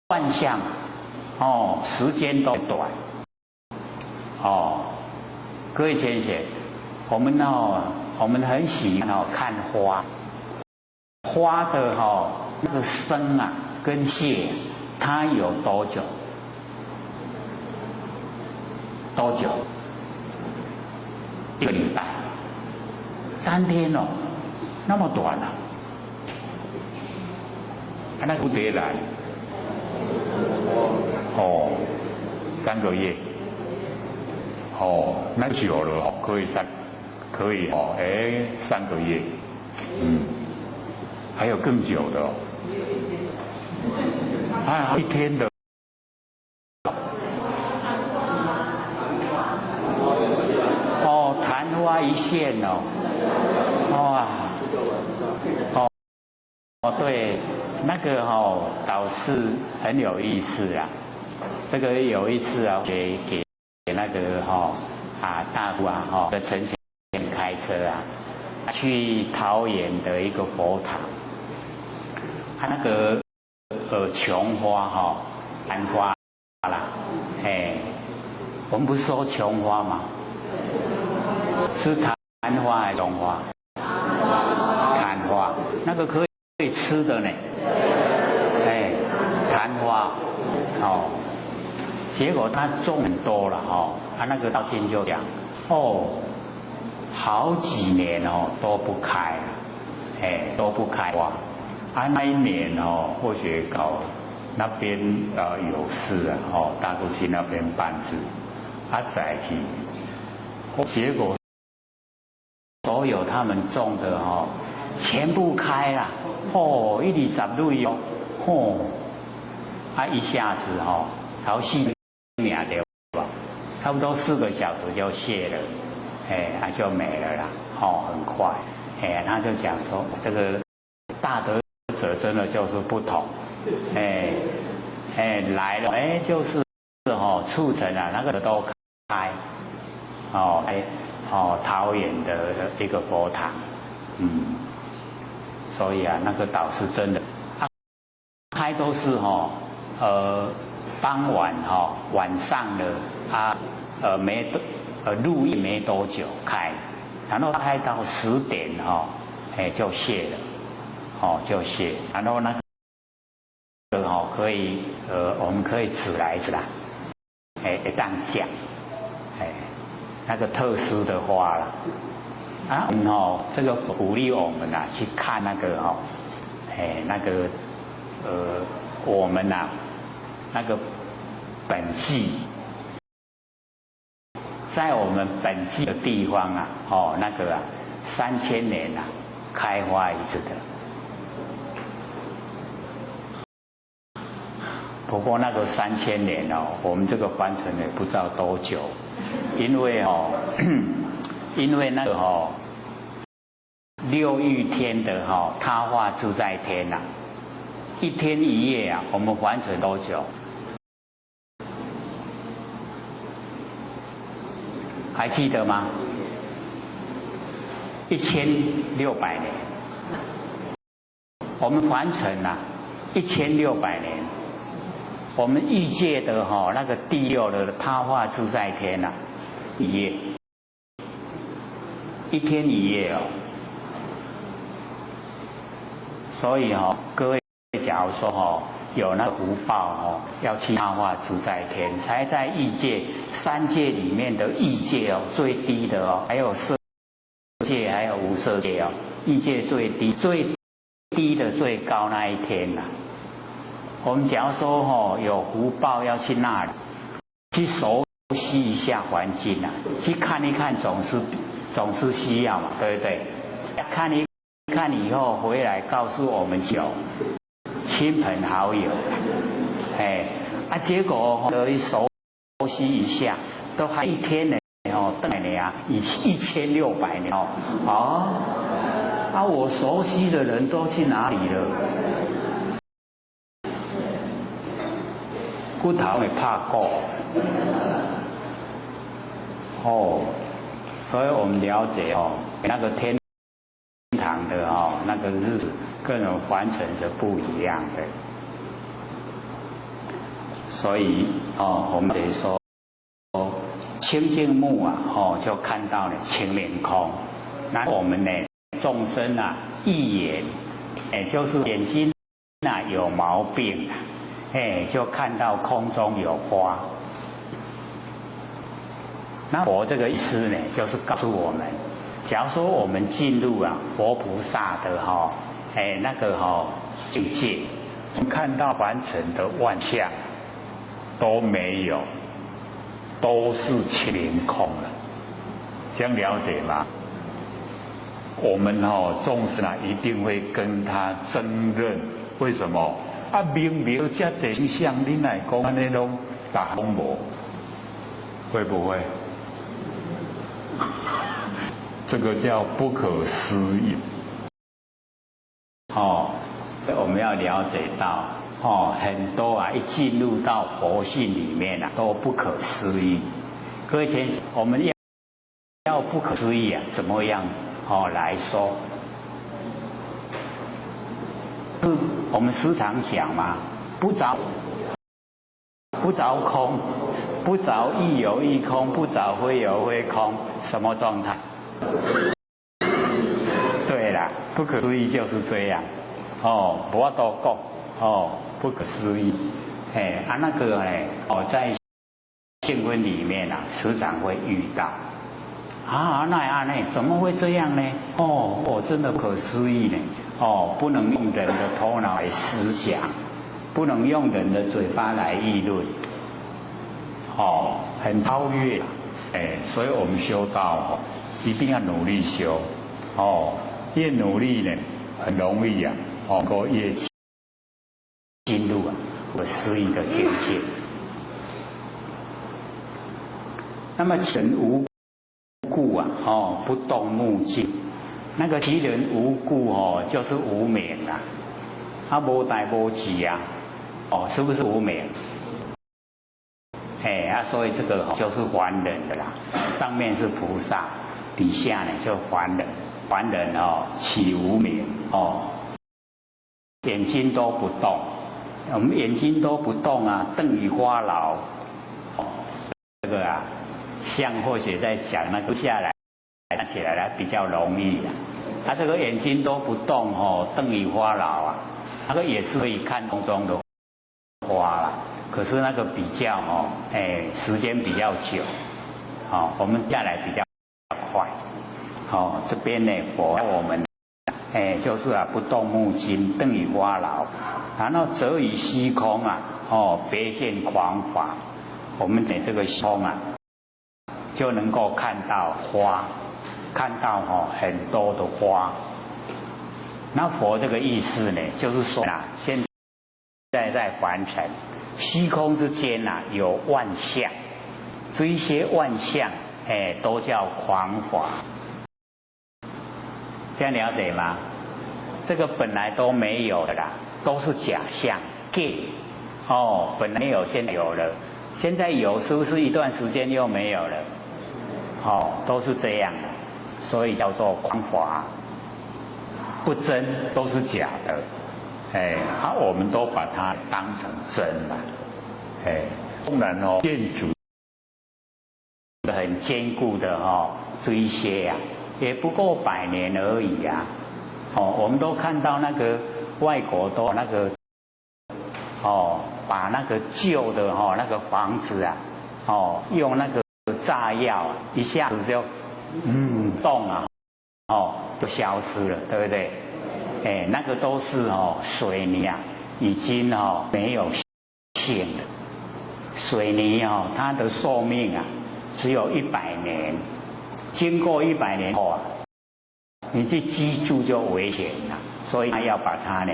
万象时间都短各位同学，我们很喜欢看花。花的那个生跟谢，它有多久？多久？1个礼拜，3天那么短那蝴蝶来3个月那久了可以3个月还有更久的还有1天的昙花一现对，那个倒是很有意思这个有一次给那个大姑的陈先生开车去桃园的一个佛堂，那个琼花哈，昙花啦，我们不是说琼花吗？是昙花还是琼花？昙花，那个可以吃的呢。昙花，结果他种很多了那个道信就讲，好几年都不开了，都不开花。那一年或许搞那边有事大都去那边办事，再去，结果所有他们种的全部开了，120蕊一下子好细命对吧？差不多4个小时就谢了，就没了啦，很快，他就讲说这个大德者真的就是不同，来了，就是促成了那个都开，桃园的一个佛堂，所以那个岛是真的，开都是傍晚晚上的入夜没多久开，然后开到10点就谢了，就谢，然后那个可以我们可以指来指啦，当讲，那个特殊的花啦，这个鼓励我们去看那个那个我们那个本纪，在我们本纪的地方那个3000年开花一次的。不过那个3000年我们这个凡尘也不知道多久，因为因为那个6欲天的他化自在天1天1夜我们完成多久？还记得吗？1600年。我们完成1600年。我们欲界的那个第6的他化自在天1夜，1天1夜所以各位假如说有那个福报要去他化自在天，才在欲界3界里面的欲界最低的还有色界，还有无色界欲界最低，最低的最高那一天我们假如说有福报要去那里，去熟悉一下环境去看一看总是需要嘛，对不对？看一看以后回来告诉我们亲朋好友，结果得一熟悉一下，都还1天呢等呢1600年我熟悉的人都去哪里了？骨头会怕过所以我们了解那个天堂的那个日子跟我们凡尘是不一样的，所以我们得说清净目就看到了清明空，那我们呢众生一眼就是眼睛有毛病就看到空中有花。那佛这个意思呢，就是告诉我们，假如说我们进入佛菩萨的那个境界，我们看到凡尘的万象都没有，都是清明空了，这样了解吗？我们众生一定会跟他争论，为什么？明明这真相，你来讲安尼拢打拢无，会不会？这个叫不可思议。我们要了解到，很多一进入到佛性里面都不可思议。各位先生，我们要不可思议怎么样来说？是我们时常讲嘛，不着空，不着亦有亦空，不着非有非空，什么状态？对啦，不可思议就是这样。哦，无法度讲，哦，不可思议。那个在性分里面啊，时常会遇到。那怎么会这样呢？真的不可思议呢。不能用人的头脑来思想，不能用人的嘴巴来议论。很超越。所以我们修道一定要努力修。越努力呢，很容易啊，能够越进入不可思议的境界。那么人无故啊，不动目静。那个其人无故就是无明啊，无代无志啊，是不是无明？所以这个就是凡人的啦，上面是菩萨，底下呢就凡人。凡人起无明眼睛都不动，我们眼睛都不动啊，瞪于花牢。这个像或许在讲那个下来看起来比较容易啊。这个眼睛都不动瞪于花牢那个也是可以看空中的花啦，可是那个比较时间比较久，我们下来比较快。这边呢，佛我们就是不动目睛，瞪于花牢，然后则于虚空别见狂法。我们这个虚空就能够看到花，看到很多的花。那佛这个意思呢，就是说现在在凡尘虚空之间有万象，这一些万象都叫狂法。这样了解吗？这个本来都没有的啦，都是假象，本来没有，现在有了，现在有是不是一段时间又没有了？都是这样的，所以叫做狂法，不真，都是假的。我们都把它当成真了。当然建筑很坚固的这一些也不过100年而已啊。我们都看到那个外国都那个把那个旧的那个房子用那个炸药一下子就动就消失了，对不对？那个都是水泥已经没有性了。水泥它的寿命只有100年。经过100年后你去居住就危险了，所以要把它呢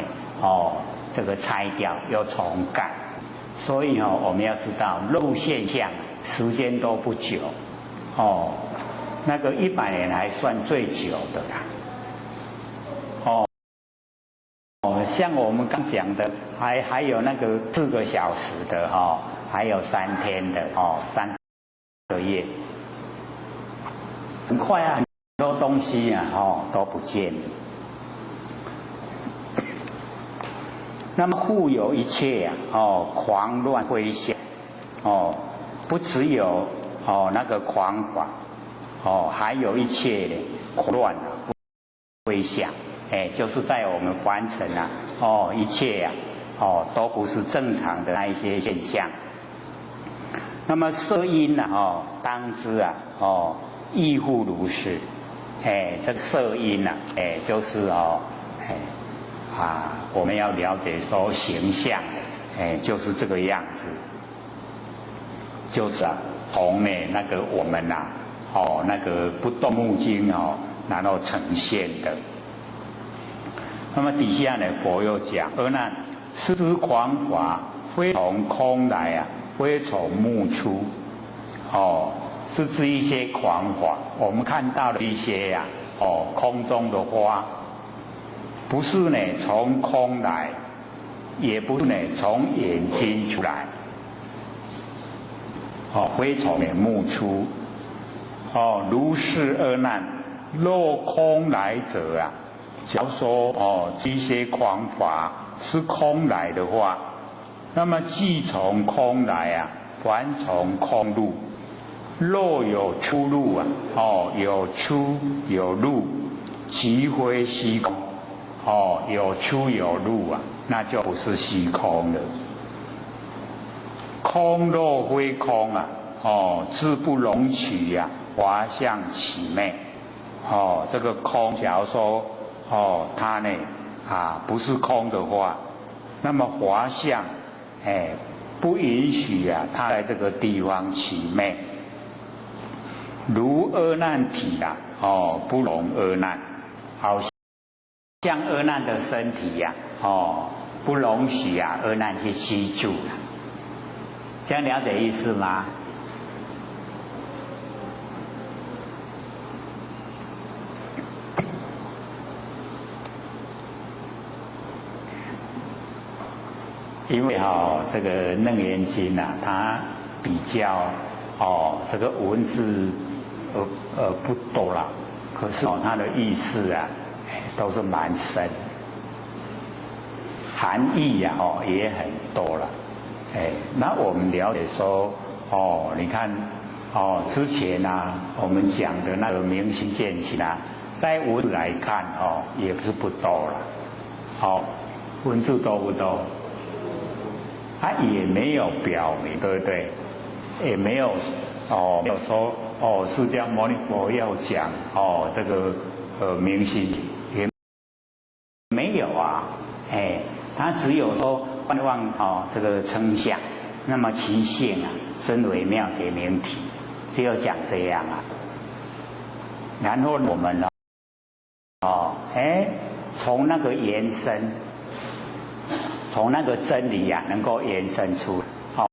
这个拆掉又重盖。所以我们要知道肉现象时间都不久那个100年还算最久的啦。像我们刚讲的还有那个4个小时的还有3天的3个月。很快很多东西都不见了。那么护有一切狂乱飞翔不只有那个狂法还有一切的狂乱飞翔。就是在我们凡尘一切都不是正常的那一些现象。那么色音当知亦复如是。这个色音就是我们要了解说形象就是这个样子，就是从那个我们那个不动目睛然后呈现的。那么底下呢，佛又讲：而那是之狂法，非从空来非从目出。是指一些狂法。我们看到的一些空中的花，不是呢从空来，也不是呢从眼睛出来，非从目出。如是阿难，若空来者假如说这些狂法是空来的话，那么既从空来啊，还从空入。若有出入啊，有出有入，即非虚空。有出有入啊，那就不是虚空了。空若非空啊，自不容取呀，华相起昧。这个空，假如说它呢不是空的话，那么华相不允许啊，它在这个地方起昧。如阿难体啊，不容阿难，好像阿难的身体呀，不容许啊阿难去居住了。这样了解意思吗？因为这个《楞严经》啊，它比较这个文字不多啦，可是它的意思啊，都是蛮深，含义啊也很多了。那我们了解说你看之前啊我们讲的那个明心见性啊，在文字来看也是不多了。文字多不多？它也没有表明，对不对？也没有没有说释迦牟尼佛要讲这个明心，也没有啊。它只有说观望这个称相，那么其性啊，身为妙觉明体，只有讲这样啊。然后我们从那个延伸，从那个真理啊，能够延伸出来，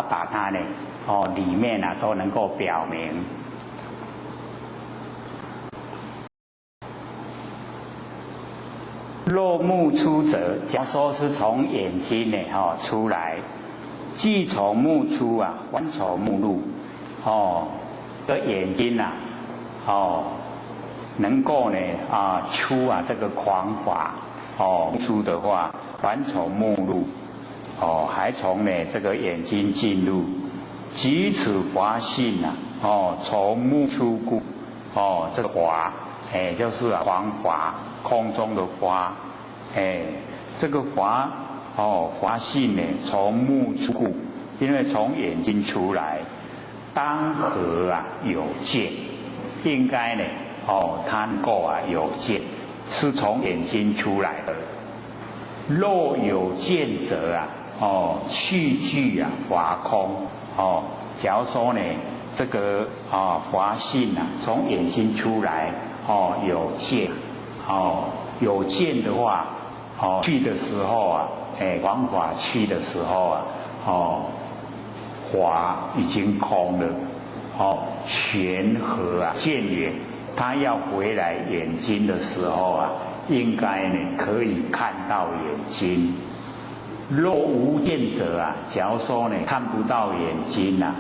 把它呢里面啊都能够表明。若目出者，假如说是从眼睛呢出来，既从目出啊，还从目入。这眼睛啊，能够呢出啊这个狂法，出的话，还从目入，还从呢这个眼睛进入，即此法性啊，从目出故，这个法，就是狂法。空中的法，这个法法性呢，从目出故，因为从眼睛出来，当何啊有见？应该呢，它能够啊有见，是从眼睛出来的。若有见者啊，去具啊法空。假如说呢，这个法性啊，从眼睛出来，有见。有见的话，去的时候啊，往法去的时候啊，法已经空了，玄和啊见远，他要回来眼睛的时候啊，应该呢可以看到眼睛。若无见者啊，假如说呢看不到眼睛啊，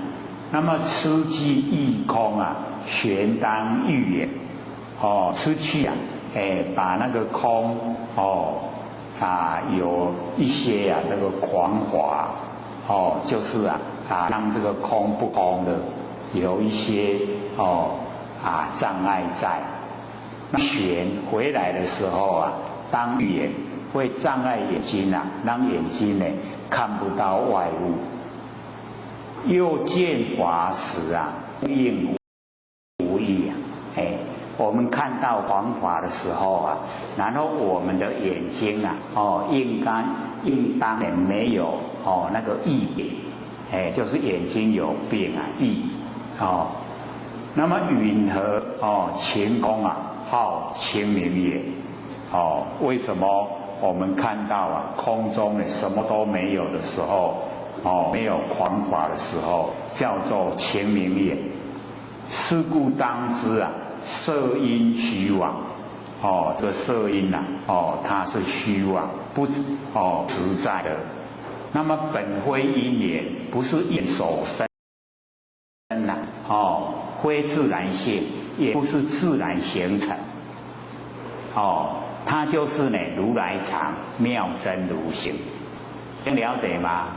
那么痴即亦空啊，玄当欲眼，痴去啊。把那个空有一些这个狂法就是让这个空不空的有一些障碍在。那玄回来的时候啊，当欲眼会障碍眼睛啊，让眼睛呢看不到外物。又见法时啊，应无益啊，我们看到狂法的时候啊，然后我们的眼睛啊，应当也没有那个异病，就是眼睛有病啊，异那么云何晴空啊，好清明也。为什么我们看到啊空中呢什么都没有的时候，没有狂法的时候，叫做清明也？是故当知啊。色因虚妄，这个色因啊，它是虚妄，不实在的。那么本非因缘，不是因所生呐，非自然性，也不是自然形成。它就是呢如来藏，妙真如性，这样了解吗？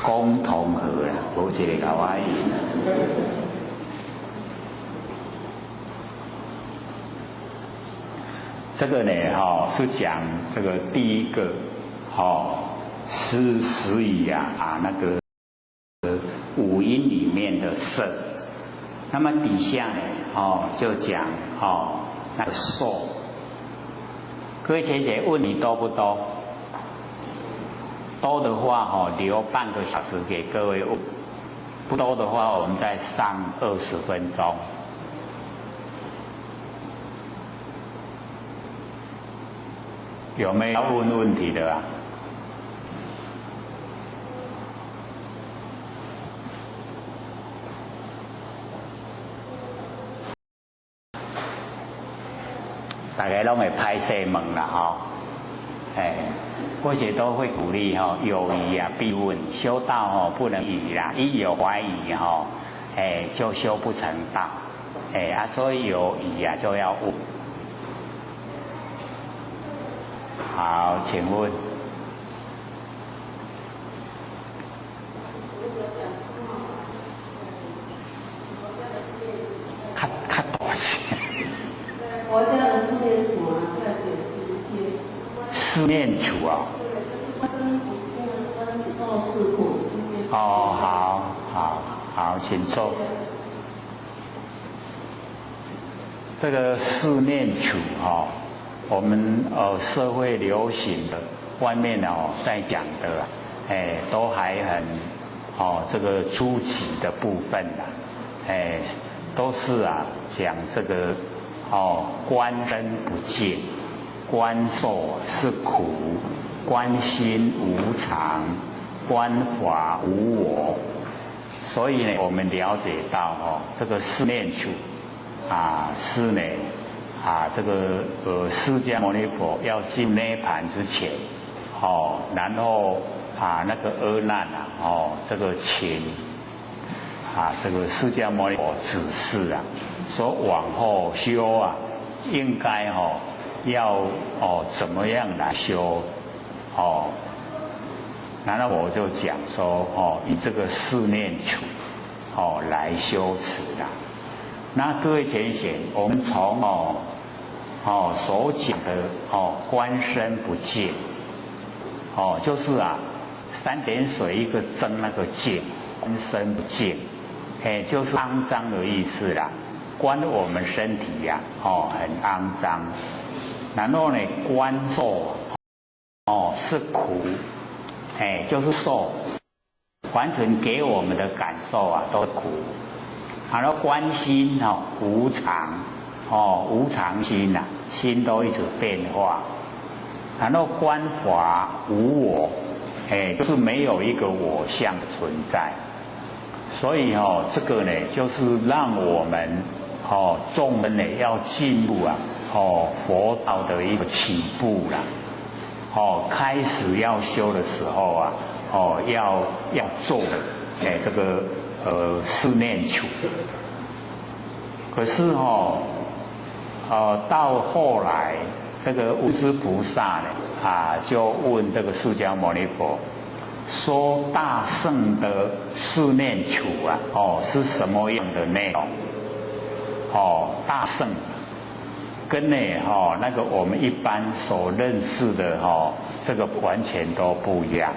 讲同和啦，无一个甲我赢。这个呢，是讲这个第一个，是始于那个五音里面的色。那么底下呢，就讲那个受。各位姐姐问你多不多？多的话，留半个小时给各位问；不多的话，我们再上20分钟。有没有要问问题的啊？大家都会拍摄问啦，或许都会鼓励有疑必问，修道不能疑啦，一有怀疑就修不成道，所以有疑就要问。好，请问。看多少？佛家的四念处再解释一遍。四念处啊。受是苦。好，请坐。这个四念处我们社会流行的，外面在讲的，都还很这个初级的部分都是讲这个观身不净，观受是苦，观心无常，观法无我。所以呢，我们了解到这个四念处是呢这个释迦牟尼佛要进涅盘之前然后那个阿难这个请这个释迦牟尼佛指示说往后修应该要怎么样来修然后我就讲说以这个四念处来修持那各位浅显，我们从所讲的观身不净就是三点水一个增那个净，观身不净就是肮脏的意思啦。观我们身体很肮脏，然后呢观受是苦就是受，完全给我们的感受都是苦。然后观心无常无常心心都一直变化。然后观法无我就是没有一个我相的存在。所以这个呢，就是让我们众人呢要进入佛道的一个起步啦。开始要修的时候要做这个四念处。可是到后来这个无师菩萨呢就问这个释迦牟尼佛说大圣的四念处是什么样的内容？大圣跟那个我们一般所认识的这个完全都不一样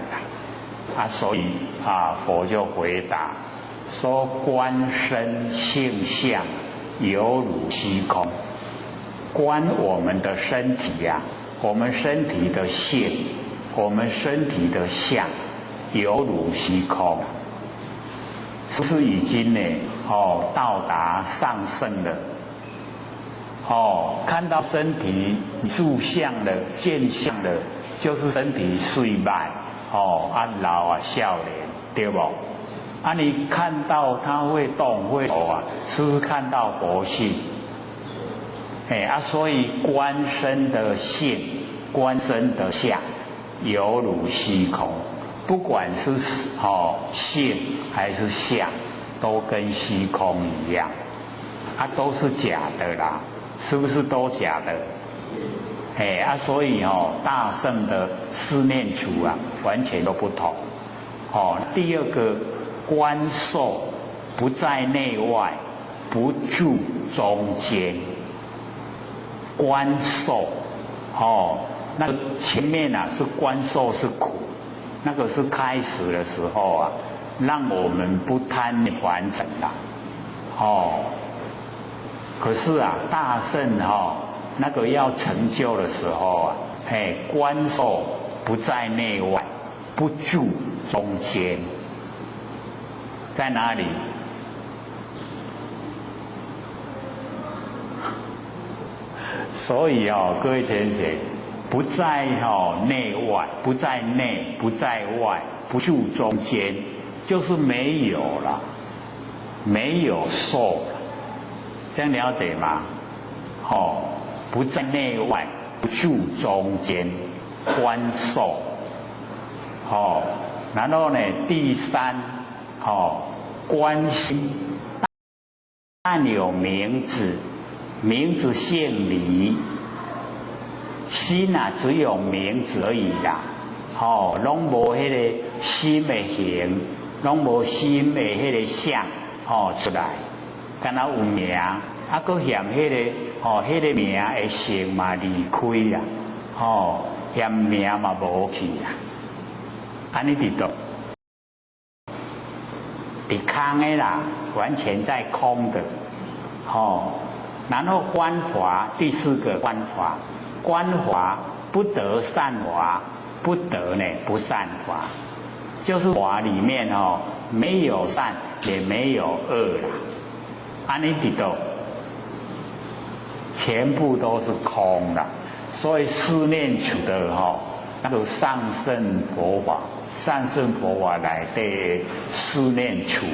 所以佛就回答说观身性相犹如虚空。观我们的身体我们身体的性，我们身体的相犹如虚空。是已经呢到达上圣了看到身体住相的见相的，就是身体衰败老少年，对不？你看到它会动会走是不是看到佛性？所以观身的性，观身的相，犹如虚空。不管是性还是相，都跟虚空一样，都是假的啦。是不是都假的？所以大圣的四念处啊，完全都不同。第二个观受不在内外，不住中间。观受，那个前面啊是观受是苦，那个是开始的时候啊，让我们不贪凡尘啦。可是啊，大圣那个要成就的时候啊，观受不在内外，不住中间，在哪里？所以各位同学，不在内外，不在内，不在外，不住中间，就是没有了，没有受了，这样了解吗？不在内外，不住中间，观受。然后呢，第三，观心，但有名字。名字姓离，心啊只有名字而已啦，拢无迄个心的形，拢无心的迄个相，出来，敢若有名，佫嫌迄个，迄个名的性嘛离开啦，嫌名嘛无去啦，安尼伫倒，伫空的啦，完全在空的，然后观华，第四个观华，观华不得善华，不得呢不善华，就是华里面没有善也没有恶啦，安尼伫倒，全部都是空的，所以四念处的那个上乘佛法，上乘佛法来的四念处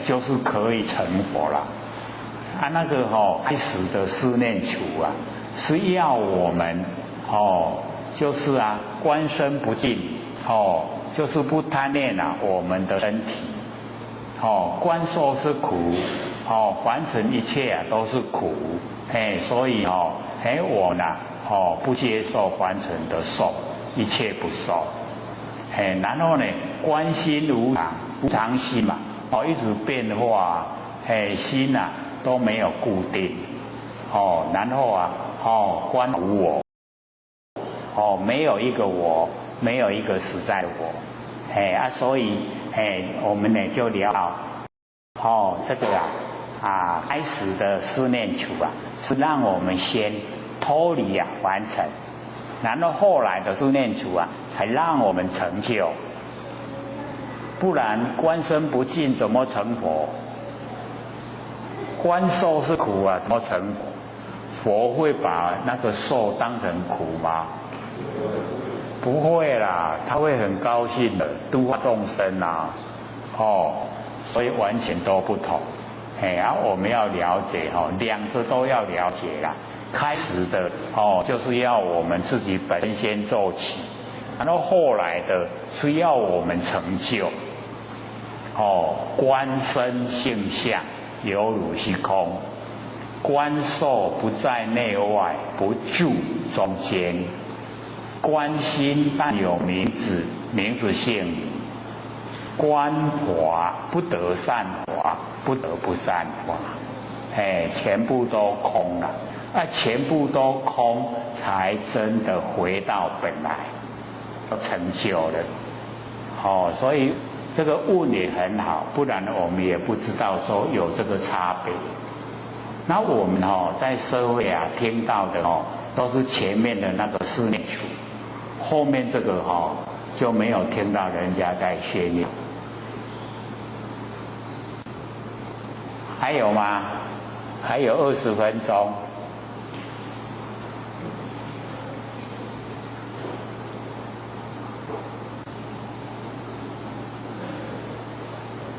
就是可以成佛了。那个开始的四念处啊，是要我们就是啊观身不净，就是不贪恋我们的身体，观受是苦，凡尘一切啊都是苦，所以我呢不接受凡尘的受，一切不受，然后呢观心无常，无常心嘛，一直变化，心啊都没有固定，然后啊，观无我，没有一个我，没有一个实在的我，所以我们呢就聊到，这个开始的四念处啊，是让我们先脱离凡尘，然后后来的四念处啊，才让我们成就，不然观身不净怎么成佛？观受是苦啊，怎么成佛？佛会把那个受当成苦吗？不会啦，他会很高兴的度化众生啊，所以完全都不同。我们要了解两个都要了解啦。开始的就是要我们自己本身先做起，然后后来的是要我们成就。观身性相。犹如虚空，观受不在内外，不住中间，观心但有名字，名字姓名，观华不得善华，不得不善华，全部都空了，全部都空，才真的回到本来，成就了，所以。这个问也很好，不然我们也不知道说有这个差别。那我们在社会听到的都是前面的那个四念处，后面这个就没有听到人家在宣扬。还有吗？还有20分钟。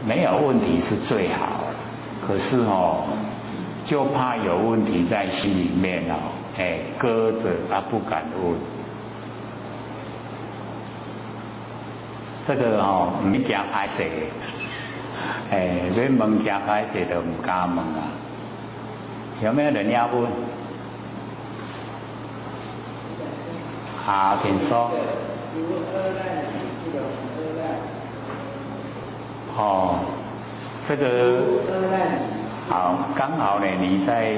没有问题是最好，可是就怕有问题在心里面搁着不敢问。这个唔惊歹势，要问惊歹势就唔敢问啊。有没有人要问？好，请说。哦，这个好，刚好呢，你在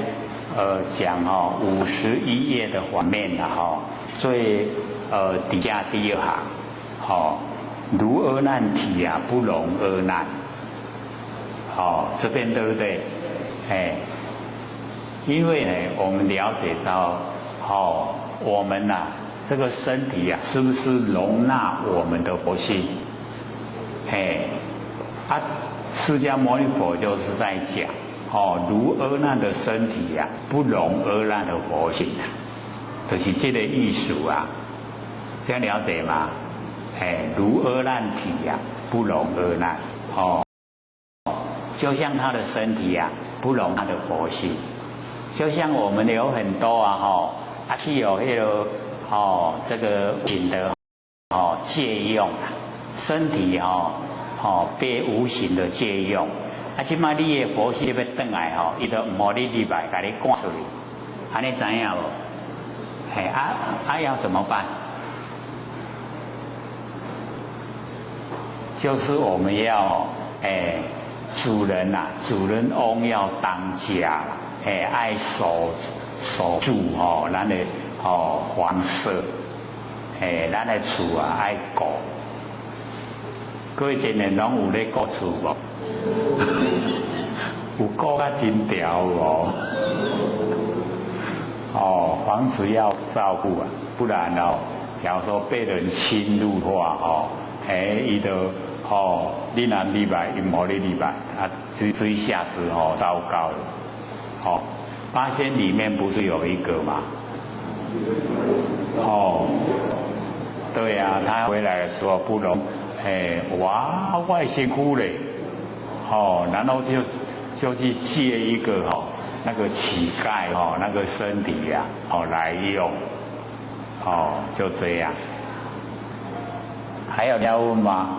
讲51页的反面了最底下第一行，如阿难体啊，不容阿难。这边对不对？因为呢，我们了解到，我们这个身体是不是容纳我们的佛性？释迦牟尼佛就是在讲，如阿难的身体不容阿难的佛性就是这个意思这样了解吗？如阿难体不容阿难，就像他的身体不容他的佛性，就像我们有很多是有那个这个品的借用身体被无形的借用，即摆你的佛性要转来伊就唔好你礼拜，甲你赶出去，安尼知影无？要怎么办？就是我们要主人翁要当家爱守住咱的房舍，咱的厝爱顾。各位今年拢有咧顾厝无？有顾啊真条房子要照顾不然假如说被人侵入的话伊就你若礼拜，伊无你礼拜，这一下子糟糕了。八仙里面不是有一个吗？对他回来的时候不容哇，我辛苦嘞，然后就去借一个那个乞丐那个身体来用，就这样。还有要问吗？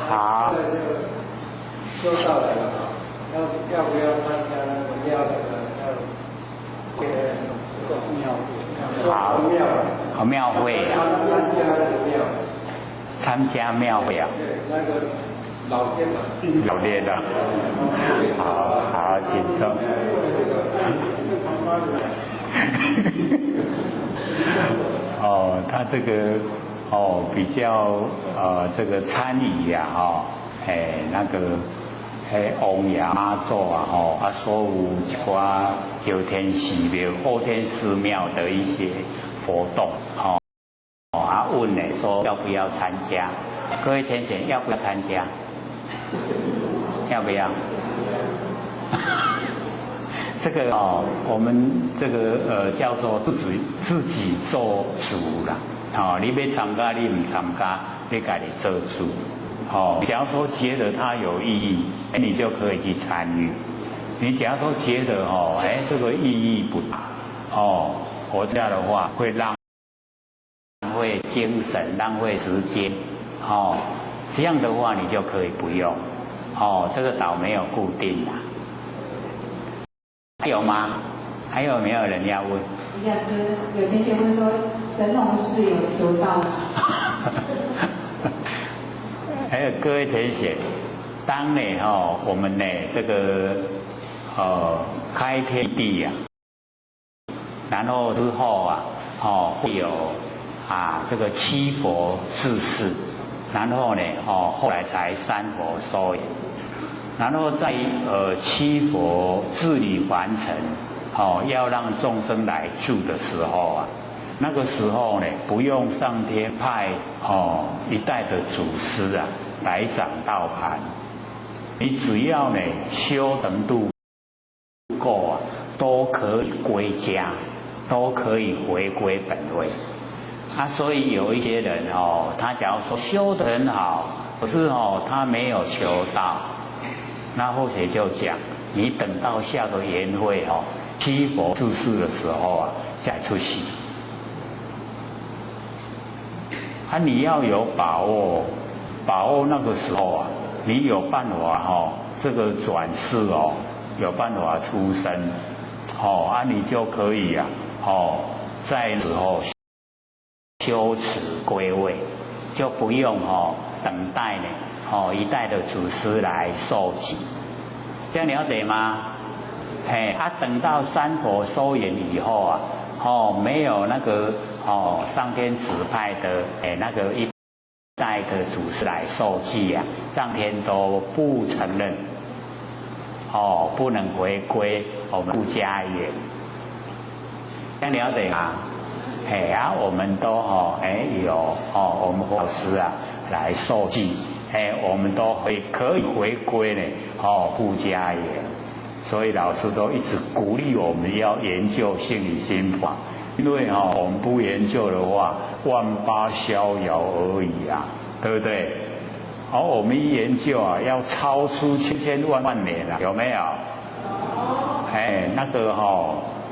好。修道的要不要参加那个庙的给庙会参加庙会那个老练的，好，请说。他这个比较这个参与那个王爷妈祖所有一寡有天寺庙、后天寺庙的一些活动问说要不要参加？各位天贤要不要参加？要不要？这个我们这个叫做自己做主啦。你要参加，你唔参加，你家己做主。假如说觉得它有意义，你就可以去参与。你假如说觉得这个意义不大，这样的话会浪费精神、浪费时间，这样的话你就可以不用。这个岛没有固定的。还有吗？还有没有人要问？有些学问说神农氏有求道吗？还有各位同学，当呢我们呢这个开天地然后之后会有这个七佛治世，然后呢后来才三佛收养，然后在七佛治理完成要让众生来住的时候那个时候呢，不用上天派一代的祖师来掌道盘，你只要呢修程度够都可以归家，都可以回归本位。所以有一些人哦，他假如说修得很好，可是哦他没有求道，那或许就讲，你等到下个缘会哦，七佛逝世的时候啊，再出席。你要有把握，把握那个时候啊，你有办法哦，这个转世哦，有办法出生，你就可以啊，在时候修持归位，就不用等待呢，一代的祖师来受记，这样了解吗？等到三佛收圆以后啊，没有那个上天指派的那个一代的祖师来受记啊，上天都不承认，不能回归我们出家业，这样了解吗？我们都有我们老师啊来受记，我们都可以回归呢出家业。所以老师都一直鼓励我们要研究性理心法，因为我们不研究的话，万八逍遥而已啊，对不对？我们一研究啊，要超出千千万万年啊，有没有？那个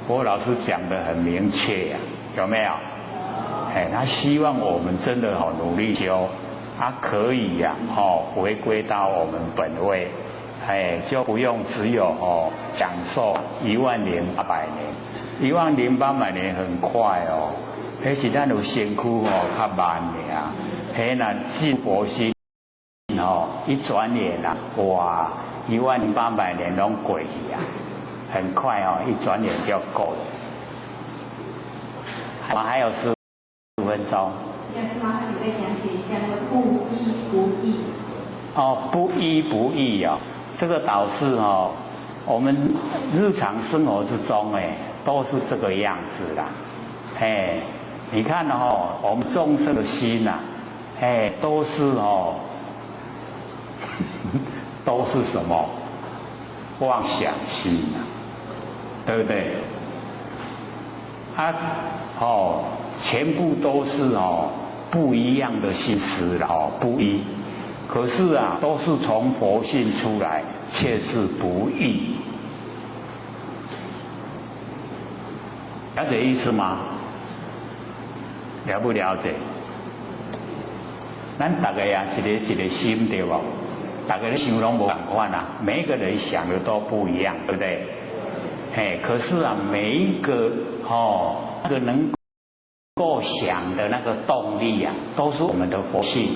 郭老师讲得很明确啊，有没有？他希望我们真的努力修，可以呀回归到我们本位。就不用只有享受10800年，10800年很快哦，那是咱有身躯较慢的啊，那进佛心一转眼啊，哇，10800年拢过去啊，很快一转眼就够了。还有15分钟。要是麻烦你再讲解一下那个不依不义。不依不义哦。这个导致我们日常生活之中都是这个样子啦。你看我们众生的心呐，都是都是什么妄想心啊，对不对？全部都是不一样的心思了不一。可是啊，都是从佛性出来，却是不义，了解意思吗？了不了解？咱大家呀，一个心对不？大家的想拢无同款啊，每一个人想的都不一样，对不对？可是啊，每一个那个能够想的那个动力啊，都是我们的佛性。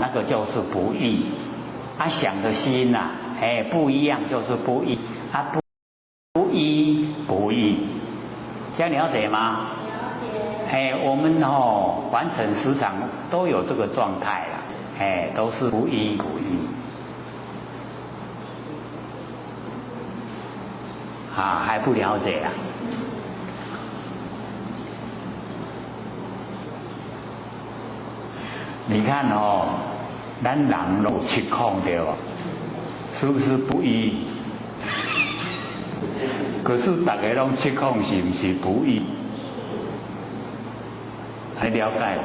那个就是不义，想的心呐，不一样就是不义，不依不义，这样了解吗？了解。我们凡尘时常都有这个状态啦，都是不依不义。还不了解啊？你看咱人有7孔对吧？是不是不义？可是大家拢7孔，是不是不义？还了解？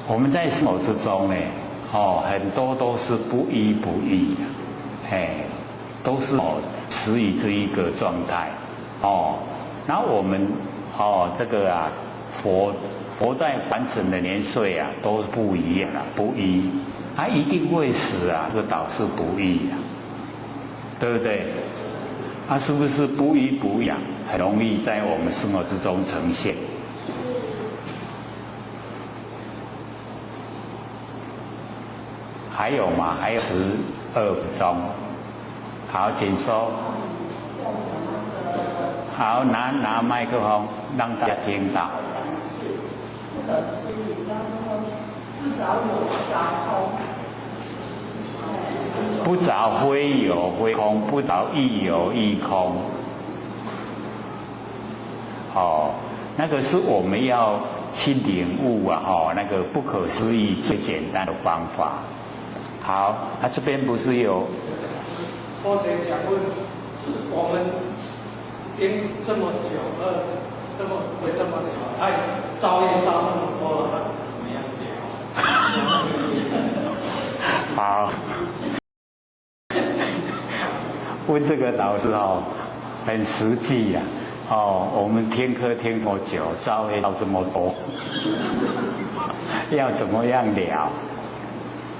我们在生活之中呢，很多都是不依不义的，都是持于这一个状态，然后我们这个啊，佛在凡尘的年岁啊，都不一样啊，不一，一定会死啊，这导致不义啊，对不对？是不是不依不养，很容易在我们生活之中呈现？还有吗？还有12分钟。好，请说。好，拿麦克风让大家听到。不着非有非空，不着亦有亦空。那个是我们要去领悟啊，那个不可思议最简单的方法。好，这边不是有或者想问，我们已经这么久了，这么久，哎，造业造那么多了，怎么样聊？好，问这个老师哦，很实际呀、哦，我们听课听多久，造业造这么多，要怎么样聊？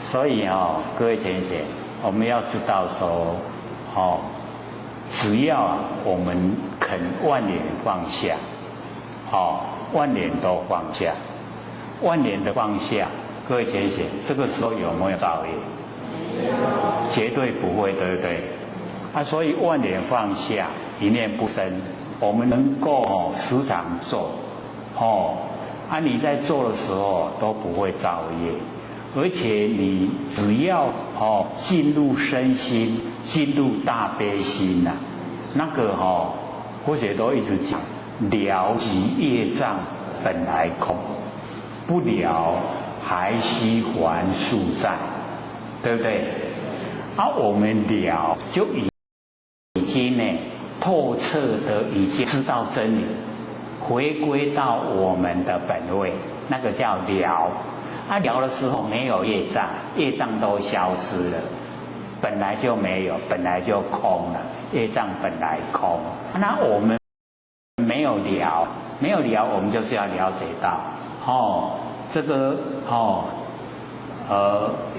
所以哦，各位同学，我们要知道说，哦，只要我们肯万年放下，哦，万年都放下，万年的放下，各位同学，这个时候有没有造业？绝对不会，对不对？啊，所以万年放下，一念不生，我们能够时常做，啊，你在做的时候都不会造业。而且你只要进入身心，进入大悲心呐、那个或者都一直讲了即业障本来空，不了还须还数债，对不对？啊，我们了就已经呢透彻的已经知道真理，回归到我们的本位，那个叫了。他聊的时候没有业障，业障都消失了，本来就没有，本来就空了，业障本来空。那我们没有聊，没有聊，我们就是要了解到，这个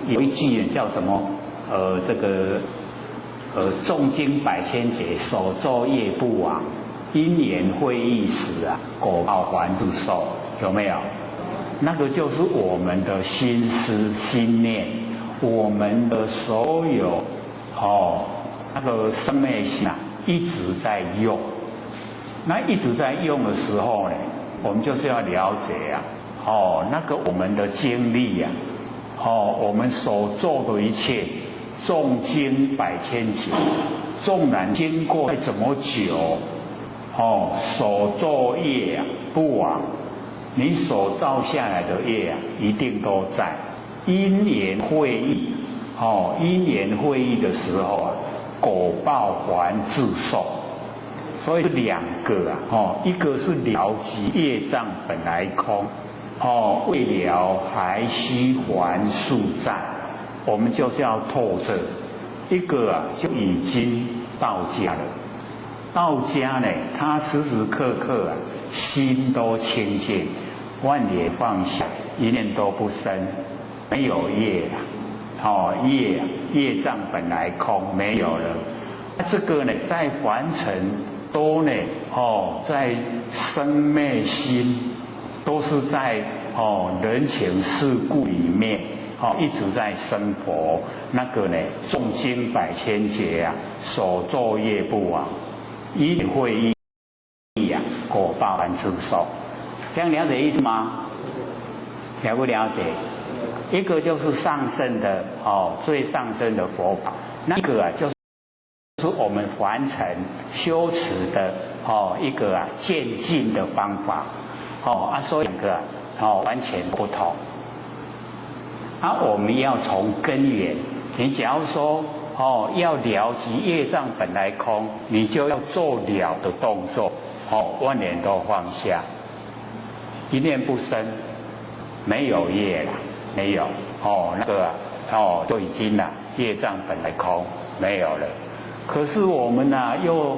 有一句叫什么？这个诵经百千劫，所作业不亡，因缘会易时啊，果报还自受，有没有？那个就是我们的心思心念，我们的所有那个生命心啊，一直在用。那一直在用的时候呢，我们就是要了解啊，那个我们的经历啊，我们所做的一切，诵经百千劫，纵然经过再怎么久，所作业啊不亡。你所造下来的业啊，一定都在因缘会意，因缘会意的时候啊，果报还自受。所以两个啊，一个是了即业障本来空，未了还须还数债，我们就是要透彻。一个啊，就已经到家了。到家呢，他时时刻刻啊，心都清净，万年放下，一念都不生，没有业了。业障本来空，没有了。这个呢，在凡尘都呢，在生灭心，都是在人情世故里面，一直在生活。那个呢，诵经百千劫啊，所作业不亡。因缘会意呀，果报还自受，这样了解意思吗？了不了解？一个就是上乘的最上乘的佛法，那一个啊就是我们凡尘修持的一个渐进的方法所以两个完全不同。我们要从根源，你假如说要了即业障本来空，你就要做了的动作，万年都放下，一念不生，没有业了，没有那个就已经了，业障本来空，没有了。可是我们又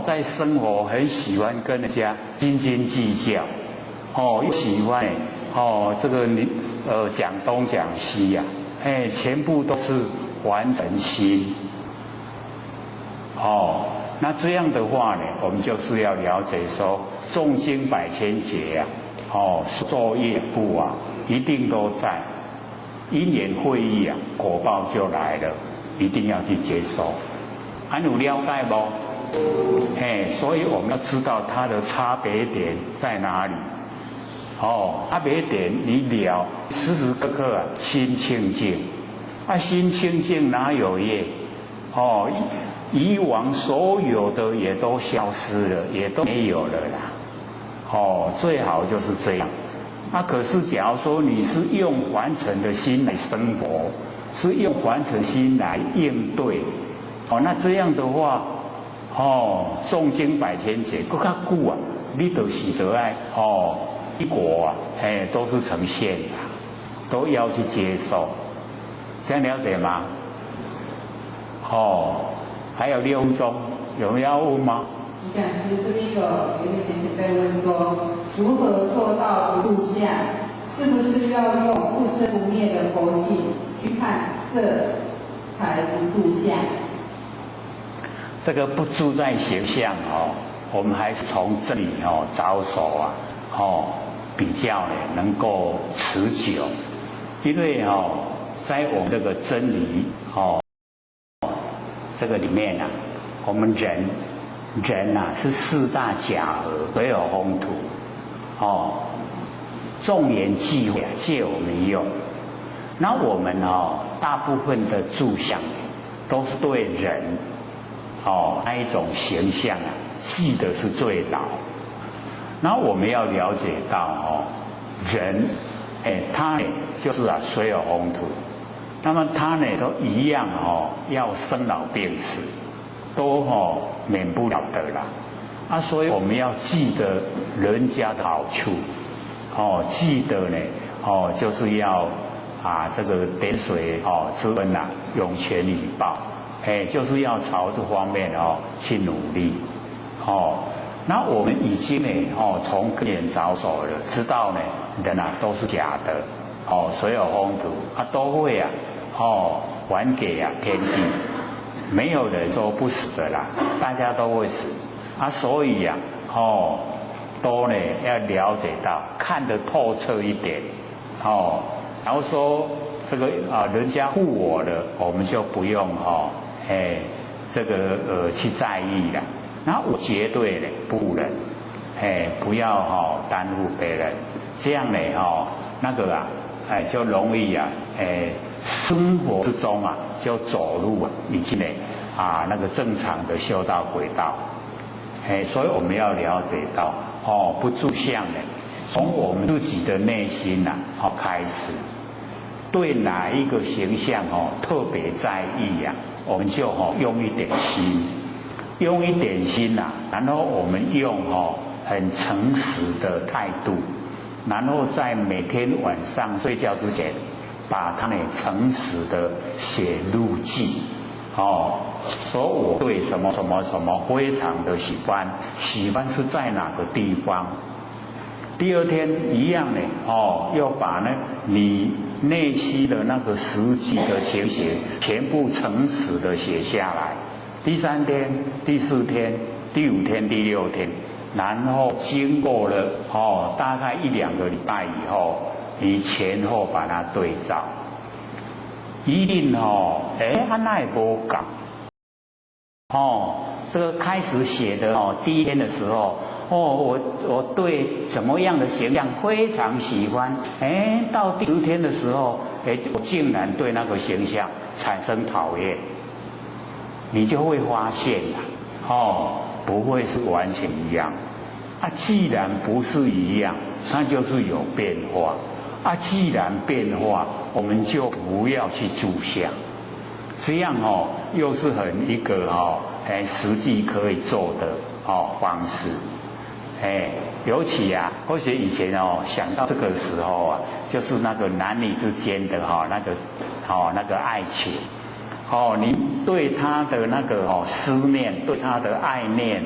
在生活很喜欢跟人家斤斤计较，又喜欢这个讲东讲西呀，全部都是还尘心。那这样的话呢，我们就是要了解说，诵经百千劫啊，作业不亡，一定都在，因缘会意啊，果报就来了，一定要去接受。有了解不？所以我们要知道它的差别点在哪里。差别点你了，时时刻刻心清净，心清净哪有业？以往所有的也都消失了，也都没有了啦。最好就是这样。可是假如说你是用凡尘的心来生活，是用凡尘心来应对，哦，那这样的话，哦，诵经百千劫，更较久啊，你就是得爱哦，一国啊，都是呈现的，都要去接受，这样了解吗？哦，还有6分钟，有人要问吗？讲师这边有一位先生在问说，如何做到不入相？是不是要用不生不灭的佛性去看，这才不住相？这个不住在形象哦，我们还是从这里哦着手啊，哦比较呢能够持久，因为哦在我们这个真理哦这个里面啊，我们人是4大假合，唯有风土哦。众缘际会借我们用，那我们哦，大部分的住相都是对人哦那一种形象啊，记得是最牢。那我们要了解到哦，人他呢就是啊水有风土，那么他呢都一样哦，要生老病死，都哦免不了的啦。啊，所以我们要记得人家的好处。哦，记得呢，哦，就是要这个点水之恩呐，涌泉以报，就是要朝这方面哦去努力，哦，那我们已经呢，从根源着手了，知道呢，人啊都是假的，哦，水有风土啊，都会啊，还给天地，没有人说不死的啦，大家都会死啊，所以呀，都呢要了解到，看得透彻一点，然后说这个人家护我的，我们就不用这个去在意了。那我绝对的不护人，不要耽误别人，这样呢那个就容易生活之中就走入已经呢那个正常的修道轨道，所以我们要了解到。不住相呢，从我们自己的内心开始，对哪一个形象特别在意我们就用一点心，然后我们用很诚实的态度，然后在每天晚上睡觉之前，把它呢诚实的写入记。说我对什么什么什么非常的喜欢是在哪个地方？第二天一样呢，又把呢你内心的那个实际的情形全部诚实的写下来。第3天、第4天、第5天、第6天，然后经过了大概1-2个礼拜以后，你前后把它对照。一定那也不讲这个开始写的第1天的时候我对怎么样的形象非常喜欢，到第10天的时候我竟然对那个形象产生讨厌，你就会发现不会是完全一样既然不是一样，那就是有变化既然变化，我们就不要去住相，这样又是很一个实际可以做的方式，尤其或许以前想到这个时候就是那个男女之间的那个爱情，你对他的那个思念，对他的爱念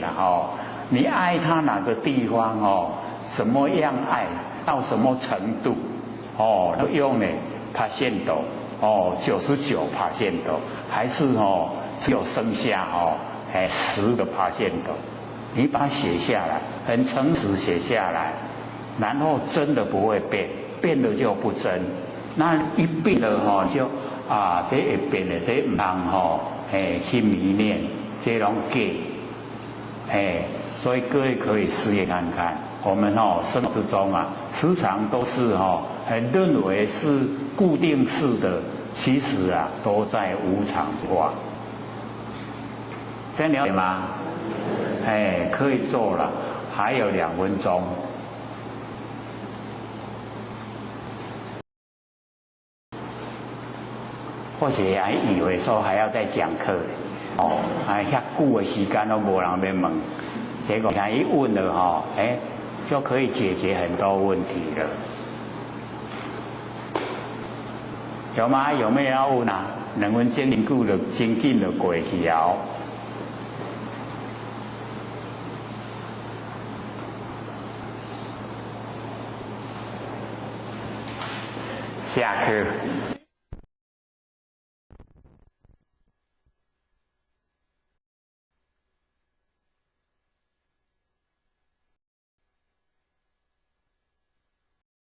你爱他哪个地方怎么样爱到什么程度？用呢%度99%度，还是只有剩下10%度，你把它写下来，很诚实写下来，然后真的不会变，变了就不真，那一变了就这会变的，这唔通去迷恋，这拢假，所以各位可以试验看看。我们生活之中时常都是认为是固定式的，其实都在无常化。这样了解吗？可以做了，还有2分钟。或许还以为说还要再讲课，哦，遐久的时间都无人要问，结果他一问了哈，就可以解决很多问题了。有吗？有没有要问啊？两分钟真久了，真紧就过去啊。下课。